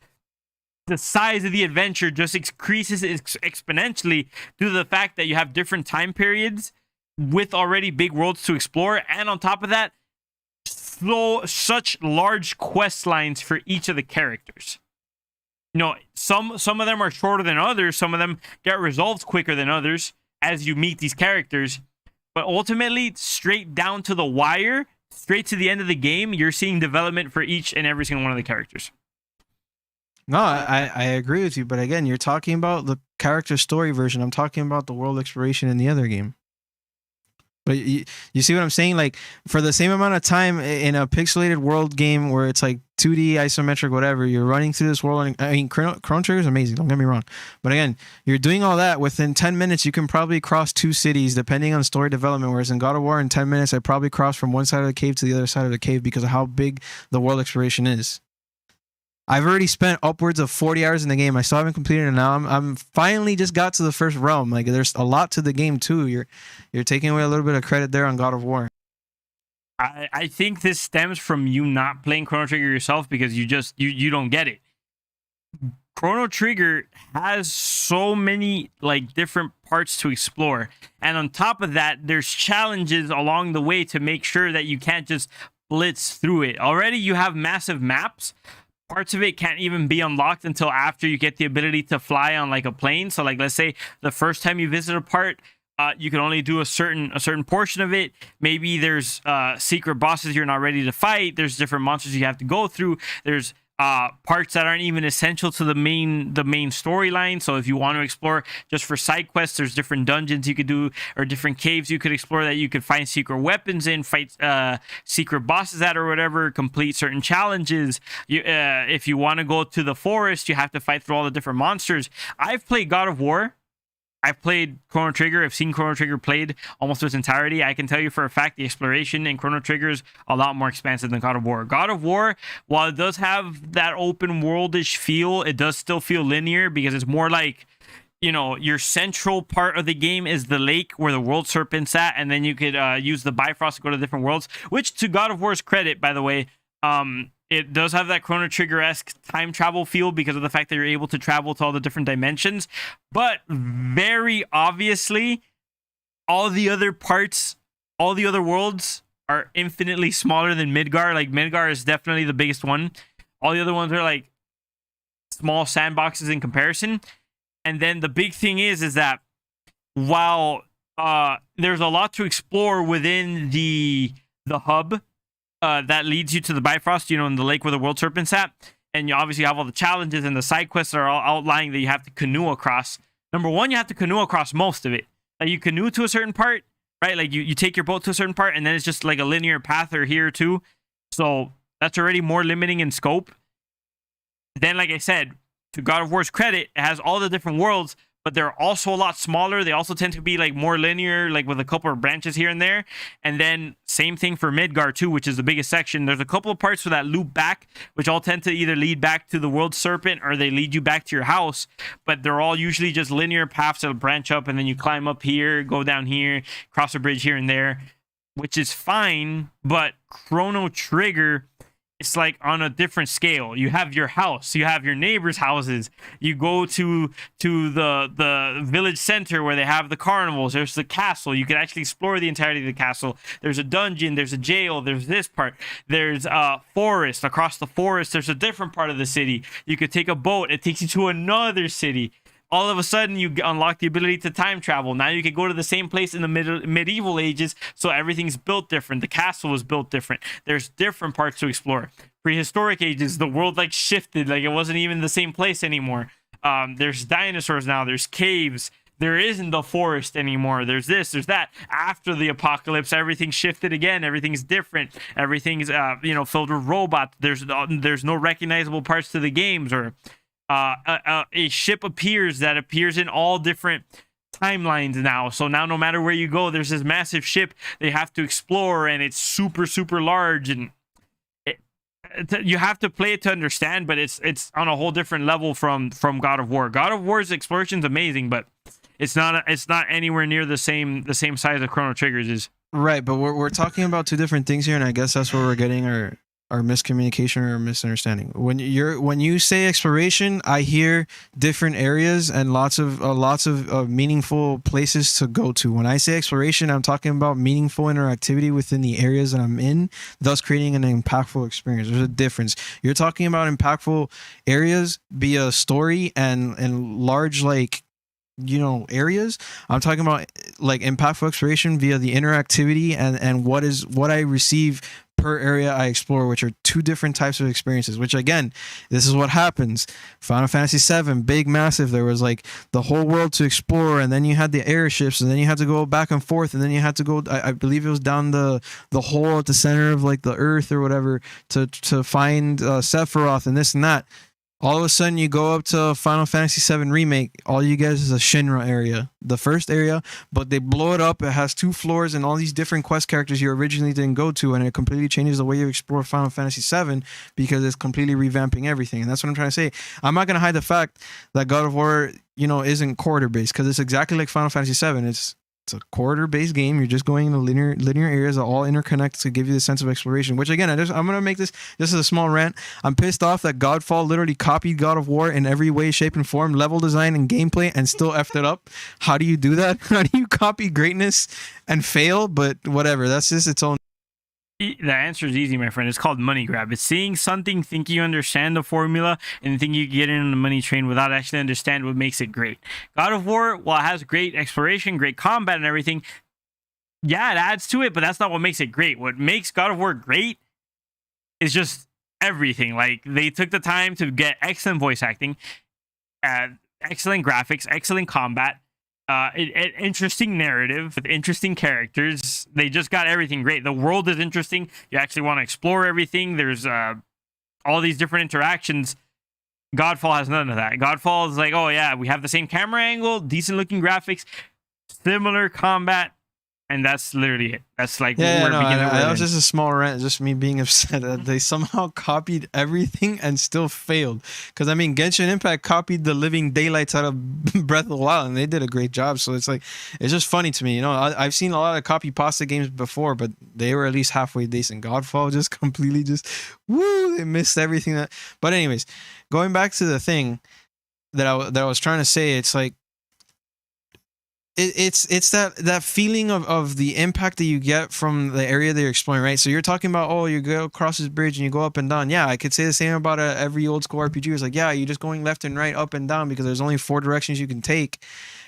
the size of the adventure just increases exponentially due to the fact that you have different time periods with already big worlds to explore, and on top of that, such large quest lines for each of the characters. You know, some of them are shorter than others, some of them get resolved quicker than others as you meet these characters. But ultimately, straight down to the wire, straight to the end of the game, you're seeing development for each and every single one of the characters. No, I agree with you. But again, you're talking about the character story version. I'm talking about the world exploration in the other game. But you see what I'm saying? Like, for the same amount of time in a pixelated world game where it's like 2D, isometric, whatever, you're running through this world. And, I mean, Chrono Trigger is amazing. Don't get me wrong. But again, you're doing all that. Within 10 minutes, you can probably cross 2 cities, depending on story development. Whereas in God of War, in 10 minutes, I probably crossed from one side of the cave to the other side of the cave because of how big the world exploration is. I've already spent upwards of 40 hours in the game. I still haven't completed it now. I'm finally just got to the first realm. Like, there's a lot to the game too. You're taking away a little bit of credit there on God of War. I think this stems from you not playing Chrono Trigger yourself because you don't get it. Chrono Trigger has so many like different parts to explore, and on top of that, there's challenges along the way to make sure that you can't just blitz through it. Already, you have massive maps. Parts of it can't even be unlocked until after you get the ability to fly on like a plane. So like, let's say the first time you visit a part, you can only do a certain portion of it. Maybe there's secret bosses you're not ready to fight. There's different monsters you have to go through. There's parts that aren't even essential to the main storyline. So if you want to explore just for side quests, there's different dungeons you could do or different caves you could explore that you could find secret weapons in, fight secret bosses at or whatever, complete certain challenges. If you want to go to the forest, you have to fight through all the different monsters. I've played God of War I've played Chrono Trigger. I've seen Chrono Trigger played almost its entirety. I can tell you for a fact the exploration in Chrono Trigger is a lot more expansive than God of War. God of War, while it does have that open worldish feel, it does still feel linear because it's more like, you know, your central part of the game is the lake where the world serpent's at, and then you could use the Bifrost to go to different worlds, which to God of War's credit, by the way, it does have that Chrono Trigger-esque time travel feel because of the fact that you're able to travel to all the different dimensions. But very obviously, all the other parts, all the other worlds are infinitely smaller than Midgar. Like, Midgar is definitely the biggest one. All the other ones are like small sandboxes in comparison. And then the big thing is that while there's a lot to explore within the hub, that leads you to the Bifrost, you know, in the lake where the world serpent's at. And you obviously have all the challenges and the side quests that are all outlying that you have to canoe across. Number one, you have to canoe across most of it. Like, you canoe to a certain part, right? Like, you take your boat to a certain part, and then it's just like a linear path or here too. So that's already more limiting in scope. Then, like I said, to God of War's credit, it has all the different worlds, but they're also a lot smaller. They also tend to be like more linear, like with a couple of branches here and there. And then same thing for Midgar too, which is the biggest section. There's a couple of parts for that loop back, which all tend to either lead back to the world serpent or they lead you back to your house. But they're all usually just linear paths that branch up, and then you climb up here, go down here, cross a bridge here and there, which is fine. But Chrono Trigger, it's like on a different scale. You have your house, you have your neighbors' houses, you go to the village center where they have the carnivals, there's the castle, you can actually explore the entirety of the castle, there's a dungeon, there's a jail, there's this part, there's a forest. Across the forest there's a different part of the city. You could take a boat, it takes you to another city. All of a sudden, you unlock the ability to time travel. Now you can go to the same place in the medieval ages, so everything's built different. The castle was built different. There's different parts to explore. Prehistoric ages, the world like shifted, like it wasn't even the same place anymore. There's dinosaurs now. There's caves. There isn't the forest anymore. There's this, there's that. After the apocalypse, everything shifted again. Everything's different. Everything's filled with robots. There's no recognizable parts to the games, or a ship appears in all different timelines now. So now no matter where you go, there's this massive ship they have to explore, and it's super, super large, and you have to play it to understand, but it's on a whole different level from God of War. God of War's exploration is amazing, but it's not anywhere near the same size of Chrono Trigger's is. Right, but we're talking about two different things here, and I guess that's where we're getting our miscommunication or misunderstanding. When you say exploration, I hear different areas and lots of meaningful places to go to. When I say exploration, I'm talking about meaningful interactivity within the areas that I'm in, thus creating an impactful experience. There's a difference. You're talking about impactful areas via story and large, like, areas. I'm talking about like impactful exploration via the interactivity and what I receive per area I explore, which are two different types of experiences. Which, again, this is what happens. Final Fantasy VII, big, massive. There was like the whole world to explore, and then you had the airships, and then you had to go back and forth, and then you had to go. I believe it was down the hole at the center of like the earth or whatever to find Sephiroth and this and that. All of a sudden, you go up to Final Fantasy VII Remake. All you get is a Shinra area, the first area, but they blow it up. It has 2 floors and all these different quest characters you originally didn't go to, and it completely changes the way you explore Final Fantasy VII because it's completely revamping everything. And that's what I'm trying to say. I'm not going to hide the fact that God of War, isn't corridor-based, because it's exactly like Final Fantasy VII. It's a corridor-based game. You're just going into linear areas that all interconnect to give you the sense of exploration. Which, again, I'm gonna make this is a small rant. I'm pissed off that Godfall literally copied God of War in every way, shape, and form, level design and gameplay, and still effed it up. How do you do that? How do you copy greatness and fail? But whatever. That's just its own. The answer is easy, my friend. It's called money grab. It's seeing something, think you understand the formula, and think you get in on the money train without actually understand what makes it great. God of War, while it has great exploration, great combat, and everything, yeah, it adds to it, but that's not what makes it great. What makes God of War great is just everything. Like, they took the time to get excellent voice acting, excellent graphics, excellent combat, interesting narrative with interesting characters. They just got everything great. The world is interesting. You actually want to explore everything. There's all these different interactions. Godfall has none of that. Godfall is like, oh yeah, we have the same camera angle, decent looking graphics, similar combat, and that's literally it. That's like Yeah, no, beginning that was just a small rant, just me being upset that they somehow copied everything and still failed. Because I mean, Genshin Impact copied the living daylights out of Breath of the Wild, and they did a great job. So it's like, it's just funny to me. You know, I've seen a lot of copy pasta games before, but they were at least halfway decent. Godfall just completely they missed everything. But anyways, going back to the thing that I was trying to say, it's like, it's that feeling of the impact that you get from the area that you're exploring, right? So you're talking about, oh, you go across this bridge and you go up and down. Yeah, I could say the same about every old school RPG. It's like, yeah, you're just going left and right, up and down, because there's only 4 directions you can take.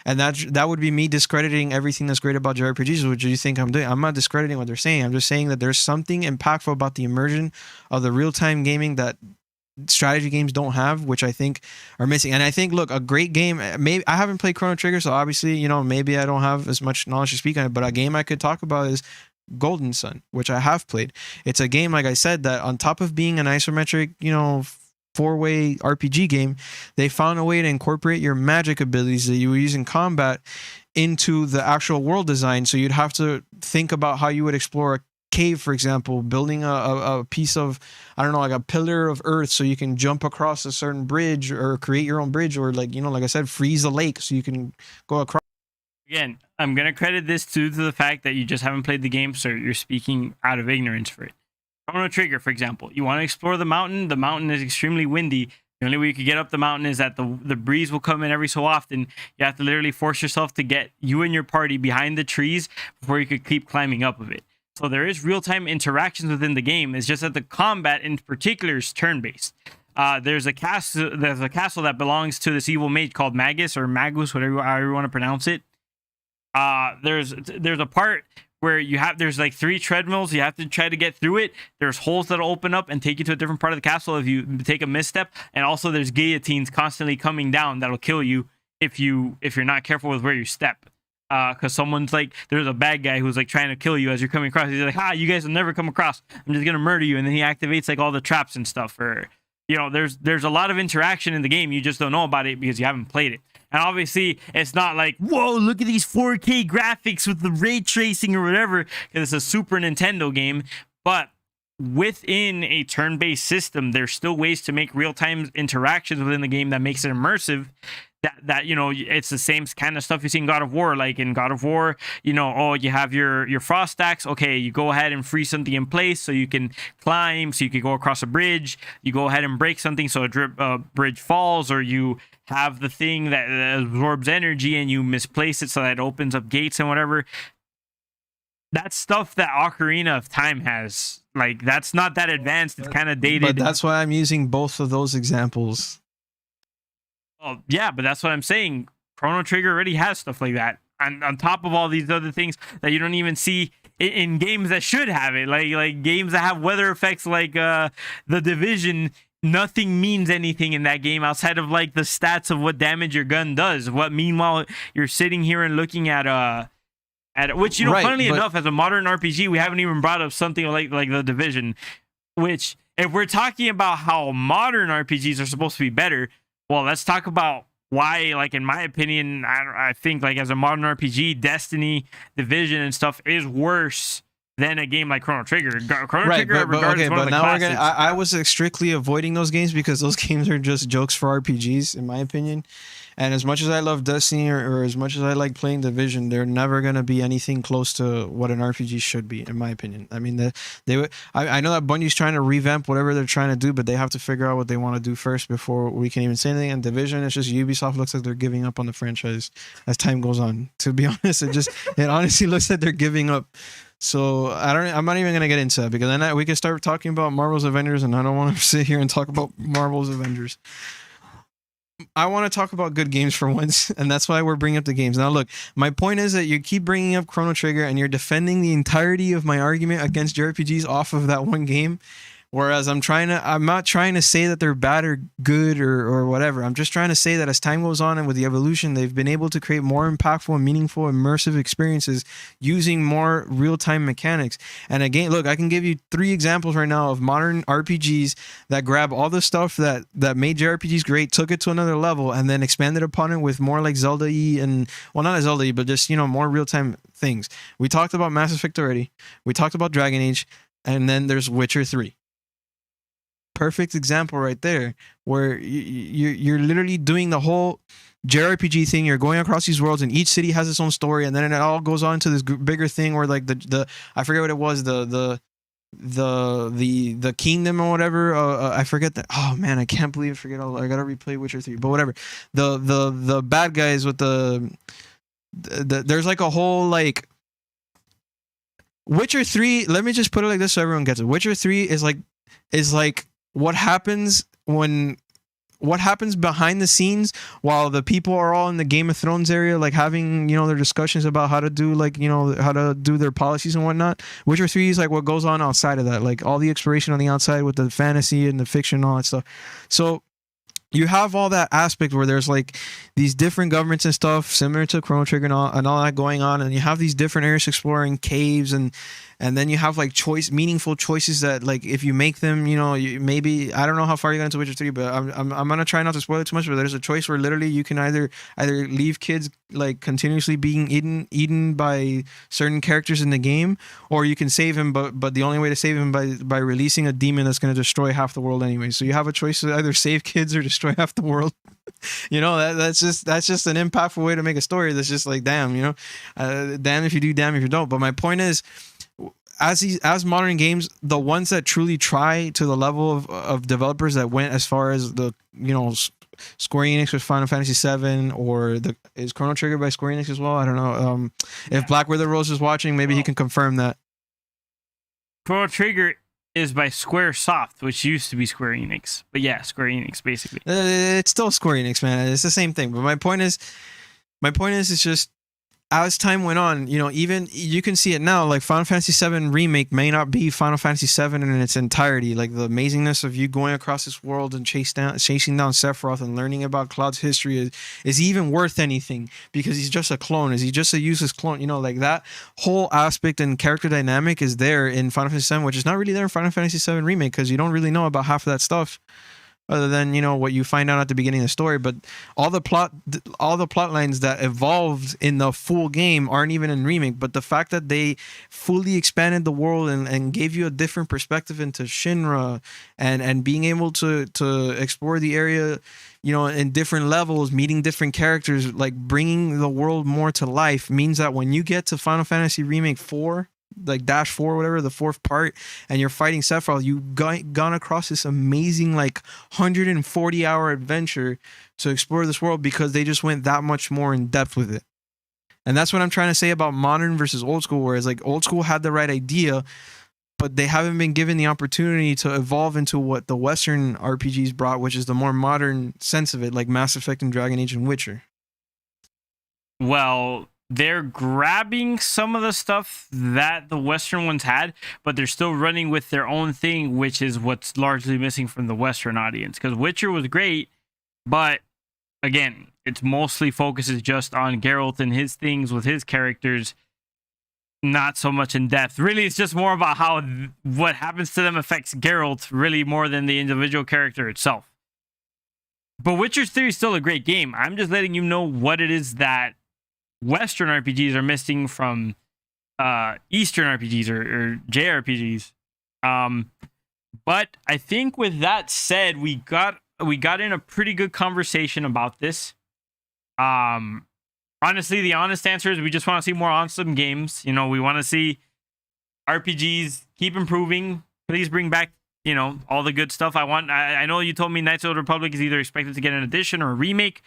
And that would be me discrediting everything that's great about JRPGs, which you think I'm doing. I'm not discrediting what they're saying. I'm just saying that there's something impactful about the immersion of the real-time gaming that strategy games don't have, which I think are missing. And I think, look, a great game, maybe I haven't played Chrono Trigger, so obviously, you know, maybe I don't have as much knowledge to speak on it, but a game I could talk about is Golden Sun, which I have played. It's a game, like I said, that on top of being an isometric, you know, 4-way RPG game, they found a way to incorporate your magic abilities that you were using in combat into the actual world design. So you'd have to think about how you would explore a cave, for example, building a piece of, I don't know, like a pillar of earth so you can jump across a certain bridge, or create your own bridge, or, like, you know, like I said, freeze a lake so you can go across. Again, I'm gonna credit this to the fact that you just haven't played the game, so you're speaking out of ignorance for it. Chrono Trigger, for example, you want to explore the mountain. The mountain is extremely windy. The only way you can get up the mountain is that the breeze will come in every so often. You have to literally force yourself to get you and your party behind the trees before you could keep climbing up of it. So there is real-time interactions within the game. It's just that the combat in particular is turn-based. There's a castle that belongs to this evil mage called Magus, or Magus, however you want to pronounce it. There's a part where there's like 3 treadmills. You have to try to get through it. There's holes that'll open up and take you to a different part of the castle if you take a misstep. And also there's guillotines constantly coming down that'll kill you if you're not careful with where you step. Because someone's like, there's a bad guy who's like trying to kill you as you're coming across. He's like, you guys will never come across. I'm just gonna murder you. And then he activates like all the traps and stuff. Or, you know, there's a lot of interaction in the game. You just don't know about it because you haven't played it. And obviously, it's not like, whoa, look at these 4K graphics with the ray tracing or whatever, because it's a Super Nintendo game. But within a turn-based system, there's still ways to make real-time interactions within the game that makes it immersive. That you know, it's the same kind of stuff you see in God of War. Like in God of War, you know, oh, you have your frost axe. Okay, you go ahead and freeze something in place so you can climb, so you can go across a bridge. You go ahead and break something so a bridge falls, or you have the thing that absorbs energy and you misplace it so that it opens up gates and whatever. That's stuff that Ocarina of Time has. Like, that's not that advanced. It's kind of dated. But that's why I'm using both of those examples. Oh, yeah, but that's what I'm saying. Chrono Trigger already has stuff like that. And on top of all these other things that you don't even see in games that should have it. Like games that have weather effects like The Division. Nothing means anything in that game outside of like the stats of what damage your gun does. What meanwhile you're sitting here and looking at which, you know, right, funnily enough, as a modern RPG, we haven't even brought up something like The Division, which, if we're talking about how modern RPGs are supposed to be better, well, let's talk about why, like, in my opinion, I think, like, as a modern RPG, Destiny, Division, and stuff is worse than a game like Chrono Trigger. Trigger, but now I was strictly avoiding those games because those games are just jokes for RPGs, in my opinion. And as much as I love Destiny, or as much as I like playing Division, they're never gonna be anything close to what an RPG should be, in my opinion. I mean, I know that Bungie's trying to revamp whatever they're trying to do, but they have to figure out what they want to do first before we can even say anything. And Division, it's just Ubisoft looks like they're giving up on the franchise as time goes on. To be honest, it honestly looks like they're giving up. So I'm not even gonna get into that, because then we can start talking about Marvel's Avengers, and I don't want to sit here and talk about Marvel's Avengers. I want to talk about good games for once, and that's why we're bringing up the games. Now, look, my point is that you keep bringing up Chrono Trigger, and you're defending the entirety of my argument against JRPGs off of that one game, Whereas I'm not trying to say that they're bad or good or whatever. I'm just trying to say that as time goes on and with the evolution, they've been able to create more impactful and meaningful, immersive experiences using more real-time mechanics. And again, look, I can give you 3 examples right now of modern RPGs that grab all the stuff that made JRPGs great, took it to another level, and then expanded upon it with more like Zelda-y and, well, not as Zelda-y, but just, more real-time things. We talked about Mass Effect already. We talked about Dragon Age, and then there's Witcher 3. Perfect example right there, where you're literally doing the whole JRPG thing. You're going across these worlds, and each city has its own story, and then it all goes on to this bigger thing where like the I forget what it was, the kingdom or whatever. I forget that. Oh man, I can't believe I forget all. I gotta replay Witcher 3, but whatever. The bad guys with the there's like a whole like Witcher 3. Let me just put it like this so everyone gets it. Witcher 3 is like what happens behind the scenes while the people are all in the Game of Thrones area, like having, their discussions about how to do how to do their policies and whatnot. Witcher 3 is like what goes on outside of that, like all the exploration on the outside with the fantasy and the fiction and all that stuff. So you have all that aspect where there's like these different governments and stuff similar to Chrono Trigger and all that going on, and you have these different areas exploring, caves, and then you have like meaningful choices that, like, if you make them, you maybe, I don't know how far you got into Witcher 3, but I'm gonna try not to spoil it too much. But there's a choice where literally you can either leave kids like continuously being eaten by certain characters in the game, or you can save him, but the only way to save him by releasing a demon that's gonna destroy half the world anyway. So you have a choice to either save kids or destroy half the world. That's just an impactful way to make a story. That's just like, damn, damn if you do, damn if you don't. But my point is, as modern games, the ones that truly try to the level of developers that went as far as the Square Enix with Final Fantasy VII, or is Chrono Trigger by Square Enix as well? I don't know. If Black Wither Rose is watching, maybe he can confirm that. Chrono Trigger is by Squaresoft, which used to be Square Enix. But yeah, Square Enix basically. It's still Square Enix, man. It's the same thing. But my point is, it's just, as time went on, even you can see it now, like Final Fantasy VII Remake may not be Final Fantasy VII in its entirety. Like the amazingness of you going across this world and chasing down Sephiroth and learning about Cloud's history is even worth anything, because he's just a clone. Is he just a useless clone? Like that whole aspect and character dynamic is there in Final Fantasy VII, which is not really there in Final Fantasy VII Remake, because you don't really know about half of that stuff, other than what you find out at the beginning of the story. But all the plot lines that evolved in the full game aren't even in Remake. But the fact that they fully expanded the world and gave you a different perspective into Shinra, and being able to explore the area, in different levels, meeting different characters, like bringing the world more to life, means that when you get to Final Fantasy Remake 4, like Dash 4, whatever, the 4th part, and you're fighting Sephiroth, you've gone across this amazing 140-hour adventure to explore this world, because they just went that much more in depth with it. And that's what I'm trying to say about modern versus old school, whereas like old school had the right idea, but they haven't been given the opportunity to evolve into what the Western RPGs brought, which is the more modern sense of it, like Mass Effect and Dragon Age and Witcher. Well, they're grabbing some of the stuff that the Western ones had, but they're still running with their own thing, which is what's largely missing from the Western audience. Because Witcher was great, but again, it's mostly focuses just on Geralt and his things with his characters, not so much in depth. Really, it's just more about how what happens to them affects Geralt, really more than the individual character itself. But Witcher 3 is still a great game. I'm just letting you know what it is that Western RPGs are missing from Eastern RPGs or JRPGs. But I think with that said, we got in a pretty good conversation about this. Honestly, the honest answer is we just want to see more awesome games. We want to see RPGs keep improving. Please bring back, all the good stuff. I know you told me Knights of the Republic is either expected to get an edition or a remake.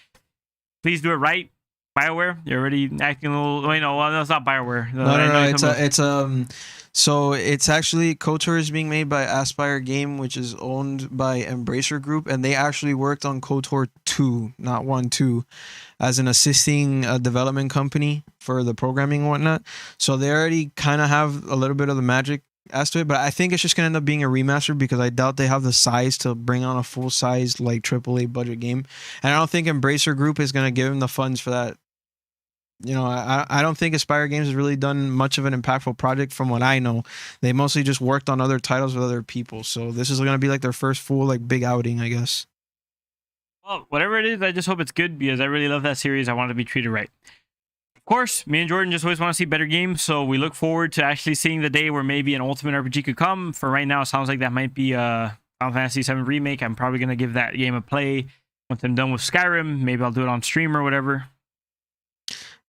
Please do it right. BioWare, you're already acting a little. Well, that's not BioWare. No. So it's actually KOTOR is being made by Aspire Game, which is owned by Embracer Group, and they actually worked on KOTOR 2, not 1, 2, as an assisting development company for the programming and whatnot. So they already kind of have a little bit of the magic as to it, but I think it's just gonna end up being a remaster because I doubt they have the size to bring on a full size like AAA budget game, and I don't think Embracer Group is gonna give them the funds for that. You know, I don't think Aspire Games has really done much of an impactful project from what I know. They mostly just worked on other titles with other people, so this is gonna be like their first full like big outing, I guess. Well, whatever it is, I just hope it's good because I really love that series. I want it to be treated right. Of course, me and Jordan just always want to see better games, so we look forward to actually seeing the day where maybe an Ultimate RPG could come. For right now, it sounds like that might be a Final Fantasy VII Remake. I'm probably going to give that game a play once I'm done with Skyrim. Maybe I'll do it on stream or whatever.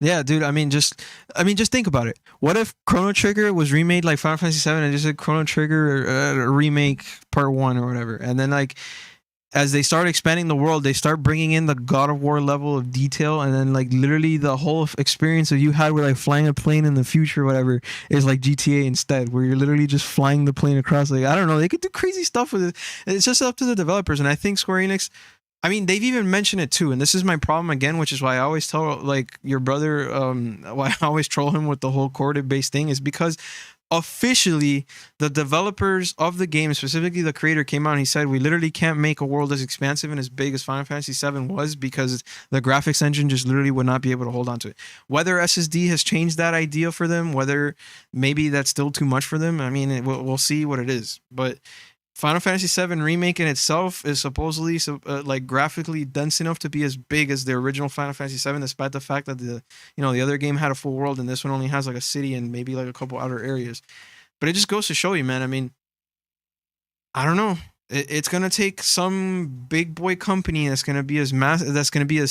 Yeah, dude. I mean, just think about it. What if Chrono Trigger was remade like Final Fantasy VII and just said Chrono Trigger remake Part 1 or whatever, and then like as they start expanding the world, they start bringing in the God of War level of detail, and then like literally the whole experience that you had with like flying a plane in the future, or whatever, is like GTA instead, where you're literally just flying the plane across. Like I don't know, they could do crazy stuff with it. It's just up to the developers, and I think Square Enix. I mean, they've even mentioned it too, and this is my problem again, which is why I always tell like your brother, why I always troll him with the whole cooperative-based thing, is because officially the developers of the game, specifically the creator, came out and he said we literally can't make a world as expansive and as big as Final Fantasy VII was because the graphics engine just literally would not be able to hold on to it. Whether SSD has changed that idea for them, whether maybe that's still too much for them, I mean, we'll see what it is. But Final Fantasy VII Remake in itself is supposedly like graphically dense enough to be as big as the original Final Fantasy VII, despite the fact that the other game had a full world and this one only has like a city and maybe like a couple outer areas. But it just goes to show you, man. I mean, I don't know. It's gonna take some big boy company that's gonna be as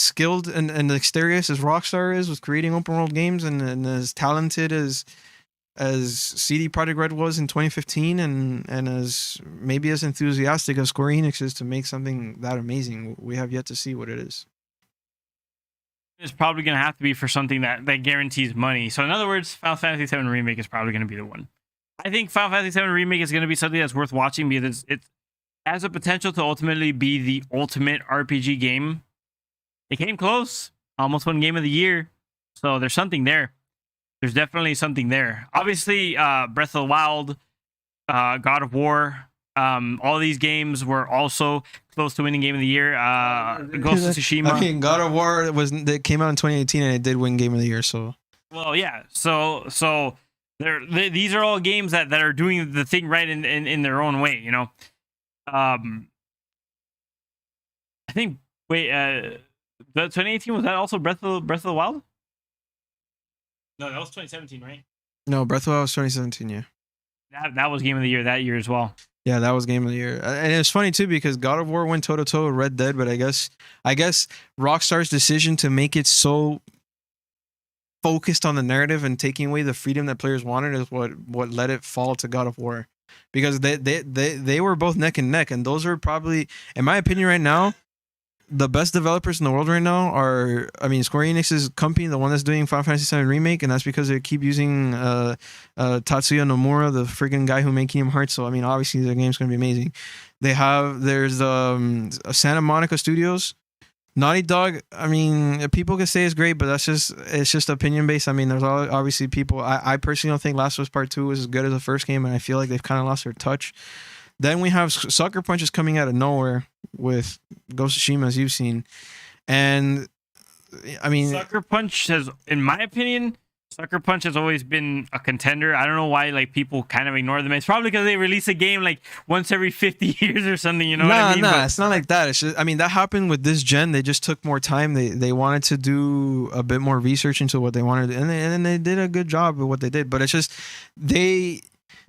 skilled and dexterous as Rockstar is with creating open world games, and as talented as CD Projekt Red was in 2015, and as maybe as enthusiastic as Square Enix is to make something that amazing. We have yet to see what it is. It's probably going to have to be for something that guarantees money. So in other words, Final Fantasy VII Remake is probably going to be the one. I think Final Fantasy VII Remake is going to be something that's worth watching because it has a potential to ultimately be the ultimate RPG game. It came close, almost won Game of the Year. So there's something there. There's definitely something there. Obviously, Breath of the Wild, God of War, all these games were also close to winning Game of the Year. Ghost of Tsushima. I mean, God of War that came out in 2018 and it did win Game of the Year. So well, yeah. So these are all games that are doing the thing right in their own way. You know, I think. Wait, the 2018 was that also Breath of the Wild? No, that was 2017, right? No, Breath of the Wild was 2017. Yeah, that was Game of the Year that year as well. Yeah, that was Game of the Year, and it's funny too because God of War went toe to toe with Red Dead, but I guess Rockstar's decision to make it so focused on the narrative and taking away the freedom that players wanted is what let it fall to God of War, because they were both neck and neck, and those are probably, in my opinion, right now, the best developers in the world right now are, I mean, Square Enix's company, the one that's doing Final Fantasy VII Remake, and that's because they keep using Tatsuya Nomura, the freaking guy who made Kingdom Hearts. So I mean, obviously their game's gonna be amazing. There's Santa Monica Studios, Naughty Dog. I mean, people can say it's great, but it's just opinion based. I mean, there's obviously people. I personally don't think Last of Us Part 2 is as good as the first game, and I feel like they've kind of lost their touch. Then we have Sucker Punch is coming out of nowhere with Ghost of Tsushima, as you've seen. And I mean, Sucker Punch has, in my opinion, Sucker Punch has always been a contender. I don't know why like people kind of ignore them. It's probably because they release a game like once every 50 years or something, you know what I mean? Nah, it's not like that. It's just, I mean, that happened with this gen. They just took more time. They wanted to do a bit more research into what they wanted, and they did a good job of what they did. But it's just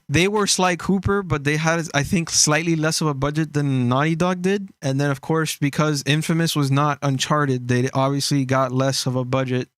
they were Sly Cooper, but they had, I think, slightly less of a budget than Naughty Dog did. And then, of course, because Infamous was not Uncharted, they obviously got less of a budget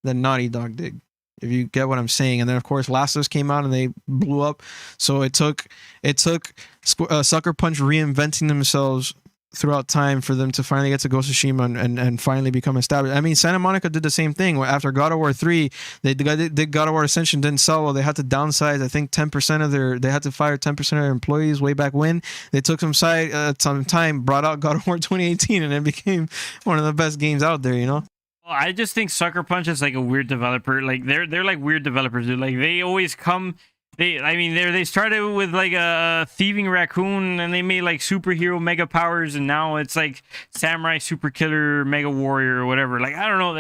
than Naughty Dog did, if you get what I'm saying. And then, of course, Last of Us came out and they blew up. So it took Sucker Punch reinventing themselves throughout time for them to finally get to Ghost of Tsushima and finally become established. I mean, Santa Monica did the same thing. After God of War 3, they did God of War Ascension, didn't sell well. They had to downsize. I think 10% they had to fire 10% of their employees way back when. They took some time, brought out God of War 2018, and it became one of the best games out there, you know? Well, I just think Sucker Punch is like a weird developer. Like they're like weird developers, dude. Like they always come they started with like a thieving raccoon, and they made like superhero mega powers, and now it's like samurai super killer mega warrior or whatever. Like I don't know,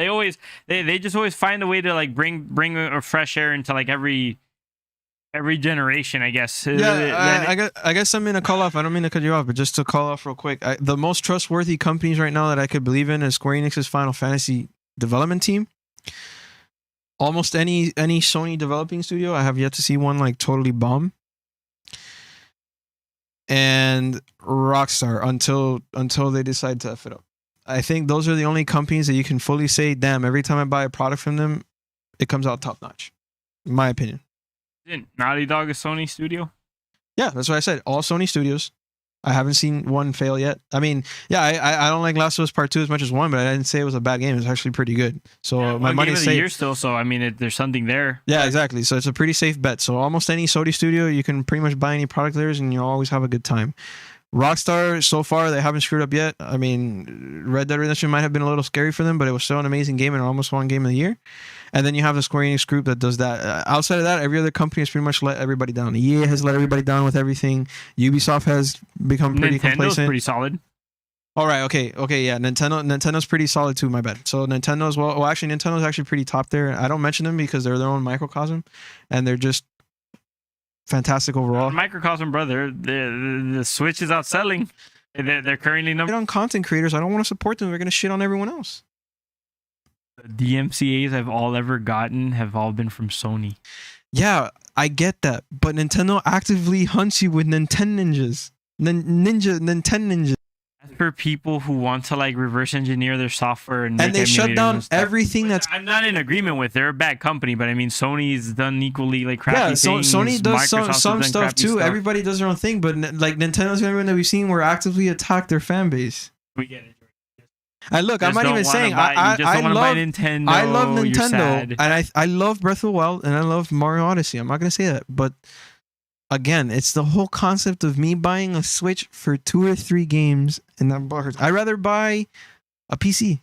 they just always find a way to like bring a fresh air into like every generation, I guess. Yeah, I guess I'm gonna call off. I don't mean to cut you off, but just to call off real quick, the most trustworthy companies right now that I could believe in is Square Enix's Final Fantasy development team. Almost any Sony developing studio, I have yet to see one like totally bomb. And Rockstar until they decide to F it up. I think those are the only companies that you can fully say, damn, every time I buy a product from them, it comes out top notch. In my opinion. Isn't Naughty Dog a Sony studio? Yeah, that's what I said. All Sony studios. I haven't seen one fail yet. I mean, yeah, I don't like Last of Us Part 2 as much as 1, but I didn't say it was a bad game. It was actually pretty good. So yeah, my money's safe. Year still, so I mean, there's something there. Yeah, exactly. So it's a pretty safe bet. So almost any Sony studio, you can pretty much buy any product theirs, and you'll always have a good time. Rockstar, so far, they haven't screwed up yet. I mean, Red Dead Redemption might have been a little scary for them, but it was still an amazing game and almost won Game of the Year. And then you have the Square Enix group that does that. Outside of that, every other company has pretty much let everybody down. EA has let everybody down with everything. Ubisoft has become pretty Nintendo's complacent. Pretty solid. All right, okay, yeah. Nintendo's pretty solid too. My bad. So Nintendo's actually Nintendo's actually pretty top there. I don't mention them because they're their own microcosm, and they're just fantastic overall. Microcosm, brother. The Switch is outselling. They're currently number on content creators. I don't want to support them. They're gonna shit on everyone else. The DMCAs I've all ever gotten have all been from Sony. Yeah, I get that, but Nintendo actively hunts you with Nintendos. Ninja. That's for people who want to like reverse engineer their software and they shut down everything that's. I'm not in agreement with. They're a bad company, but I mean Sony's done equally like crappy things. Sony does Microsoft some has done stuff too. stuff. Everybody does their own thing, but like Nintendo's the only one that we've seen where actively attack their fan base. We get it. And look, I'm not even saying I love Nintendo, and I love Breath of the Wild, and I love Mario Odyssey. I'm not gonna say that, but again, it's the whole concept of me buying a Switch for 2 or 3 games, and that hurts. I'd rather buy a PC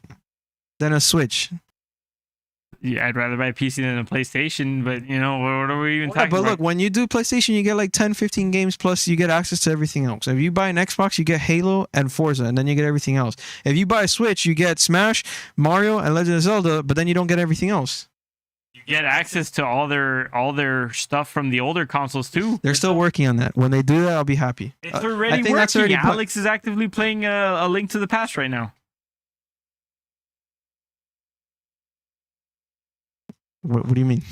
than a Switch. Yeah, I'd rather buy a PC than a PlayStation, but you know, what are we even talking about? But look, when you do PlayStation, you get like 10, 15 games, plus you get access to everything else. If you buy an Xbox, you get Halo and Forza, and then you get everything else. If you buy a Switch, you get Smash, Mario, and Legend of Zelda, but then you don't get everything else. You get access to all their stuff from the older consoles too. They're still working on that. When they do that, I'll be happy. It's already working. Alex is actively playing a Link to the Past right now. What do you mean?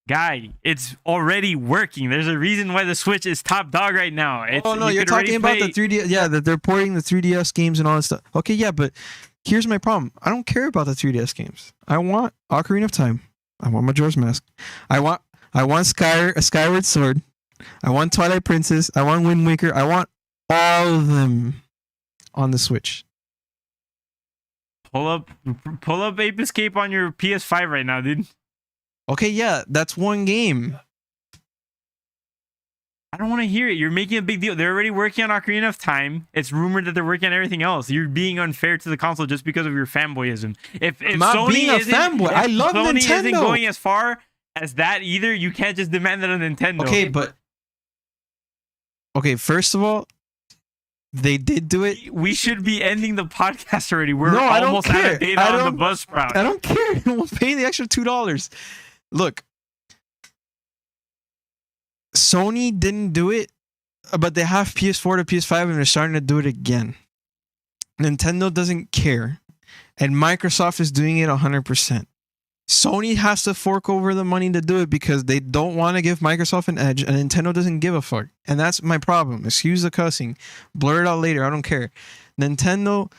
Guy, it's already working. There's a reason why the Switch is top dog right now. You're talking about the 3D. Yeah, that they're porting the 3DS games and all that stuff. Okay, yeah, but here's my problem. I don't care about the 3DS games. I want Ocarina of Time. I want Majora's Mask. I want Skyward Sword. I want Twilight Princess. I want Wind Waker. I want all of them on the Switch. Pull up Ape Escape on your PS5 right now, dude. Okay, yeah, that's one game. I don't want to hear it. You're making a big deal. They're already working on Ocarina of Time. It's rumored that they're working on everything else. You're being unfair to the console just because of your fanboyism. If I'm not Sony being a fanboy. I love Sony Nintendo. Isn't going as far as that either. You can't just demand that on Nintendo. Okay, first of all, they did do it. We should be ending the podcast already. We're I almost don't care. out of data on the Buzzsprout. I don't care. We'll pay the extra $2. Look, Sony didn't do it, but they have PS4 to PS5 and they're starting to do it again. Nintendo doesn't care, and Microsoft is doing it 100%. Sony has to fork over the money to do it because they don't want to give Microsoft an edge, and Nintendo doesn't give a fuck. And that's my problem. Excuse the cussing. Blur it out later. I don't care. Nintendo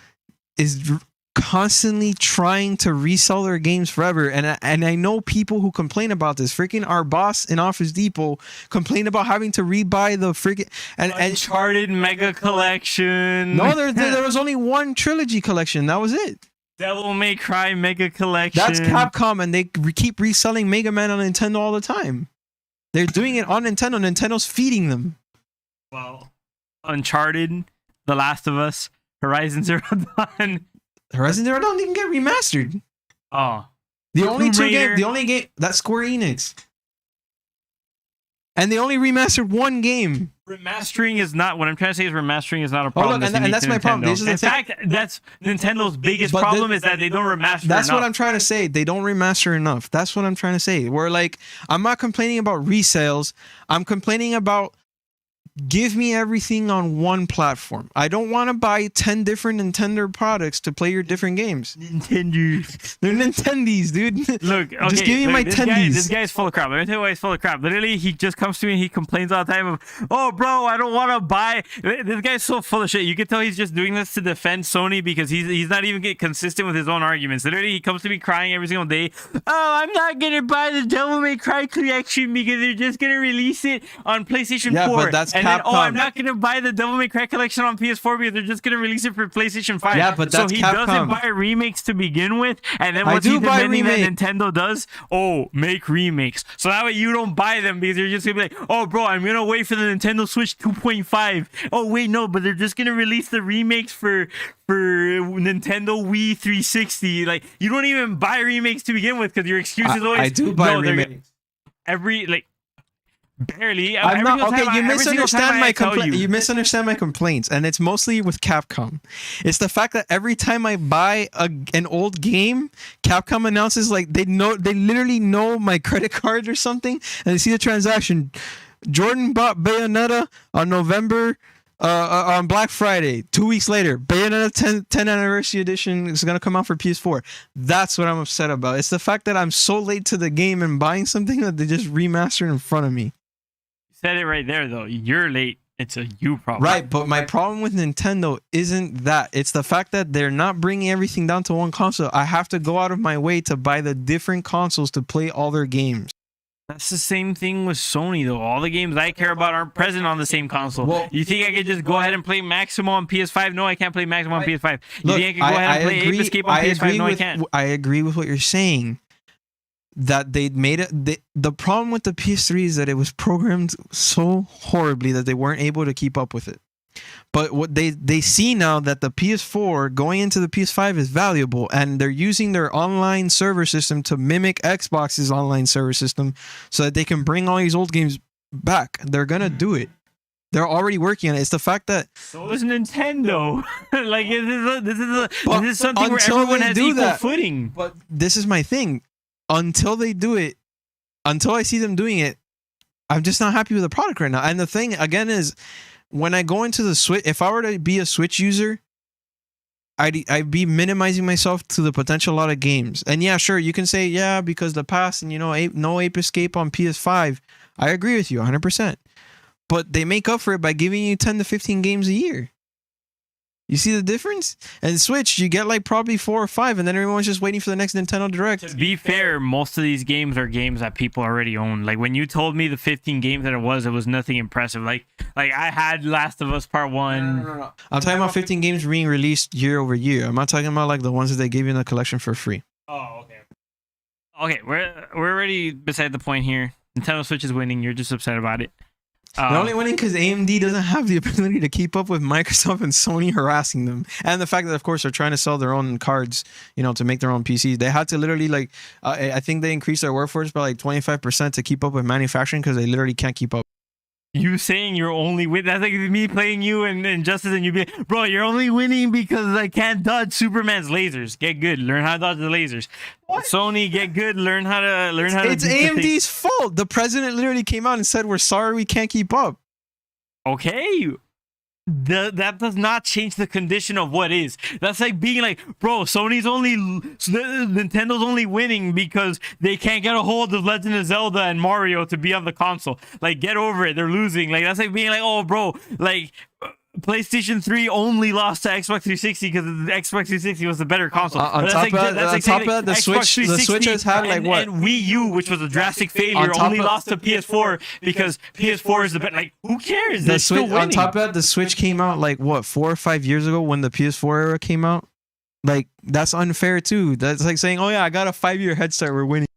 is constantly trying to resell their games forever. And I know people who complain about this. Freaking our boss in Office Depot complained about having to rebuy the freaking... Uncharted Mega Collection. No, there was only one trilogy collection. That was it. Devil May Cry Mega Collection. That's Capcom, and they keep reselling Mega Man on Nintendo all the time. They're doing it on Nintendo. Nintendo's feeding them. Well, Uncharted, The Last of Us, Horizon Zero Dawn. Horizon Zero Dawn didn't get remastered. Oh, the only game that's Square Enix. and they only remastered one game. Remastering is not what I'm trying to say. Is remastering is not a Oh, problem. look, and that's my problem. This is the In thing. fact, that's Nintendo's biggest But problem is that they don't remaster. That's enough. what I'm trying to say. They don't remaster enough. That's what I'm trying to say. We're like, I'm not complaining about resales. I'm complaining about give me everything on one platform. I don't want to buy 10 different Nintendo products to play your different games. Nintendo. They're Nintendies, dude. Look, okay, just give me my this tendies. This guy's full of crap. Let me tell you why he's full of crap. Literally, he just comes to me and he complains all the time of, oh, bro, I don't want to buy. This guy's so full of shit. You can tell he's just doing this to defend Sony because he's not even getting consistent with his own arguments. Literally, he comes to me crying every single day. Oh, I'm not going to buy the Devil May Cry collection because they're just going to release it on PlayStation 4. Yeah, but that's and then, Capcom. I'm not going to buy the Devil May Cry collection on PS4 because they're just going to release it for PlayStation 5. Yeah, but that's so he Capcom. doesn't buy remakes to begin with, and then I once do he's buy demanding that remake. Nintendo does, oh, make remakes. So that way you don't buy them because you're just gonna be like, oh, bro, I'm gonna wait for the Nintendo Switch 2.5. Oh, wait, no, but they're just gonna release the remakes for Nintendo Wii 360. Like, you don't even buy remakes to begin with because your excuse is always I do buy no, they're- remakes. Barely. I'm not Every single okay. time You every single time misunderstand I my tell complaint. You misunderstand my complaints, and it's mostly with Capcom. It's the fact that every time I buy an old game, Capcom announces like they literally know my credit card or something, and they see the transaction. Jordan bought Bayonetta on November. On Black Friday, 2 weeks later, Bayonetta 10 anniversary edition is gonna come out for PS4. That's what I'm upset about. It's the fact that I'm so late to the game and buying something that they just remastered in front of me. said it right there, though. You're late. It's a you problem. Right, but my problem with Nintendo isn't that. It's the fact that they're not bringing everything down to one console. I have to go out of my way to buy the different consoles to play all their games. That's the same thing with Sony, though. All the games I care about aren't present on the same console. Well, you think I could just go ahead and play Maximo on PS5? No, I can't play Maximo on PS5. You Look, think I could go ahead and play Ape Escape on PS5? No, I can't. I agree with what you're saying. That they made it. The problem with the PS3 is that it was programmed so horribly that they weren't able to keep up with it. But what they see now that the PS4 going into the PS5 is valuable, and they're using their online server system to mimic Xbox's online server system so that they can bring all these old games back. They're gonna do it. They're already working on it. It's the fact that so is Nintendo. Like this is something where until everyone they has do equal that- footing. But this is my thing. Until they do it, until I see them doing it, I'm just not happy with the product right now. And the thing again is, when I go into the Switch, if I were to be a Switch user, I'd be minimizing myself to the potential lot of games. And yeah, sure, you can say yeah because the past and no Ape Escape on PS5. I agree with you 100%. But they make up for it by giving you 10 to 15 games a year. You see the difference? And Switch, you get like probably 4 or 5, and then everyone's just waiting for the next Nintendo Direct. To be fair, most of these games are games that people already own. Like when you told me the 15 games that it was nothing impressive. Like I had Last of Us Part 1. No. I'm talking about 15 games being released year over year. I'm not talking about like the ones that they gave you in the collection for free. Oh, okay. Okay, we're already beside the point here. Nintendo Switch is winning. You're just upset about it. They're only winning because AMD doesn't have the ability to keep up with Microsoft and Sony harassing them, and the fact that, of course, they're trying to sell their own cards, to make their own PCs. They had to literally I think they increased their workforce by like 25% to keep up with manufacturing because they literally can't keep up. You saying you're only winning? That's like me playing you and Justice, and you be like, bro, you're only winning because I can't dodge Superman's lasers. Get good, learn how to dodge the lasers. What? Sony, get good, learn how to It's do the thing. AMD's fault. The president literally came out and said, "We're sorry, we can't keep up." Okay. That does not change the condition of what is. That's like being like, bro, Nintendo's only winning because they can't get a hold of Legend of Zelda and Mario to be on the console. Like, get over it. They're losing. Like, that's like being like, oh, bro, like PlayStation 3 only lost to Xbox 360 because the Xbox 360 was the better console. On top of that, the Switch has had like what? And Wii U, which was a drastic failure, only lost to PS4 because PS4 is the better. Like, who cares? They're still winning. On top of that, the Switch came out like what, 4 or 5 years ago when the PS4 era came out. Like, that's unfair too. That's like saying, oh yeah, I got a 5-year head start. We're winning.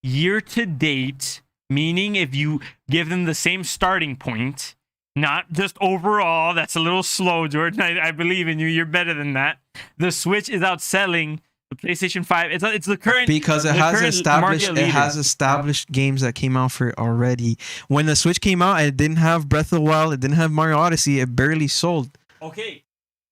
Year to date, meaning if you give them the same starting point. Not just overall. That's a little slow, Jordan. I believe in you. You're better than that. The Switch is outselling The PlayStation 5. It's the current because it the has current established market established games that came out for it already. When the Switch came out, it didn't have Breath of the Wild, it didn't have Mario Odyssey, it barely sold. Okay,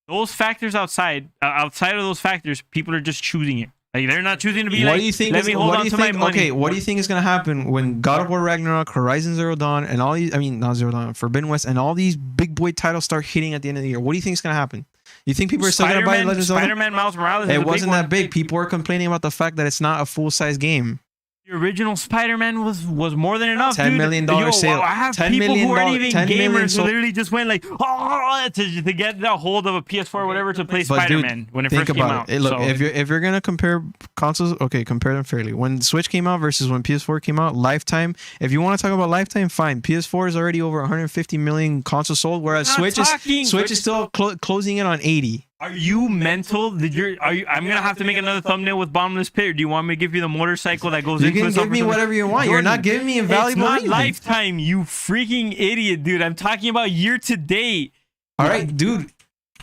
those factors outside of those factors, people are just choosing it. Like they're not choosing to be What like, do you think let me hold on to my money. Okay, what do you think is gonna happen when God of War Ragnarok, Horizon Zero Dawn, and all these, I mean not Zero Dawn, Forbidden West, and all these big boy titles start hitting at the end of the year? What do you think is gonna happen? You think people are still gonna buy Legend of Zelda? Spider-Man Miles Morales is It a wasn't big that one. big. People were complaining about the fact that it's not a full size game. The original Spider-Man was more than enough. $10 million sale. I have $10 people million who aren't even $10 million gamers who sold. literally just went like, oh, to get the hold of a PS4 or whatever to play But dude, Spider-Man when it think first came about out. it. Look, So, if you're gonna compare consoles, okay, compare them fairly. When Switch came out versus when PS4 came out, lifetime. If you want to talk about lifetime, fine. PS4 is already over 150 million consoles sold, whereas Switch is still closing in on 80. Are you mental? I'm gonna have to make another thumbnail with bottomless pit. Or do you want me to give you the motorcycle that goes You into can it? give me whatever you want. You're not giving me a valuable It's not reason. lifetime, you freaking idiot, dude. I'm talking about year to date. All right, dude.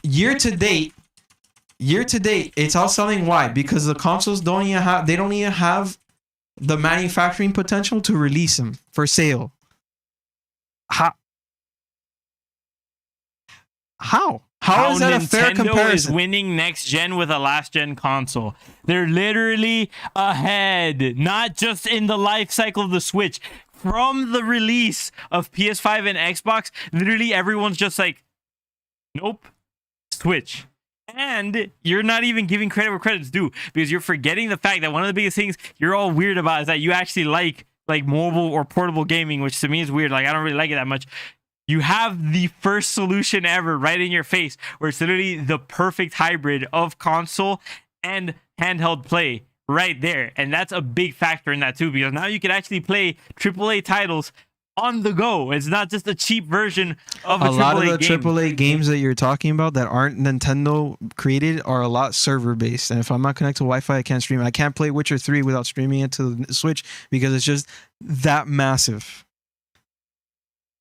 Year to date, it's all selling. Why? Because the consoles don't even have the manufacturing potential to release them for sale. How? How is that a fair Nintendo is comparison? winning next gen with a last gen console. They're literally ahead, not just in the life cycle of the Switch. From the release of PS5 and Xbox, literally everyone's just like, nope, Switch. And you're not even giving credit where credit's due, because you're forgetting the fact that one of the biggest things you're all weird about is that you actually like mobile or portable gaming, which to me is weird. Like, I don't really like it that much. You have the first solution ever right in your face, where it's literally the perfect hybrid of console and handheld play right there. And that's a big factor in that too, because now you can actually play AAA titles on the go. It's not just a cheap version of a lot of the game. AAA games that you're talking about that aren't Nintendo created are a lot server based. And if I'm not connected to Wi-Fi, I can't stream. I can't play Witcher 3 without streaming it to the Switch because it's just that massive.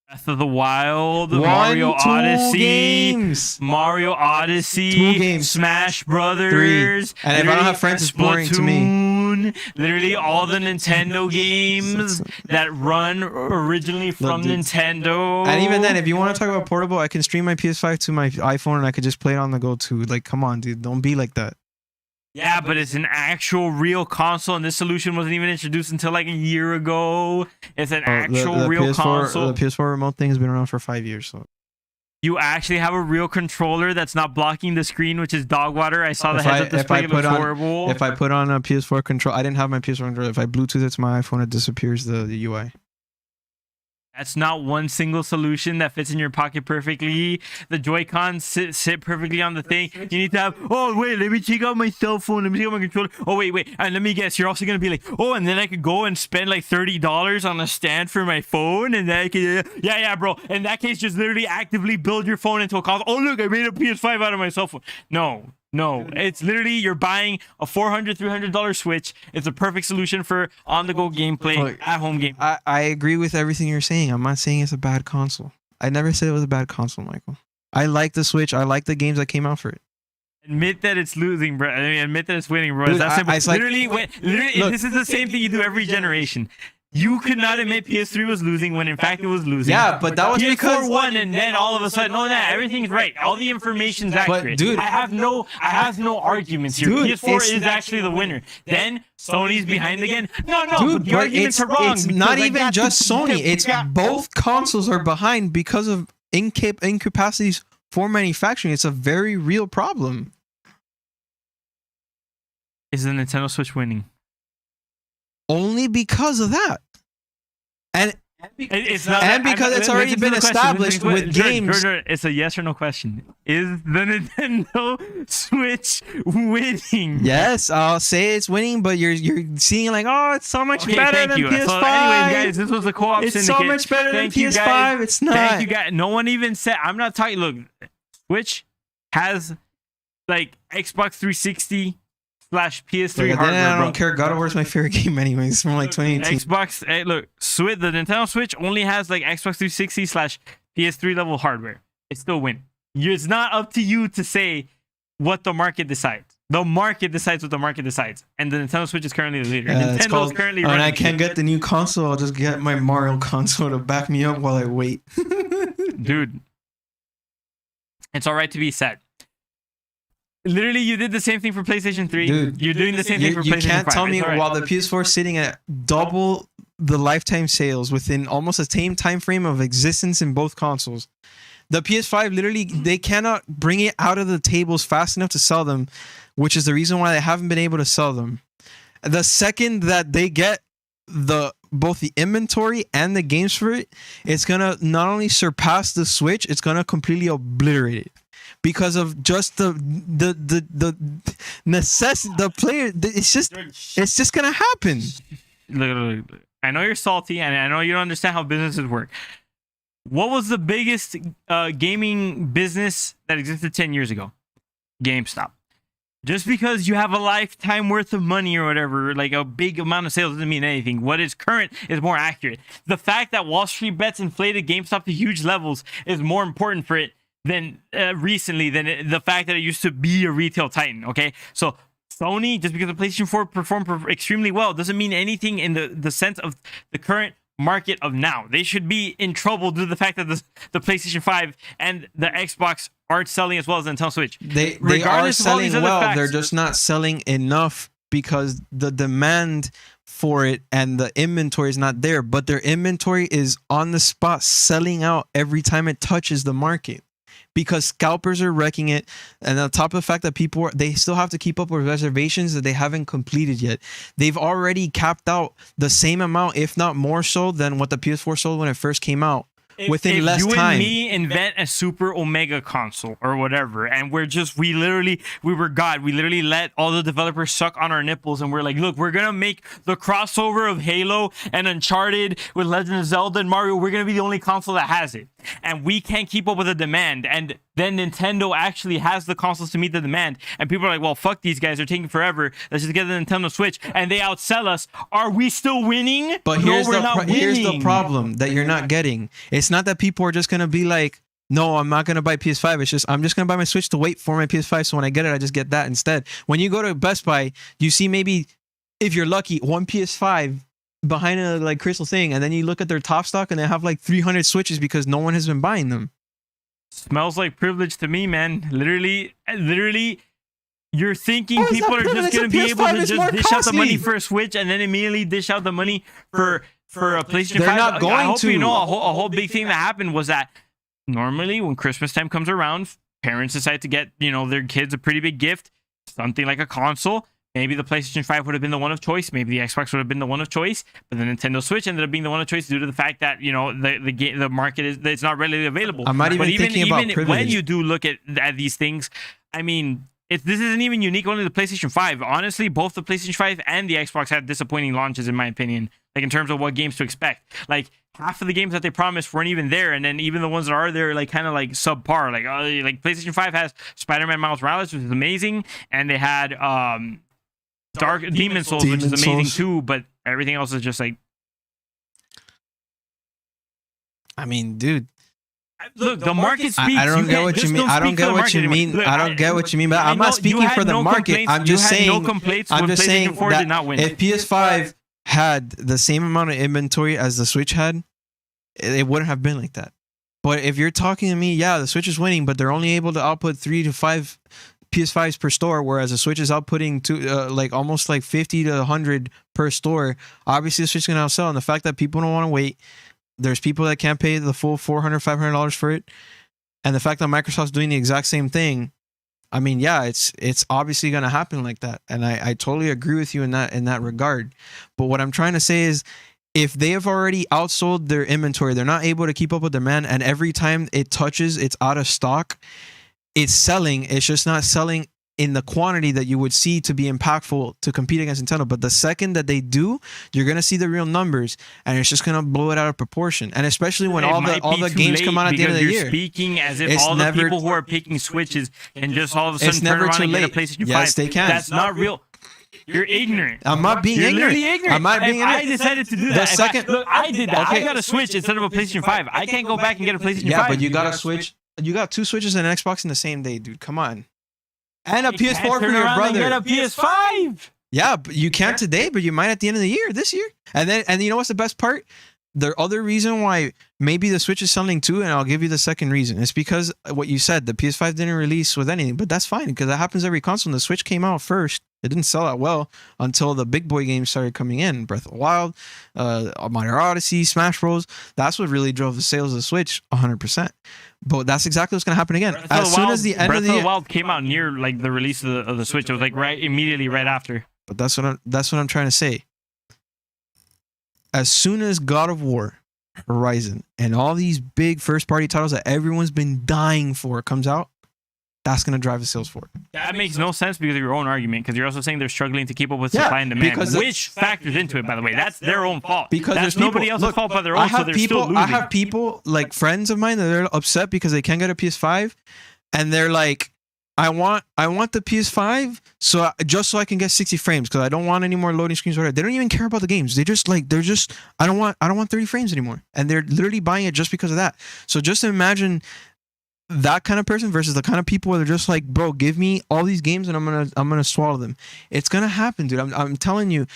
Breath of the Wild, Mario Odyssey, Mario Odyssey, 2 games, Smash Brothers, 3. And if I don't have friends, it's boring to me. Literally all the Nintendo games that run originally from Nintendo. And even then, if you want to talk about portable, I can stream my PS5 to my iPhone and I could just play it on the go too. Like, come on, dude, don't be like that. Yeah, but it's an actual real console, and this solution wasn't even introduced until like a year ago. It's an actual real console. The PS4 remote thing has been around for 5 years. So you actually have a real controller that's not blocking the screen, which is dog water. I saw the heads-up display. It looks horrible. If I put on a PS4 control, I didn't have my PS4 controller. If I Bluetooth it to my iPhone, it disappears the UI. That's not one single solution that fits in your pocket perfectly. The Joy-Cons sit perfectly on the thing. You need to have, oh, wait, let me check out my cell phone. Let me check out my controller. Oh, wait. And let me guess, you're also going to be like, oh, and then I could go and spend like $30 on a stand for my phone. And then I could, yeah, bro. In that case, just literally actively build your phone into a console. Oh, look, I made a PS5 out of my cell phone. No, it's literally you're buying a $400, $300 Switch. It's a perfect solution for on-the-go gameplay, at-home game. I agree with everything you're saying. I'm not saying it's a bad console. I never said it was a bad console, Michael. I like the Switch. I like the games that came out for it. Admit that it's losing, bro. I mean, admit that it's winning, bro. Dude, That's simple. Literally, look, this is the same thing you do every generation. You could not admit PS3 was losing when in fact it was losing. Yeah, but that was PS4 because won, and then all of a sudden, everything's right. All the information's accurate. Dude, I have no arguments here. Dude, PS4 is actually the winner. Then Sony's behind again. No, dude, but the arguments are wrong. It's not even just Sony. It's both consoles are behind because of incapacities for manufacturing. It's a very real problem. Is the Nintendo Switch winning? Only because of that. And it's not, and because it's already been established with games. It's a yes or no question. Is the Nintendo Switch winning? Yes, I'll say it's winning, but you're seeing like, oh, it's so much better than PS5. So anyways, guys, this was the Co-Op Syndicate. It's so much better than PS5. It's not. Thank you, guys. No one even said. I'm not talking. Look, Switch has like Xbox 360 / PS3 hardware. I don't care. God of War is my favorite game, anyways, from like 2018. Xbox. Look, the Nintendo Switch only has like Xbox 360 / PS3 level hardware. It still wins. It's not up to you to say what the market decides. The market decides what the market decides, and the Nintendo Switch is currently the leader. Yeah, it's Nintendo called- is currently. When I running can't shit. get the new console, I'll just get my Mario console to back me up while I wait. Dude, it's all right to be sad. Literally, you did the same thing for PlayStation 3. Dude, you're doing the same thing for You PlayStation 5. can't tell me It's all right. while the PS4 is sitting at double the lifetime sales within almost the same time frame of existence in both consoles. The PS5 literally, they cannot bring it out of the tables fast enough to sell them, which is the reason why they haven't been able to sell them. The second that they get both the inventory and the games for it, it's gonna not only surpass the Switch, it's gonna completely obliterate it because of just the necessity. The player, it's just gonna happen. Look. I know you're salty, and I know you don't understand how businesses work. What was the biggest gaming business that existed 10 years ago? GameStop. Just because you have a lifetime worth of money or whatever, like a big amount of sales, doesn't mean anything. What is current is more accurate. The fact that Wall Street bets inflated GameStop to huge levels is more important for it than recently than the fact that it used to be a retail titan. Okay, so Sony, just because the PlayStation 4 performed extremely well, doesn't mean anything in the sense of the current market of now. They should be in trouble due to the fact that the PlayStation 5 and the Xbox aren't selling as well as the Nintendo Switch. They are Regardless of all these selling other well. facts- They're just not selling enough because the demand for it and the inventory is not there. But their inventory is on the spot, selling out every time it touches the market. Because scalpers are wrecking it, and on top of the fact that they still have to keep up with reservations that they haven't completed yet. They've already capped out the same amount, if not more so, than what the PS4 sold when it first came out. Within less you time. and me invent a super Omega console or whatever, and we were God. We literally let all the developers suck on our nipples, and we're like, look, we're gonna make the crossover of Halo and Uncharted with Legend of Zelda and Mario. We're gonna be the only console that has it, and we can't keep up with the demand. And then Nintendo actually has the consoles to meet the demand, and people are like, well, fuck these guys, they're taking forever. Let's just get the Nintendo Switch, and they outsell us. Are we still winning? But No, here's we're not here's the winning. problem that you're not getting. It's not that people are just gonna be like, no, I'm not gonna buy PS5. It's just I'm just gonna buy my Switch to wait for my PS5. So when I get it, I just get that instead. When you go to Best Buy, you see maybe, if you're lucky, one PS5 behind a like crystal thing, and then you look at their top stock and they have like 300 Switches because no one has been buying them. Smells like privilege to me, man. Literally, you're thinking How is people that are just privilege? gonna The be able PS5 to is just more dish out the money costly. for a Switch and then immediately dish out the money for a PlayStation They're 5. not I going hope to. you know a whole big thing that happened was that normally when Christmas time comes around, parents decide to get their kids a pretty big gift, something like a console. Maybe the PlayStation 5 would have been the one of choice. Maybe the Xbox would have been the one of choice. But the Nintendo Switch ended up being the one of choice due to the fact that the market it's not readily available. I'm not even But thinking about when privilege. you do look at these things, I mean, this isn't even unique only to the PlayStation 5. Honestly, both the PlayStation 5 and the Xbox had disappointing launches, in my opinion. Like in terms of what games to expect. Like half of the games that they promised weren't even there, and then even the ones that are there, like kind of like subpar. Like PlayStation 5 has Spider-Man Miles Morales, which is amazing, and they had Dark Demon Souls, which is amazing too. But everything else is just like, I mean, dude, look, the market speaks. I don't get can't- what you just mean. don't I don't speak get for the what market you anymore. mean. Look, I don't get what you mean. But I I'm know not you speaking had for the no market. complaints- I'm just you had saying. no complaints I'm when just PlayStation saying 4 that did not win. if PS5 had the same amount of inventory as the Switch had, it wouldn't have been like that. But if you're talking to me, yeah, the Switch is winning, but they're only able to output 3 to 5 PS5s per store, whereas the Switch is outputting like almost like 50 to 100 per store. Obviously, the Switch is going to outsell, and the fact that people don't want to wait, there's people that can't pay the full $400, $500 for it, and the fact that Microsoft's doing the exact same thing. I mean, yeah, it's obviously going to happen like that, and I totally agree with you in that regard. But what I'm trying to say is, if they have already outsold their inventory, they're not able to keep up with demand, and every time it touches, it's out of stock. It's selling. It's just not selling in the quantity that you would see to be impactful to compete against Nintendo. But the second that they do, you're gonna see the real numbers, and it's just gonna blow it out of proportion. And especially when all the games come out at the end of the you're year. Speaking as if It's all the never- people who are picking Switches can just all of a It's sudden turn never around too and get a late. PlayStation 5. Yes, they can. That's not real. You're ignorant. I'm not being You're ignorant. literally ignorant. I'm not being If I ignorant. decided to do The that. second- Look, I did that. Okay. I got a Switch instead of a PlayStation 5. I can't go back and get a PlayStation 5. Yeah, but you got a Switch. You got 2 Switches and an Xbox in the same day, dude. Come on. and a You can't PS4 for turn your around and brother. get a PS5. Yeah, but you can't today, but you might at the end of the year, this year. And you know what's the best part? The other reason why maybe the Switch is selling too, and I'll give you the second reason. It's because what you said, the PS5 didn't release with anything, but that's fine because that happens every console. When the Switch came out first, it didn't sell that well until the big boy games started coming in. Breath of the Wild, Mario Odyssey, Smash Bros. That's what really drove the sales of the Switch 100%. But that's exactly what's going to happen again. As soon as the end Breath of the year, Wild came out near like the release of the Switch. It was like immediately right after. but that's what I'm trying to say. As soon as God of War, Horizon, and all these big first party titles that everyone's been dying for comes out, that's going to drive the sales forward. That makes no sense because of your own argument. Because you're also saying they're struggling to keep up with supply and demand, which factors into it. By the way, that's their own fault. Because that's there's nobody else's fault but their own. So they're still losing. I have people like friends of mine that are upset because they can't get a PS5, and they're like, I want the PS5 just so I can get 60 frames because I don't want any more loading screens. Whatever. They don't even care about the games. They're just I don't want 30 frames anymore, and they're literally buying it just because of that. So just imagine that kind of person versus the kind of people where they're just like, bro, give me all these games and I'm gonna swallow them. It's gonna happen, dude. I'm telling you.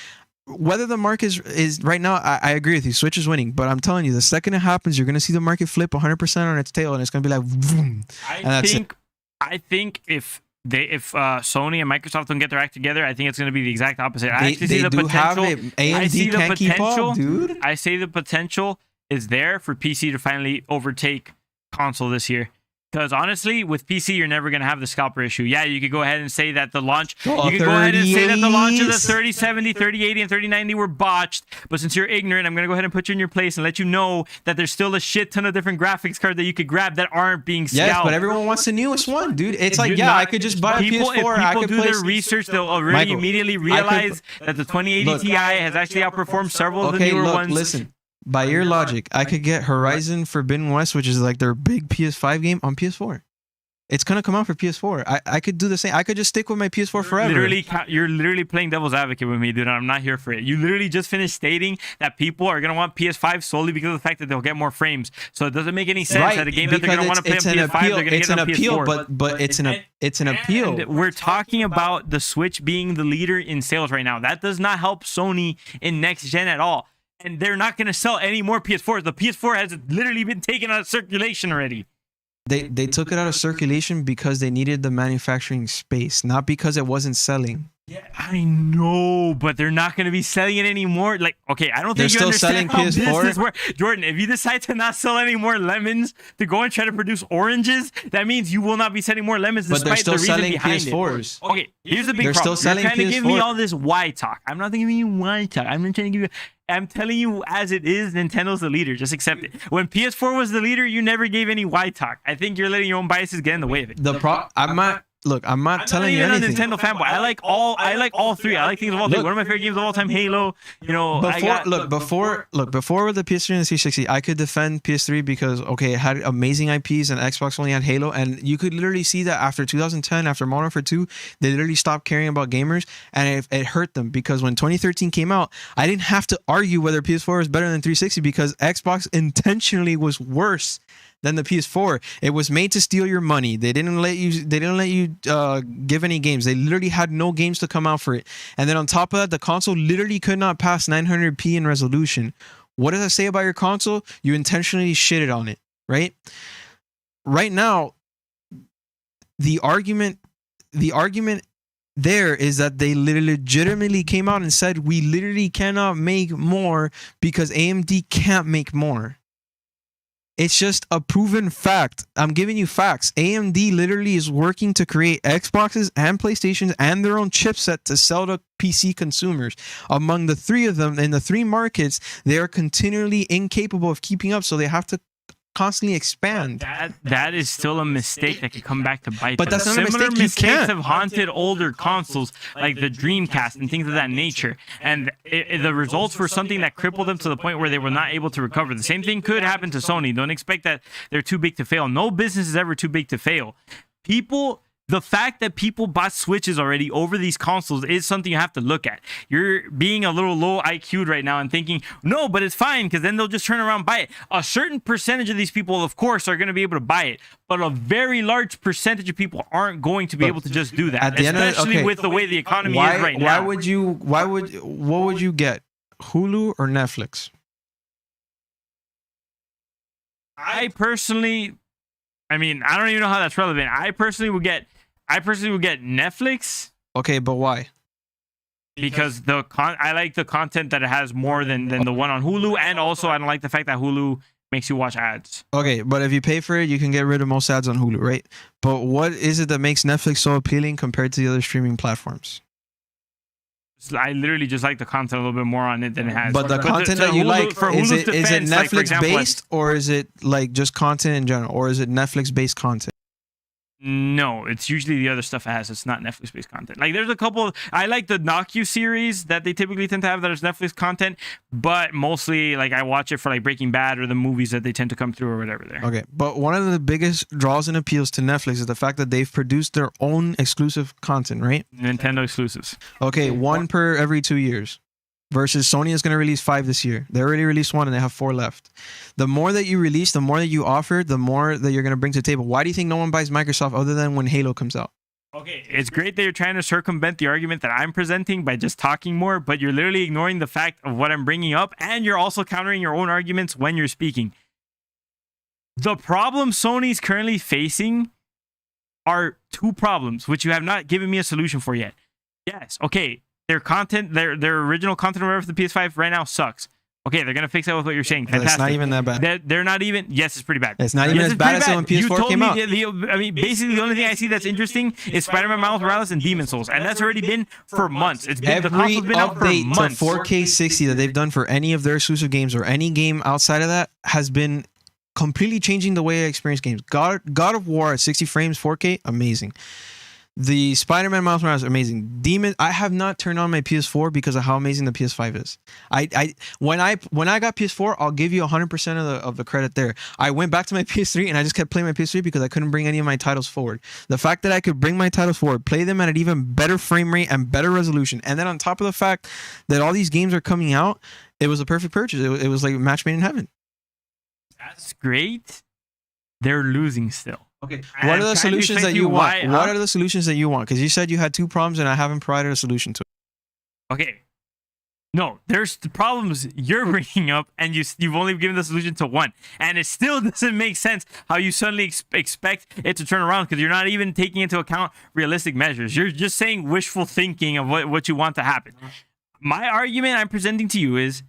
Whether the market is right now, I agree with you. Switch is winning, but I'm telling you, the second it happens, you're gonna see the market flip 100% on its tail, and it's gonna be like, vroom, I think if Sony and Microsoft don't get their act together, I think it's going to be the exact opposite. I actually see the potential. AMD can't keep up, dude. I say the potential is there for PC to finally overtake console this year. Because honestly, with PC, you're never going to have the scalper issue. Yeah, you could go ahead and say that the launch... You could go ahead and say that the launch of the 3070, 3080, and 3090 were botched. But since you're ignorant, I'm going to go ahead and put you in your place and let you know that there's still a shit ton of different graphics cards that you could grab that aren't being scalped. Yes, but everyone wants the newest one, dude. It's like, yeah, I could just buy a PS4. If people do their research, they'll already immediately realize that the 2080 Ti has actually outperformed several of the newer ones. Listen. By your logic, I could get Horizon Forbidden West, which is like their big PS5 game, on PS4. It's gonna come out for PS4. I could do the same. I could just stick with my PS4 forever. You're literally playing devil's advocate with me, dude. And I'm not here for it. You literally just finished stating that people are gonna want PS5 solely because of the fact that they'll get more frames. So it doesn't make any sense that a game that they're gonna want to play on PS5, they're gonna get on PS4. But it's an appeal. And we're talking about the Switch being the leader in sales right now. That does not help Sony in next gen at all. And they're not gonna sell any more PS4s. The PS4 has literally been taken out of circulation already. They took it out of circulation because they needed the manufacturing space, not because it wasn't selling. Yeah, I know, but they're not going to be selling it anymore. Like, okay, I don't think they're you still understand selling how PS4. business works. Jordan, if you decide to not sell any more lemons to go and try to produce oranges, that means you will not be selling more lemons despite the reason behind PS4s. it. Okay, here's the big They're problem. still selling You're trying to give me PS4. all this why talk. I'm not giving you why talk. I'm not trying to give you... I'm telling you as it is, Nintendo's the leader. Just accept it. When PS4 was the leader, you never gave any why talk. I think you're letting your own biases get in the way of it. I'm not telling you anything. I'm not a Nintendo fanboy. I like all three. I like things of all three. One of my favorite games of all time, Halo. You know, before the PS3 and the 360, I could defend PS3 because it had amazing IPs and Xbox only had Halo, and you could literally see that after 2010, after Modern Warfare 2, they literally stopped caring about gamers, and it hurt them because when 2013 came out, I didn't have to argue whether PS4 was better than 360 because Xbox intentionally was worse than the PS4. It was made to steal your money. They didn't let you give any games. They literally had no games to come out for it. And then on top of that, the console literally could not pass 900p in resolution. What does that say about your console? You intentionally shitted on it, right? Right now, the argument there is that they legitimately came out and said we literally cannot make more because AMD can't make more. It's just a proven fact. I'm giving you facts. AMD literally is working to create Xboxes and PlayStations and their own chipset to sell to PC consumers. Among the three of them, in the three markets, they are continually incapable of keeping up, so they have to constantly expand. That is still a mistake that could come back to bite. But that's not a mistake. Similar mistakes have haunted older consoles like the Dreamcast and things of that nature. And the results were something that crippled them to the point where they were not able to recover. The same thing could happen to Sony. Don't expect that they're too big to fail. No business is ever too big to fail. People the fact that people bought Switches already over these consoles is something you have to look at. You're being a little low IQ'd right now and thinking, no, but it's fine because then they'll just turn around and buy it. A certain percentage of these people, of course, are going to be able to buy it, but a very large percentage of people aren't going to be able to just do that, at the end of it, especially okay, with the way the economy is right now. What would you get? Hulu or Netflix? I personally, I mean, I don't even know how that's relevant. I personally would get Netflix. Okay, but why? Because I like the content that it has more than the one on Hulu, and also I don't like the fact that Hulu makes you watch ads. Okay, but if you pay for it, you can get rid of most ads on Hulu, right? But what is it that makes Netflix so appealing compared to the other streaming platforms? I literally just like the content a little bit more on it than it has. But the content that you like, is it Netflix based, or is it like just content in general, or is it Netflix based content? No, it's usually the other stuff it has. It's not Netflix based content. Like there's a couple. I like the Knock series that they typically tend to have that is Netflix content, but mostly like I watch it for like Breaking Bad or the movies that they tend to come through or whatever there. Okay, but one of the biggest draws and appeals to Netflix is the fact that they've produced their own exclusive content, right? Nintendo exclusives. Okay, one per every 2 years. Versus Sony is going to release 5 this year. They already released 1 and they have 4 left. The more that you release, the more that you offer, the more that you're going to bring to the table. Why do you think no one buys Microsoft other than when Halo comes out? Okay, it's great that you're trying to circumvent the argument that I'm presenting by just talking more, but you're literally ignoring the fact of what I'm bringing up, and you're also countering your own arguments when you're speaking. The problem Sony's currently facing are 2 problems, which you have not given me a solution for yet. Yes, okay. Their content, their original content or whatever for the PS5 right now sucks. Okay, they're gonna fix that with what you're saying. Fantastic. It's not even that bad. They're not even. Yes, it's pretty bad. It's not even as bad as when PS4 came out. I mean, basically, the only thing I see that's interesting is Spider-Man Miles Morales and Demon Souls, and that's already been for months. It's been the console's been out for months. To 4K 60 that they've done for any of their exclusive games or any game outside of that has been completely changing the way I experience games. God of War at 60 frames, 4K, amazing. The Spider-Man Miles Morales, amazing. I have not turned on my PS4 because of how amazing the PS5 is. When I got PS4, I'll give you 100% of the credit there. I went back to my PS3 and I just kept playing my PS3 because I couldn't bring any of my titles forward. The fact that I could bring my titles forward, play them at an even better frame rate and better resolution, and then on top of the fact that all these games are coming out, it was a perfect purchase. It was like a match made in heaven. That's great. They're losing still. Okay. What are the solutions that you want? What are the solutions that you want? Because you said you had 2 problems and I haven't provided a solution to it. Okay. No, there's the problems you're bringing up, and you've only given the solution to 1, and it still doesn't make sense how you suddenly expect it to turn around because you're not even taking into account realistic measures. You're just saying wishful thinking of what you want to happen. My argument I'm presenting to you is,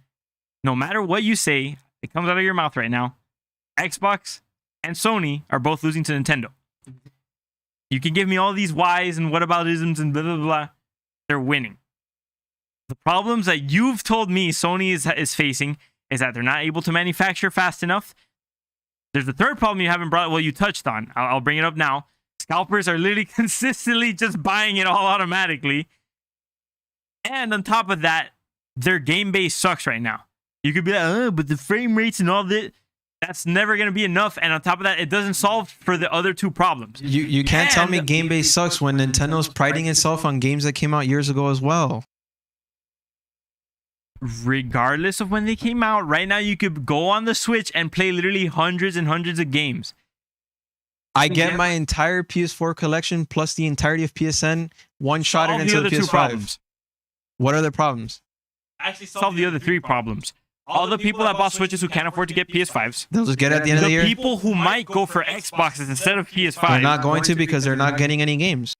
no matter what you say, it comes out of your mouth right now. Xbox and Sony are both losing to Nintendo. You can give me all these whys and whataboutisms and blah, blah, blah. They're winning. The problems that you've told me Sony is facing is that they're not able to manufacture fast enough. There's the third problem you haven't brought, well, you touched on. I'll bring it up now. Scalpers are literally consistently just buying it all automatically. And on top of that, their game base sucks right now. You could be like, oh, but the frame rates and all that, that's never going to be enough. And on top of that, it doesn't solve for the other 2 problems. You can't tell me game base sucks when Nintendo's priding itself on games that came out years ago as well. Regardless of when they came out, right now you could go on the Switch and play literally hundreds and hundreds of games. I get my entire PS4 collection plus the entirety of PSN one-shotted into the PS5. Problems. What are the problems? Actually, solve the other 3 problems. All the people that bought Switches who can't afford to get PS5s. They'll just get it at the end of the year. The people who might go for Xboxes instead of PS5. They're not going to because they're not getting any games.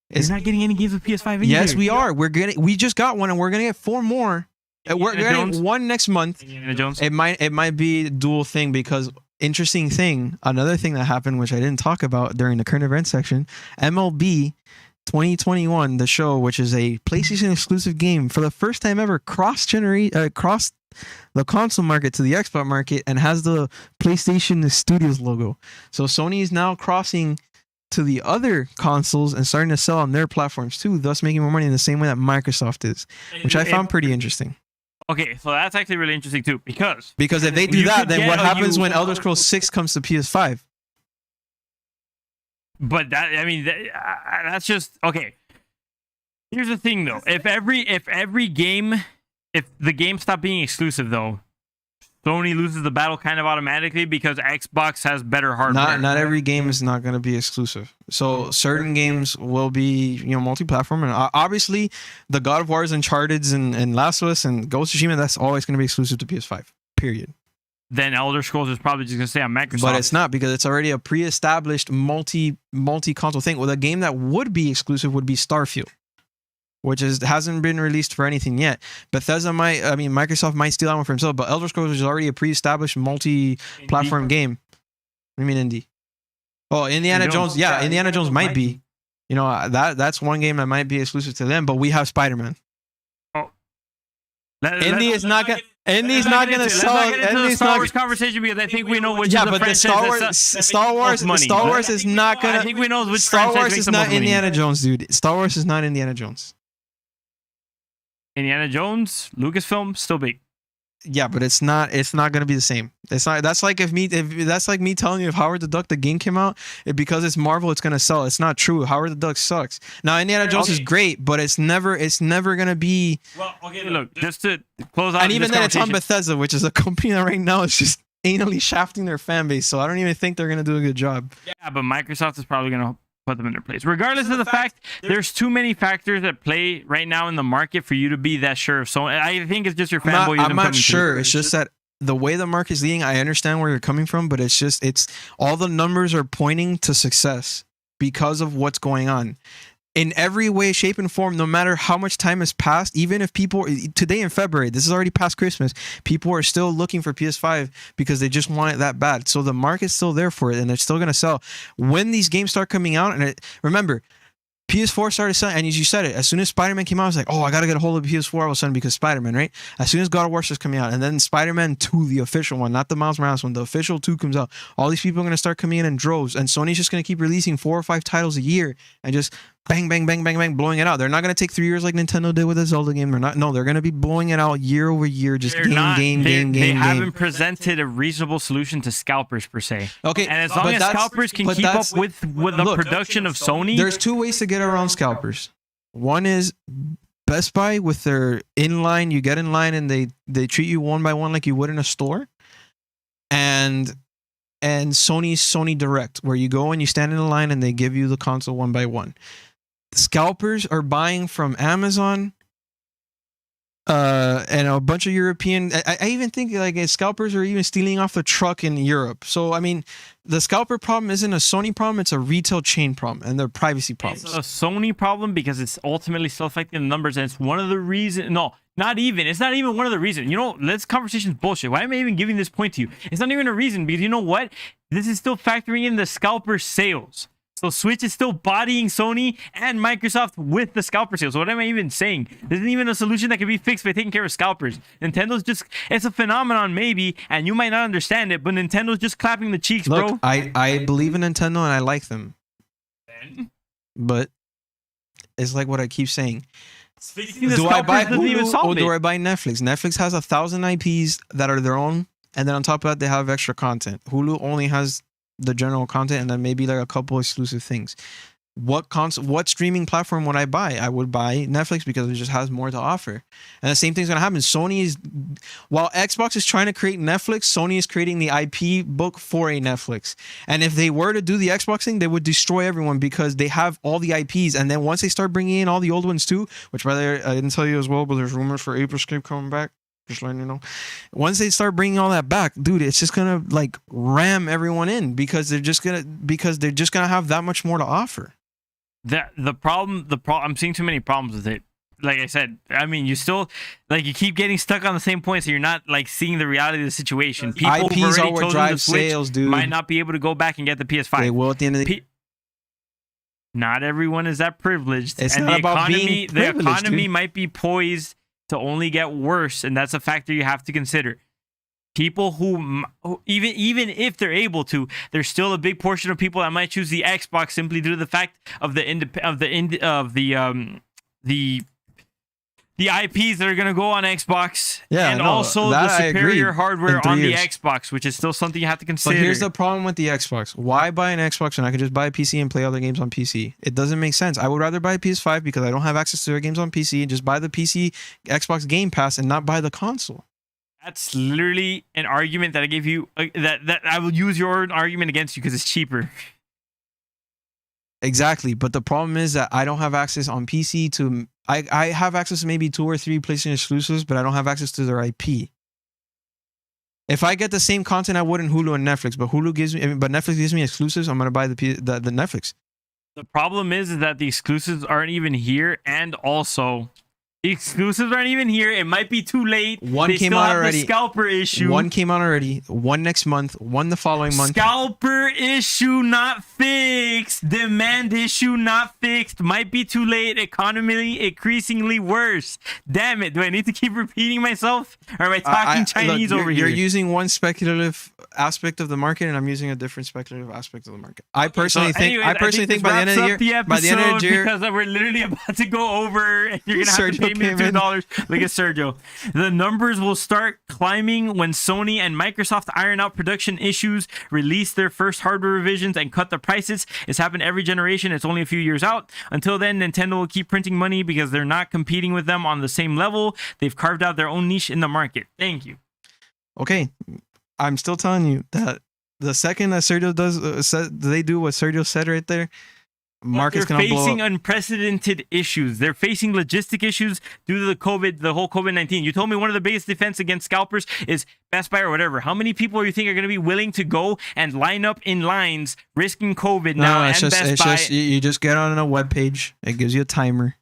They're not getting any games with PS5 either. Yes, we are. We just got 1 and we're going to get 4 more. We're getting 1 next month. It might be a dual thing because interesting thing, another thing that happened which I didn't talk about during the current event section, MLB 2021, the show, which is a PlayStation exclusive game, for the first time ever crossed the console market to the Xbox market and has the PlayStation Studios logo. So Sony is now crossing to the other consoles and starting to sell on their platforms too, thus making more money in the same way that Microsoft is, which I found pretty interesting. Okay, so that's actually really interesting too, because if they do that, then what happens when Elder Scrolls 6 comes to PS5? But that, I mean, that's just okay. Here's the thing, though. If the game stopped being exclusive, though, Sony loses the battle kind of automatically because Xbox has better hardware. Not every game is not going to be exclusive. So certain games will be, multi-platform, and obviously the God of Wars, Uncharted's, and Last of Us and Ghost of Tsushima, that's always going to be exclusive to PS5. Period. Then Elder Scrolls is probably just going to stay on Microsoft. But it's not, because it's already a pre-established multi-console thing. Well, the game that would be exclusive would be Starfield, which hasn't been released for anything yet. Microsoft might steal that one for himself, but Elder Scrolls is already a pre-established multi-platform game. What do you mean indie? Oh, Indiana Jones. Yeah, Indiana Jones might be. That's one game that might be exclusive to them, but we have Spider-Man. Oh. Indie's not going to sell. Let's not get into the Star Wars conversation because I think we know which is the franchise. Star Wars is not going to. I think we know which Star Wars franchise is makes the most not Indiana money. Jones, dude. Star Wars is not Indiana Jones. Indiana Jones, Lucasfilm, still big. Yeah, but it's not going to be the same. It's not. That's like if that's like me telling you if Howard the Duck the game came out, because it's Marvel, it's going to sell. It's not true. Howard the Duck sucks. Now Indiana Jones is great, but it's never going to be. Well, okay, look, just to close out. And even then, it's on Bethesda, which is a company that right now is just anally shafting their fan base. So I don't even think they're going to do a good job. Yeah, but Microsoft is probably going to put them in their place. Regardless of the fact, there's too many factors at play right now in the market for you to be that sure of. So I think it's just your fanboy. I'm not sure. It's just that the way the market's leading, I understand where you're coming from, but it's all the numbers are pointing to success because of what's going on. In every way, shape, and form, no matter how much time has passed, even if people, today in February, this is already past Christmas, people are still looking for PS5 because they just want it that bad. So the market's still there for it, and they're still going to sell. When these games start coming out, and remember, PS4 started selling, and as you said it, as soon as Spider-Man came out, I was like, oh, I got to get a hold of PS4 all of a sudden because Spider-Man, right? As soon as God of War starts coming out, and then Spider-Man 2, the official one, not the Miles Morales one, the official 2 comes out, all these people are going to start coming in droves, and Sony's just going to keep releasing 4 or 5 titles a year and just bang, bang, bang, bang, bang, blowing it out. They're not going to take 3 years like Nintendo did with the Zelda game. They're going to be blowing it out year over year, just They haven't presented a reasonable solution to scalpers per se. Okay, and as long as scalpers can keep up with the production of Sony, there's 2 ways to get around scalpers. One is Best Buy with their inline. You get in line and they treat you one by one like you would in a store, and Sony's Sony Direct, where you go and you stand in a line and they give you the console one by one. Scalpers are buying from Amazon and a bunch of European. I even think like scalpers are even stealing off the truck in Europe. So I mean, the scalper problem isn't a Sony problem; it's a retail chain problem and their privacy problems. It's a Sony problem because it's ultimately still affecting the numbers, and it's one of the reasons. No, not even. It's not even one of the reasons. This conversation's bullshit. Why am I even giving this point to you? It's not even a reason, because you know what? This is still factoring in the scalper sales. So Switch is still bodying Sony and Microsoft with the scalper sales. So what am I even saying? This isn't even a solution that can be fixed by taking care of scalpers. Nintendo's just, it's a phenomenon maybe, and you might not understand it, but Nintendo's just clapping the cheeks, bro. I believe in Nintendo and I like them. But it's like what I keep saying. Do I buy Hulu or do I buy Netflix? Netflix has 1,000 IPs that are their own, and then on top of that, they have extra content. Hulu only has the general content and then maybe like a couple exclusive things. What streaming platform would I buy? I would buy Netflix because it just has more to offer. And the same thing's gonna happen. While Xbox is trying to create Netflix, Sony is creating the IP book for a Netflix. And if they were to do the Xbox thing, they would destroy everyone because they have all the IPs. And then once they start bringing in all the old ones too, which by the way, I didn't tell you as well, but there's rumors for Ape Escape coming back. Just letting you know. Once they start bringing all that back, dude, it's just gonna like ram everyone in because they're just gonna have that much more to offer. The problem. I'm seeing too many problems with it. Like I said, I mean, you still you keep getting stuck on the same point, so you're not like seeing the reality of the situation. People IPs who've already are what chosen drive the Switch sales, dude. might not be able to go back and get the PS5. They will at the end of the Not everyone is that privileged. It's and not the about economy, being the privileged, economy dude. might be poised to only get worse, and that's a factor you have to consider. People who even if they're able to, there's still a big portion of people that might choose the Xbox simply due to the fact of the the IPs that are gonna go on Xbox, Yeah, and no, also that the I agree. superior hardware In 3 on the years. Xbox, which is still something you have to consider. But here's the problem with the Xbox. Why buy an Xbox when I could just buy a PC and play other games on PC? It doesn't make sense. I would rather buy a PS5 because I don't have access to their games on PC and just buy the PC Xbox Game Pass and not buy the console. That's literally an argument that I gave you. That I will use your argument against you because it's cheaper. Exactly. But the problem is that I don't have access on PC to... I have access to maybe 2 or 3 PlayStation exclusives, but I don't have access to their IP. If I get the same content, I would in Hulu and Netflix, but Netflix gives me exclusives. I'm gonna buy the Netflix. The problem is that the exclusives aren't even here, and also the exclusives aren't even here. It might be too late. One They came still out have already. The scalper issue. One came out already. One next month. One the following month. Scalper issue not fixed. Demand issue not fixed. Might be too late. Economy increasingly worse. Damn it. Do I need to keep repeating myself? Or am I talking Chinese look, over here? You're using one speculative aspect of the market, and I'm using a different speculative aspect of the market. I personally think this by the end of the wraps year, up by the end of the year, because we're literally about to go over, and you're gonna have Sergio to pay me came in. $2. Look at Sergio. The numbers will start climbing when Sony and Microsoft iron out production issues, release their first hardware revisions, and cut the prices. It's happened every generation. It's only a few years out. Until then, Nintendo will keep printing money because they're not competing with them on the same level. They've carved out their own niche in the market. Thank you. okay, I'm still telling you that the second that Sergio they do what Sergio said right there, market's They're gonna blow facing up. unprecedented issues. They're facing logistic issues due to the whole COVID-19. You told me one of the biggest defense against scalpers is Best Buy or whatever. How many people do you think are going to be willing to go and line up in lines, risking COVID now and Best Buy? You just get on a web page. It gives you a timer.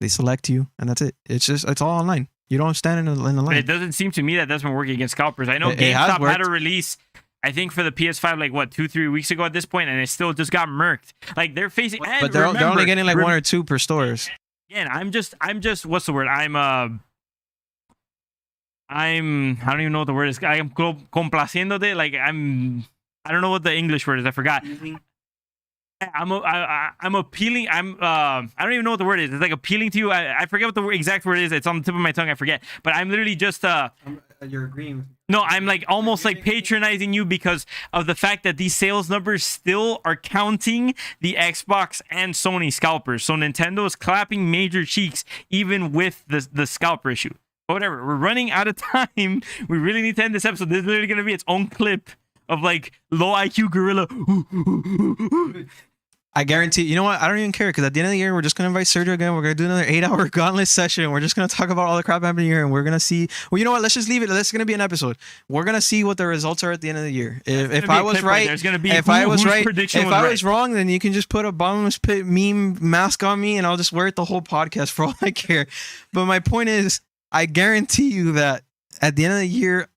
They select you, and that's it. It's all online. You don't stand in the But line. it doesn't seem to me that that's been working against scalpers. I know It has GameStop had worked. a release, I think, for the PS5 like what 2-3 weeks ago at this point, and it still just got murked. Like th're facing, But they're only getting like 1 or 2 per stores. Again, I'm just what's the word? I don't even know what the word is. I'm complaciéndote. Like I don't know what the English word is. I forgot. I'm appealing. I don't even know what the word is. It's like appealing to you. I forget what the exact word is. It's on the tip of my tongue. I forget. But I'm literally just You're agreeing with me. no, I'm like almost like patronizing you because of the fact that these sales numbers still are counting the Xbox and Sony scalpers. So Nintendo is clapping major cheeks even with the scalper issue. But whatever, we're running out of time. We really need to end this episode. This is literally going to be its own clip of like low IQ gorilla. I guarantee. You know what? I don't even care because at the end of the year, we're just gonna invite Sergio again. We're gonna do another 8-hour gauntlet session. We're just gonna talk about all the crap happening here, and we're gonna see. Well, you know what? Let's just leave it. That's gonna be an episode. We're gonna see what the results are at the end of the year. If I was right, there's gonna be if I was right, prediction if was I right. was wrong, then you can just put a bottomless pit meme mask on me, and I'll just wear it the whole podcast for all I care. But my point is, I guarantee you that at the end of the year,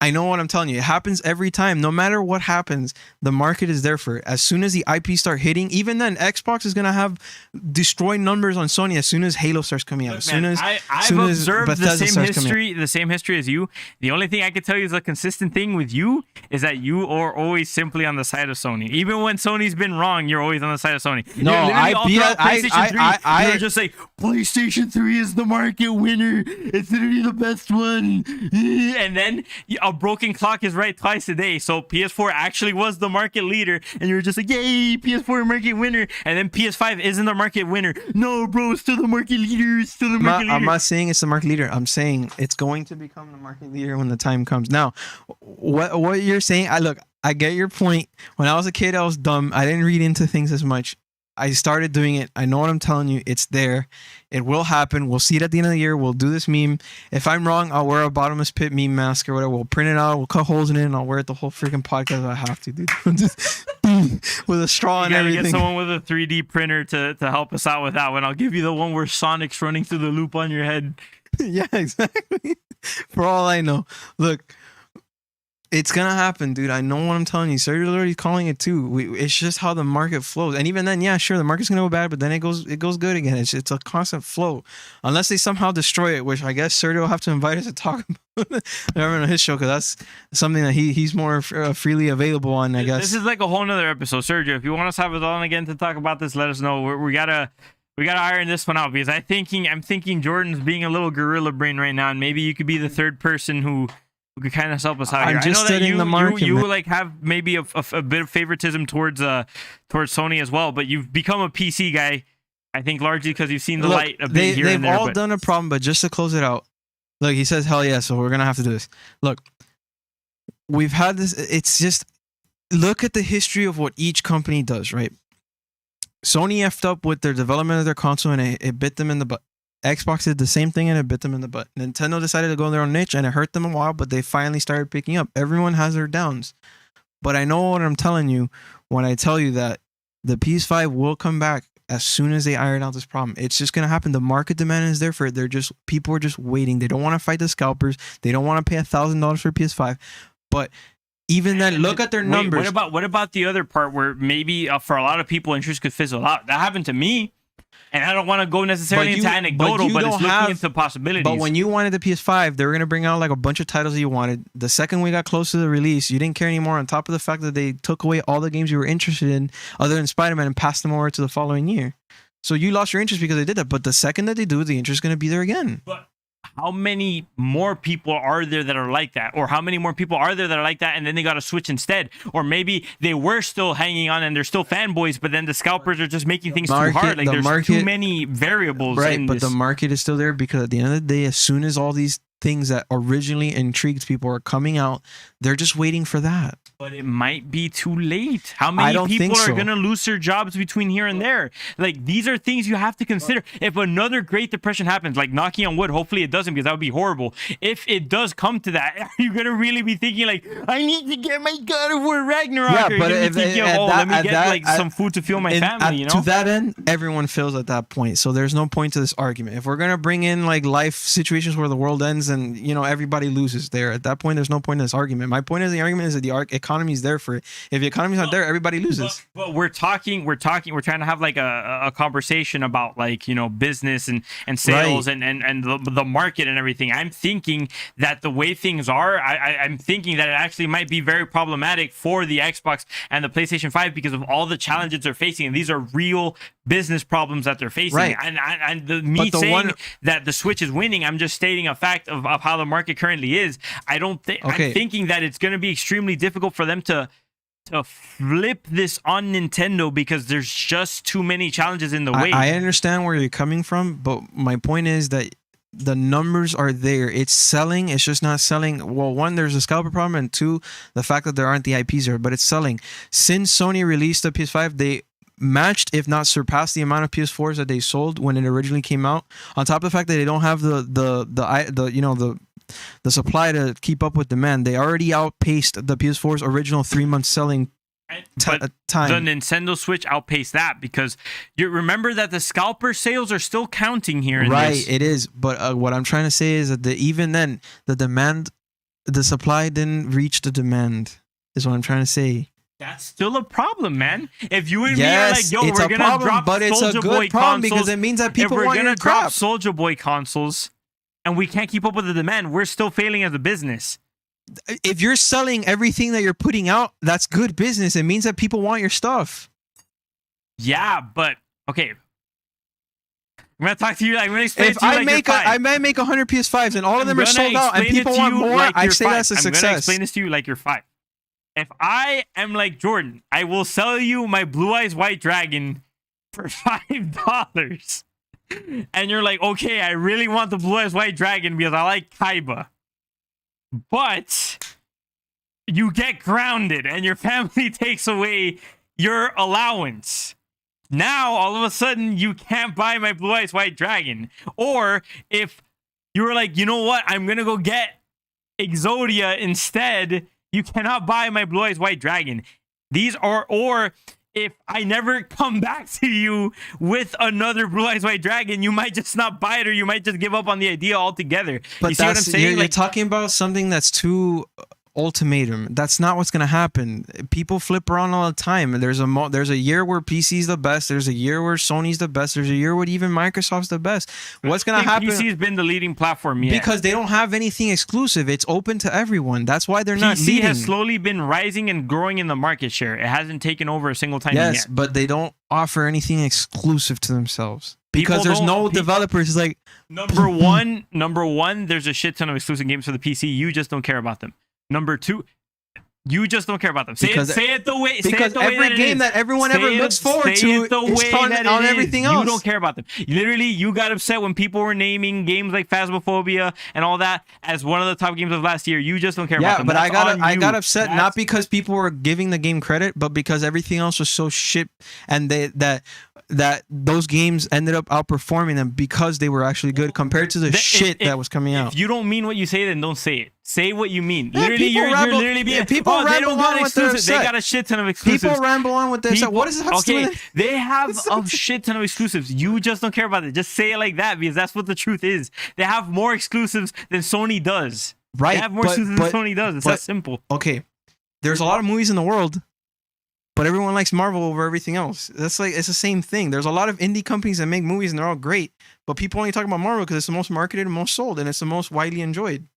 I know what I'm telling you. It happens every time. No matter what happens, the market is there for it. As soon as the IP start hitting, even then, Xbox is gonna have destroyed numbers on Sony as soon as Halo starts coming out. Look, man, I've soon as observed the Bethesda same starts coming out. history, as you. The only thing I can tell you is a consistent thing with you is that you are always simply on the side of Sony. Even when Sony's been wrong, you're always on the side of Sony. No, You're just like PlayStation 3 is the market winner. It's literally the best one. And then a broken clock is right twice a day. So PS4 actually was the market leader, and you were just like, yay, PS4 market winner. And then PS5 isn't the market winner. No, bro, it's still the market leader. It's still the market leader. I'm not saying it's the market leader. I'm saying it's going to become the market leader when the time comes. Now, what you're saying, I get your point. When I was a kid, I was dumb. I didn't read into things as much. I started doing it. I know what I'm telling you. It's there. It will happen. We'll see it at the end of the year. We'll do this meme. If I'm wrong, I'll wear a bottomless pit meme mask or whatever. We'll print it out. We'll cut holes in it, and I'll wear it the whole freaking podcast. I have to, dude. Just with a straw and You gotta everything. get someone with a 3D printer to help us out with that one. I'll give you the one where Sonic's running through the loop on your head. Yeah, exactly. For all I know. Look, it's gonna happen, dude. I know what I'm telling you. Sergio's already calling it too. It's just how the market flows. And even then, yeah, sure, the market's gonna go bad, but then it goes good again. It's a constant flow. Unless they somehow destroy it, which I guess Sergio will have to invite us to talk about on his show, because that's something that he's more freely available on, I guess. This is like a whole nother episode. Sergio, if you want us to have us on again to talk about this, let us know. We gotta We gotta iron this one out because I'm thinking Jordan's being a little gorilla brain right now, and maybe you could be the third person who could kind of help us out here. I'm just I know that studying the market, you man. like have maybe a bit of favoritism towards Sony as well, but you've become a PC guy. I think largely because you've seen the light a bit here and there. They've all done a problem, but just to close it out, look, he says, hell yeah, so we're going to have to do this. Look, we've had this. It's just, look at the history of what each company does, right? Sony effed up with their development of their console and it bit them in the butt. Xbox did the same thing and it bit them in the butt. Nintendo decided to go in their own niche and it hurt them a while, but they finally started picking up. Everyone has their downs. But I know what I'm telling you when I tell you that the PS5 will come back as soon as they iron out this problem. It's just going to happen. The market demand is there for it. People are just waiting. They don't want to fight the scalpers. They don't want to pay $1,000 for PS5. But even then, look at their numbers. What about the other part where maybe for a lot of people interest could fizzle out? That happened to me. And I don't want to go necessarily into anecdotal, but it's looking into possibilities. But when you wanted the PS5, they were going to bring out like a bunch of titles that you wanted. The second we got close to the release, you didn't care anymore, on top of the fact that they took away all the games you were interested in other than Spider-Man and passed them over to the following year. So you lost your interest because they did that. But the second that they do, the interest is going to be there again. But how many more people are there that are like that? Or how many more people are there that are like that and then they got to switch instead? Or maybe they were still hanging on and they're still fanboys, but then the scalpers are just making things too hard. Like there's too many variables. Right, but the market is still there because at the end of the day, as soon as all these things that originally intrigued people are coming out, they're just waiting for that. But it might be too late. How many people are going to lose their jobs between here and there? Like, these are things you have to consider. If another Great Depression happens, like knocking on wood, hopefully it doesn't because that would be horrible. If it does come to that, are you going to really be thinking like, I need to get my God of War Ragnarok? Yeah, or but if thinking, let me get some food to fuel my family, you know? To that end, everyone feels at that point. So there's no point to this argument. If we're going to bring in like life situations where the world ends and, you know, everybody loses there, at that point, there's no point in this argument. My point is the argument is that the economy is there for it. If the economy's not there, everybody loses. But we're trying to have like a conversation about like, you know, business and sales and the market and everything. I'm thinking that the way things are, I'm thinking that it actually might be very problematic for the Xbox and the PlayStation 5 because of all the challenges they're facing. And these are real business problems that they're facing. Right. And that the Switch is winning, I'm just stating a fact of how the market currently is. I'm thinking that it's going to be extremely difficult for them to flip this on Nintendo because there's just too many challenges in the way. I understand where you're coming from, but my point is that the numbers are there. It's selling. It's just not selling. Well, one, there's a scalper problem, and two, the fact that there aren't the IPs there, but it's selling. Since Sony released the PS5, they matched, if not surpassed, the amount of PS4s that they sold when it originally came out. On top of the fact that they don't have the supply to keep up with demand, they already outpaced the PS4's original 3-month selling time. The Nintendo Switch outpaced that because you remember that the scalper sales are still counting here. It is. But what I'm trying to say is that even then, the supply didn't reach the demand. Is what I'm trying to say. That's still a problem, man. If you and me are like, yo, we're gonna drop but it's a good problem because it means that people want your crap. If we're gonna drop Soldier Boy consoles and we can't keep up with the demand, we're still failing as a business. If you're selling everything that you're putting out, that's good business. It means that people want your stuff. Yeah, but okay. I'm gonna talk to you. I'm gonna explain if to you I like make I might make 100 PS5s and all of them are sold out and people want more. Like I say that's a success. I'm gonna explain this to you like you're 5. If I am like Jordan, I will sell you my Blue Eyes White Dragon for $5. And you're like, okay, I really want the Blue Eyes White Dragon because I like Kaiba. But you get grounded and your family takes away your allowance. Now, all of a sudden, you can't buy my Blue Eyes White Dragon. Or if you were like, you know what, I'm going to go get Exodia instead, you cannot buy my Blue Eyes White Dragon. Or if I never come back to you with another Blue Eyes White Dragon, you might just not buy it or you might just give up on the idea altogether. But you see what I'm saying? You're talking about something that's too ultimatum. That's not what's going to happen. People flip around all the time. There's a year where PC's the best. There's a year where Sony's the best. There's a year where even Microsoft's the best. What's going to happen? PC's been the leading platform, because they don't have anything exclusive. It's open to everyone. That's why they're not leading. PC has slowly been rising and growing in the market share. It hasn't taken over a single time yet. Yes, but they don't offer anything exclusive to themselves. because there's don't- no pe- developers. It's like Number one, there's a shit ton of exclusive games for the PC. You just don't care about them. Number two, you just don't care about them. Say it the way. because say it the way every game that everyone ever looks forward to is on everything else. You don't care about them. Literally, you got upset when people were naming games like Phasmophobia and all that as one of the top games of last year. You just don't care about them. But That's I got upset That's- not because people were giving the game credit, but because everything else was so shit, and that those games ended up outperforming them because they were actually good compared to the shit that was coming out. If you don't mean what you say, then don't say it. Say what you mean. Yeah, Literally, people you're ramble- literally being. yeah, people they ramble don't got on what they're exclusives. They upset. got a shit ton of exclusives. People ramble on with this. What does it have to do with it? They have a shit ton of exclusives. You just don't care about it. Just say it like that because that's what the truth is. They have more exclusives than Sony does. Right. They have more exclusives than Sony does. It's that simple. Okay, there's a lot of movies in the world, but everyone likes Marvel over everything else. That's like, it's the same thing. There's a lot of indie companies that make movies and they're all great, but people only talk about Marvel because it's the most marketed and most sold, and it's the most widely enjoyed.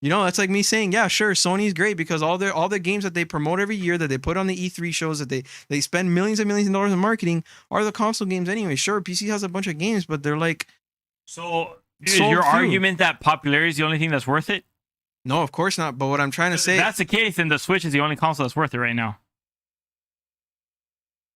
You know, that's like me saying, yeah, sure, Sony's great because all the games that they promote every year, that they put on the E3 shows, that they spend millions and millions of dollars in marketing, are the console games anyway. Sure, PC has a bunch of games, but they're like, So is sold your few. argument that popularity is the only thing that's worth it? no, of course not. But what I'm trying to say, If that's the case, then the Switch is the only console that's worth it right now.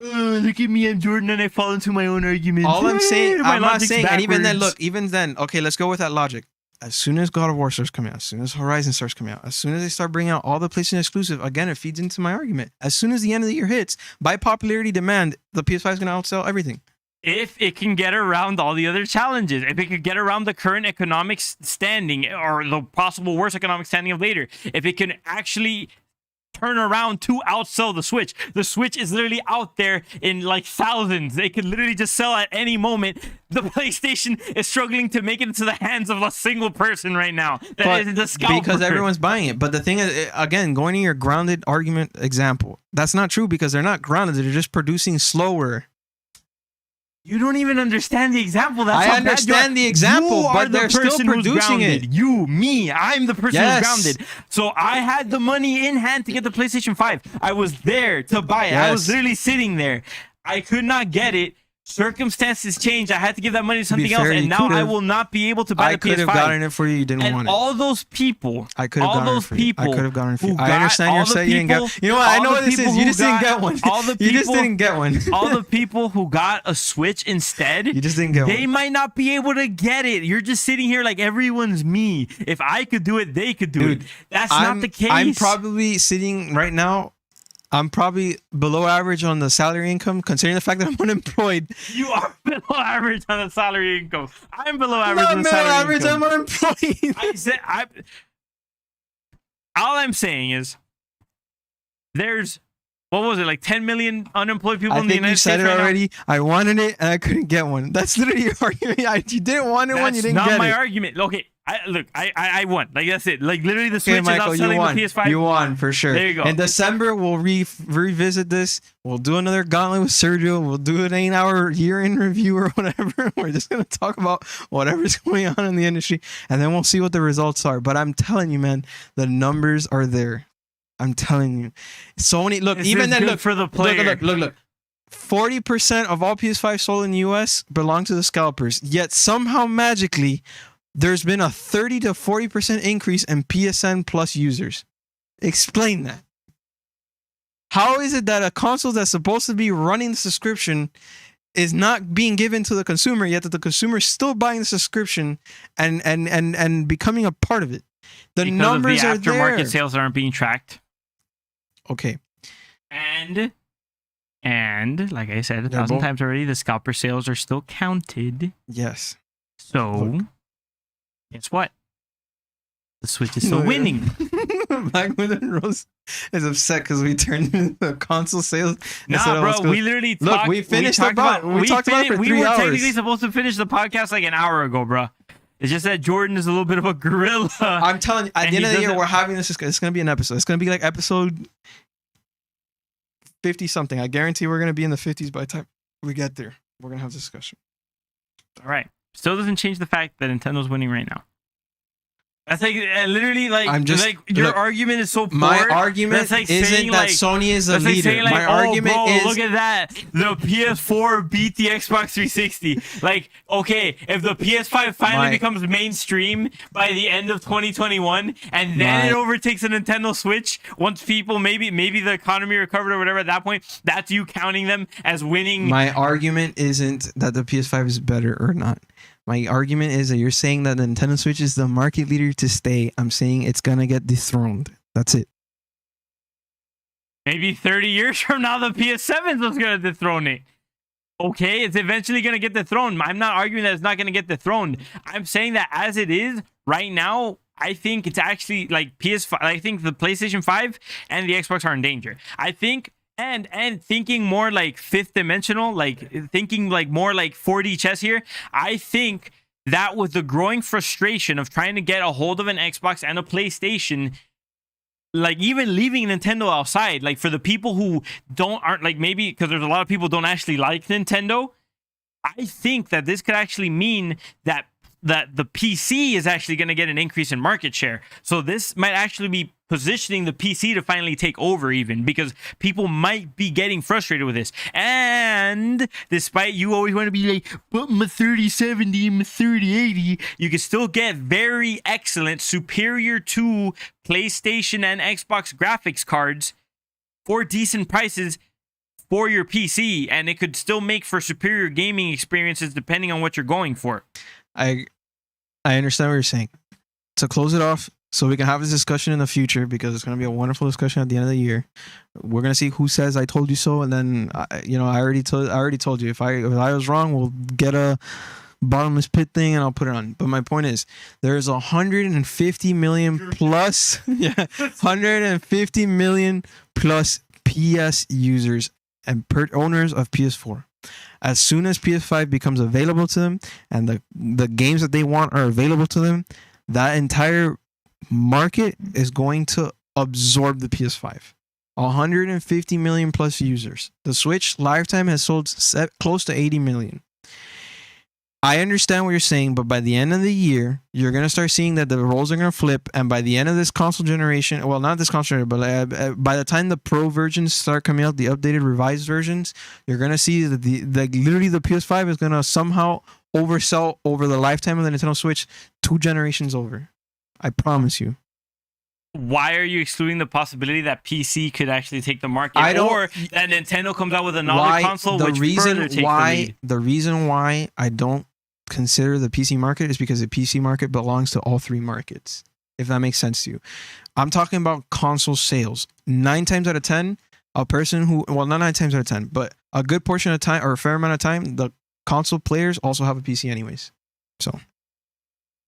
Look at me, I'm Jordan, and I fall into my own argument. all I'm saying, My I'm not logic's saying, and even then, backwards. look, even then, okay, let's go with that logic. As soon as God of War starts coming out, as soon as Horizon starts coming out, as soon as they start bringing out all the PlayStation exclusive, again, it feeds into my argument. As soon as the end of the year hits, by popularity demand, the PS5 is going to outsell everything. If it can get around all the other challenges, if it could get around the current economic standing or the possible worse economic standing of later, if it can actually turn around to outsell the Switch is literally out there in like thousands. They could literally just sell at any moment. The PlayStation is struggling to make it into the hands of a single person right now. That is the scalper. Because everyone's buying it. But the thing is, again, going to your grounded argument example, that's not true because they're not grounded. They're just producing slower. You don't even understand the example. That's I how bad you understand are. the example, You are but the they're still person who's producing grounded. it. You, me, I'm the person Yes. who's grounded. So I had the money in hand to get the PlayStation 5. I was there to buy it. I was Yes. literally sitting there. I could not get it. Circumstances changed. I had to give that money to something else, fair, and you now I could've- will not be able to buy I the could have PS5. gotten it for you. You didn't And want it. all those people, I could have all gotten it those for you. I people could have gotten it for you. who I got- understand all you're the saying you didn't people- get. You know what? I all know the what this people is. You who just didn't got- get one. all the You just people- didn't get one. all the people who got a Switch instead, You just didn't get they one. might not be able to get it. You're just sitting here like everyone's me. If I could do it, they could do Dude, it. That's not the case. I'm probably sitting right now. I'm probably below average on the salary income, considering the fact that I'm unemployed. You are below average on the salary income. I'm below I'm average not on the below salary average. income. I'm unemployed. All I'm saying is there's, what was it, like 10 million unemployed people I in the think United you said States it right now? already. I wanted it and I couldn't get one. That's literally your argument. You didn't want it one. You That's didn't not get my it. argument. Okay, I won. Like that's it. Like literally the Switch Okay, is Michael, you outselling won. the PS5. You won for sure. There you go. In December, we'll revisit this. We'll do another gauntlet with Sergio. We'll do an 8-hour year-end review or whatever. We're just gonna talk about whatever's going on in the industry, and then we'll see what the results are. But I'm telling you, man, the numbers are there. I'm telling you. Sony, look, This even is then, good look for the player. Look. 40% of all PS5 sold in the US belong to the scalpers. Yet somehow magically, there's been a 30 to 40% increase in PSN Plus users. Explain that. How is it that a console that's supposed to be running the subscription is not being given to the consumer, yet that the consumer is still buying the subscription and becoming a part of it? The Because numbers of are the aftermarket there. sales aren't being tracked. Okay. And like I said a They're thousand both- times already, the scalper sales are still counted. Yes. So Look. guess what? The Switch is still No, winning. Black Widow Rose is upset because we turned into console sales. instead Nah, of bro, let's go- we literally Look, talked. we finished talked about- we talked about it for we 3 were hours. technically supposed to finish the podcast like an hour ago, bro. It's just that Jordan is a little bit of a gorilla. I'm telling you, at And the end he of the year, doesn't- we're having this. It's going to be an episode. It's going to be like episode 50 something. I guarantee we're going to be in the 50s by the time we get there. We're going to have this discussion. All right. Still doesn't change the fact that Nintendo's winning right now. That's like literally like I'm just like your look, argument is so poor. my argument That's like isn't saying, that like, Sony is a that's like leader. saying, like, My oh, argument bro, is look at that. The PS4 beat the Xbox 360. Like, okay, if the PS5 finally becomes mainstream by the end of 2021, and then it overtakes the Nintendo Switch, once people maybe the economy recovered or whatever, at that point, that's you counting them as winning. my argument isn't that the PS5 is better or not. My argument is that you're saying that the Nintendo Switch is the market leader to stay. I'm saying it's gonna get dethroned. That's it. Maybe 30 years from now, the PS7 is what's going to dethrone it. Okay, it's eventually going to get dethroned. I'm not arguing that it's not going to get dethroned. I'm saying that as it is right now, I think it's actually like PS5. I think the PlayStation 5 and the Xbox are in danger. I think, and thinking more like fifth dimensional, like thinking like more like 4D chess here, I think that with the growing frustration of trying to get a hold of an Xbox and a PlayStation, like even leaving Nintendo outside, like for the people who aren't like, maybe because there's a lot of people don't actually like Nintendo, I think that this could actually mean that the PC is actually going to get an increase in market share. So this might actually be positioning the PC to finally take over, even because people might be getting frustrated with this. And despite you always want to be like, but my 3070 and my 3080, you can still get very excellent, superior to PlayStation and Xbox graphics cards for decent prices for your PC, and it could still make for superior gaming experiences depending on what you're going for. I understand what you're saying. To close it off, so we can have this discussion in the future, because it's going to be a wonderful discussion at the end of the year. We're going to see who says I told you so, and then I already told you. If I was wrong, we'll get a bottomless pit thing and I'll put it on. But my point is, there's 150 million plus 150 million plus PS users and owners of PS4. As soon as PS5 becomes available to them and the games that they want are available to them, that entire market is going to absorb the PS5. 150 million plus users. The Switch lifetime has sold close to 80 million. I understand what you're saying, but by the end of the year, you're going to start seeing that the roles are going to flip. And by the end of this console generation, well, not this console generation, but by the time the Pro versions start coming out, the updated revised versions, you're going to see that literally the PS5 is going to somehow oversell over the lifetime of the Nintendo Switch 2 generations over. I promise you. Why are you excluding the possibility that PC could actually take the market, or that Nintendo comes out with another console which further takes the lead? The reason why I don't consider the PC market is because the PC market belongs to all 3 markets, if that makes sense to you. I'm talking about console sales. 9 times out of 10, a person who, well, not 9 times out of 10, but a good portion of time or a fair amount of time, the console players also have a PC anyways. So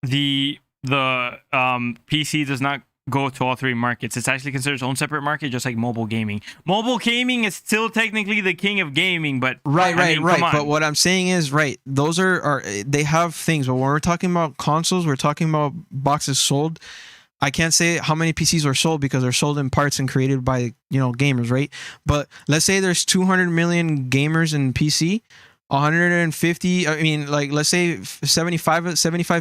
the PC does not go to all 3 markets. It's actually considered its own separate market, just like mobile gaming. Mobile gaming is still technically the king of gaming, but right. But what I'm saying is, those are they have things, but when we're talking about consoles, we're talking about boxes sold. I can't say how many PCs are sold because they're sold in parts and created by gamers, right? But let's say there's 200 million gamers in PC. 150, I mean, like, let's say 75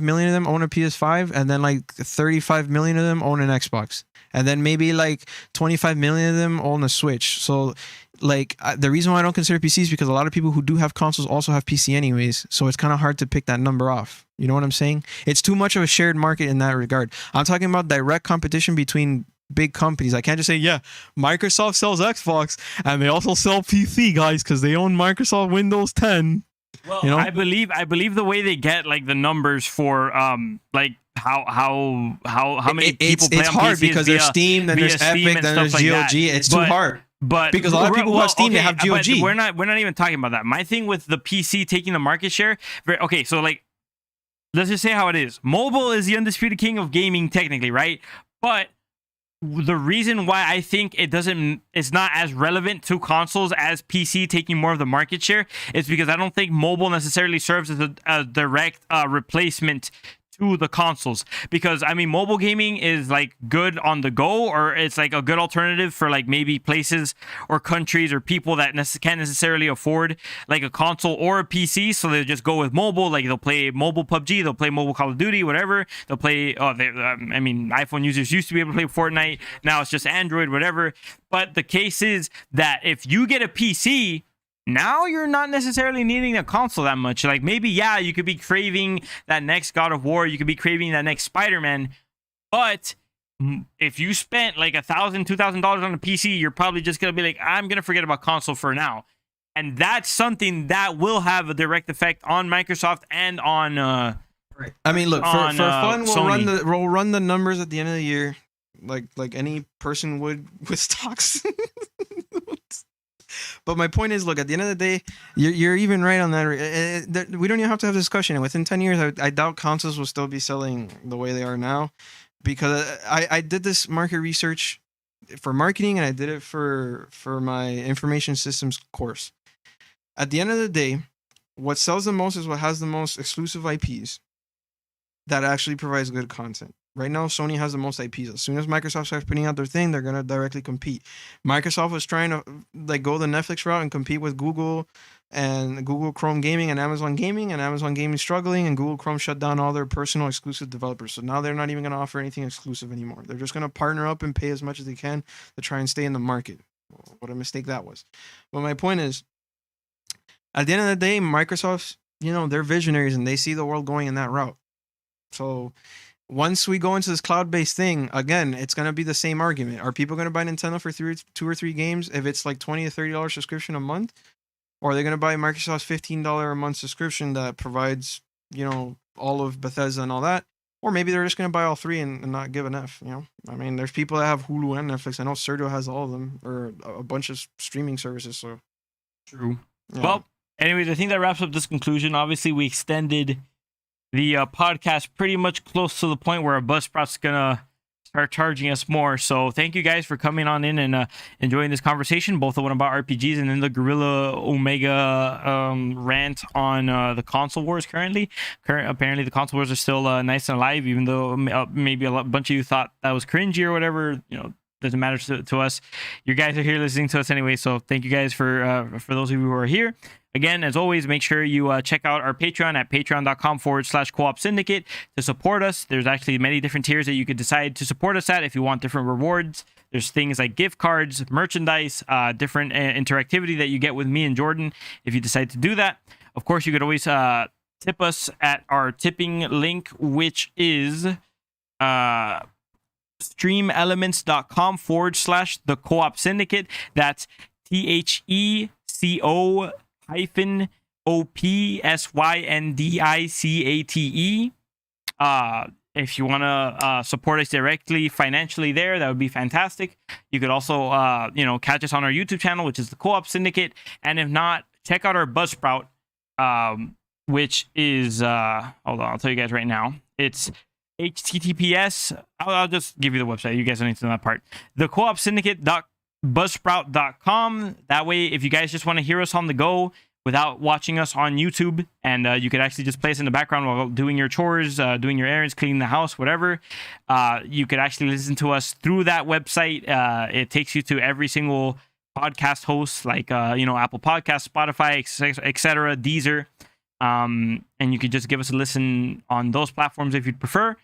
million of them own a PS5, and then like 35 million of them own an Xbox, and then maybe like 25 million of them own a Switch. So like the reason why I don't consider PC is because a lot of people who do have consoles also have PC anyways, so it's kind of hard to pick that number off. You know what I'm saying? It's too much of a shared market in that regard. I'm talking about direct competition between big companies. I can't just say, yeah, Microsoft sells Xbox and they also sell PC, guys, because they own Microsoft Windows 10. Well, I believe the way they get like the numbers for like how many people play on PC. It's hard because there's Steam, then there's Epic, then there's GOG. It's too hard. But because a lot of people who have Steam, they have GOG. We're not even talking about that. My thing with the PC taking the market share. Okay, so like, let's just say how it is. Mobile is the undisputed king of gaming, technically, right? But the reason why I think it's not as relevant to consoles as PC taking more of the market share is because I don't think mobile necessarily serves as a direct replacement to the consoles, because I mean mobile gaming is like good on the go, or it's like a good alternative for like maybe places or countries or people that can't necessarily afford like a console or a PC, so they just go with mobile. Like they'll play mobile PUBG, they'll play mobile Call of Duty, whatever. They'll play I mean iPhone users used to be able to play Fortnite, now it's just Android, whatever. But the case is that if you get a PC, now you're not necessarily needing a console that much. Like maybe, yeah, you could be craving that next God of War, you could be craving that next Spider-Man, but if you spent like $1,000, $2,000 on a PC, you're probably just gonna be like, I'm gonna forget about console for now. And that's something that will have a direct effect on Microsoft and on I mean, look, for fun, we'll run the numbers at the end of the year, like any person would with stocks. But my point is, look, at the end of the day, you're even right on that. We don't even have to have a discussion. And within 10 years, I doubt consoles will still be selling the way they are now, because I did this market research for marketing, and I did it for my information systems course. At the end of the day, what sells the most is what has the most exclusive IPs that actually provides good content. Right now, Sony has the most IPs. As soon as Microsoft starts putting out their thing, they're gonna directly compete. Microsoft was trying to like go the Netflix route and compete with Google and Google Chrome Gaming and Amazon Gaming is struggling, and Google Chrome shut down all their personal exclusive developers. So now they're not even gonna offer anything exclusive anymore. They're just gonna partner up and pay as much as they can to try and stay in the market. What a mistake that was. But my point is, at the end of the day, Microsoft's, they're visionaries and they see the world going in that route. So once we go into this cloud-based thing, again, it's going to be the same argument. Are people going to buy Nintendo for 2 or 3 games if it's like $20 to $30 subscription a month? Or are they going to buy Microsoft's $15 a month subscription that provides, all of Bethesda and all that? Or maybe they're just going to buy all 3 and not give an F, I mean, there's people that have Hulu and Netflix. I know Sergio has all of them, or a bunch of streaming services, so. True. Yeah. Well, anyways, I think that wraps up this conclusion. Obviously, we extended the podcast pretty much close to the point where a Buzzsprout's gonna start charging us more. So thank you guys for coming on in and enjoying this conversation, both the one about RPGs and then the Gorilla Omega rant on the console wars. Apparently the console wars are still nice and alive, even though maybe a bunch of you thought that was cringy or whatever. Doesn't matter to us. You guys are here listening to us anyway, so thank you guys for those of you who are here. Again, as always, make sure you check out our Patreon at patreon.com/Co-op Syndicate to support us. There's actually many different tiers that you could decide to support us at if you want different rewards. There's things like gift cards, merchandise, different interactivity that you get with me and Jordan if you decide to do that. Of course, you could always tip us at our tipping link, which is streamelements.com/the Co-op Syndicate. That's TheCo-OpSyndicate. If you want to support us directly financially there, that would be fantastic. You could also catch us on our YouTube channel, which is the Co-op Syndicate. And if not, check out our Buzzsprout, which is hold on, I'll tell you guys right now. It's HTTPS. I'll just give you the website. You guys don't need to know that part. TheCo-OpSyndicate.buzzsprout.com. That way, if you guys just want to hear us on the go without watching us on YouTube, and you could actually just play us in the background while doing your chores, doing your errands, cleaning the house, whatever, you could actually listen to us through that website. It takes you to every single podcast host, like Apple Podcasts, Spotify, etc., Deezer, and you could just give us a listen on those platforms if you'd prefer.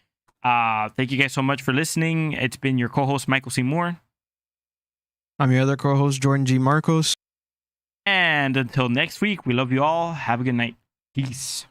Thank you guys so much for listening. It's been your co-host, Michael C. Moore. I'm your other co-host, Jordan G. Marcos. And until next week, we love you all. Have a good night. Peace.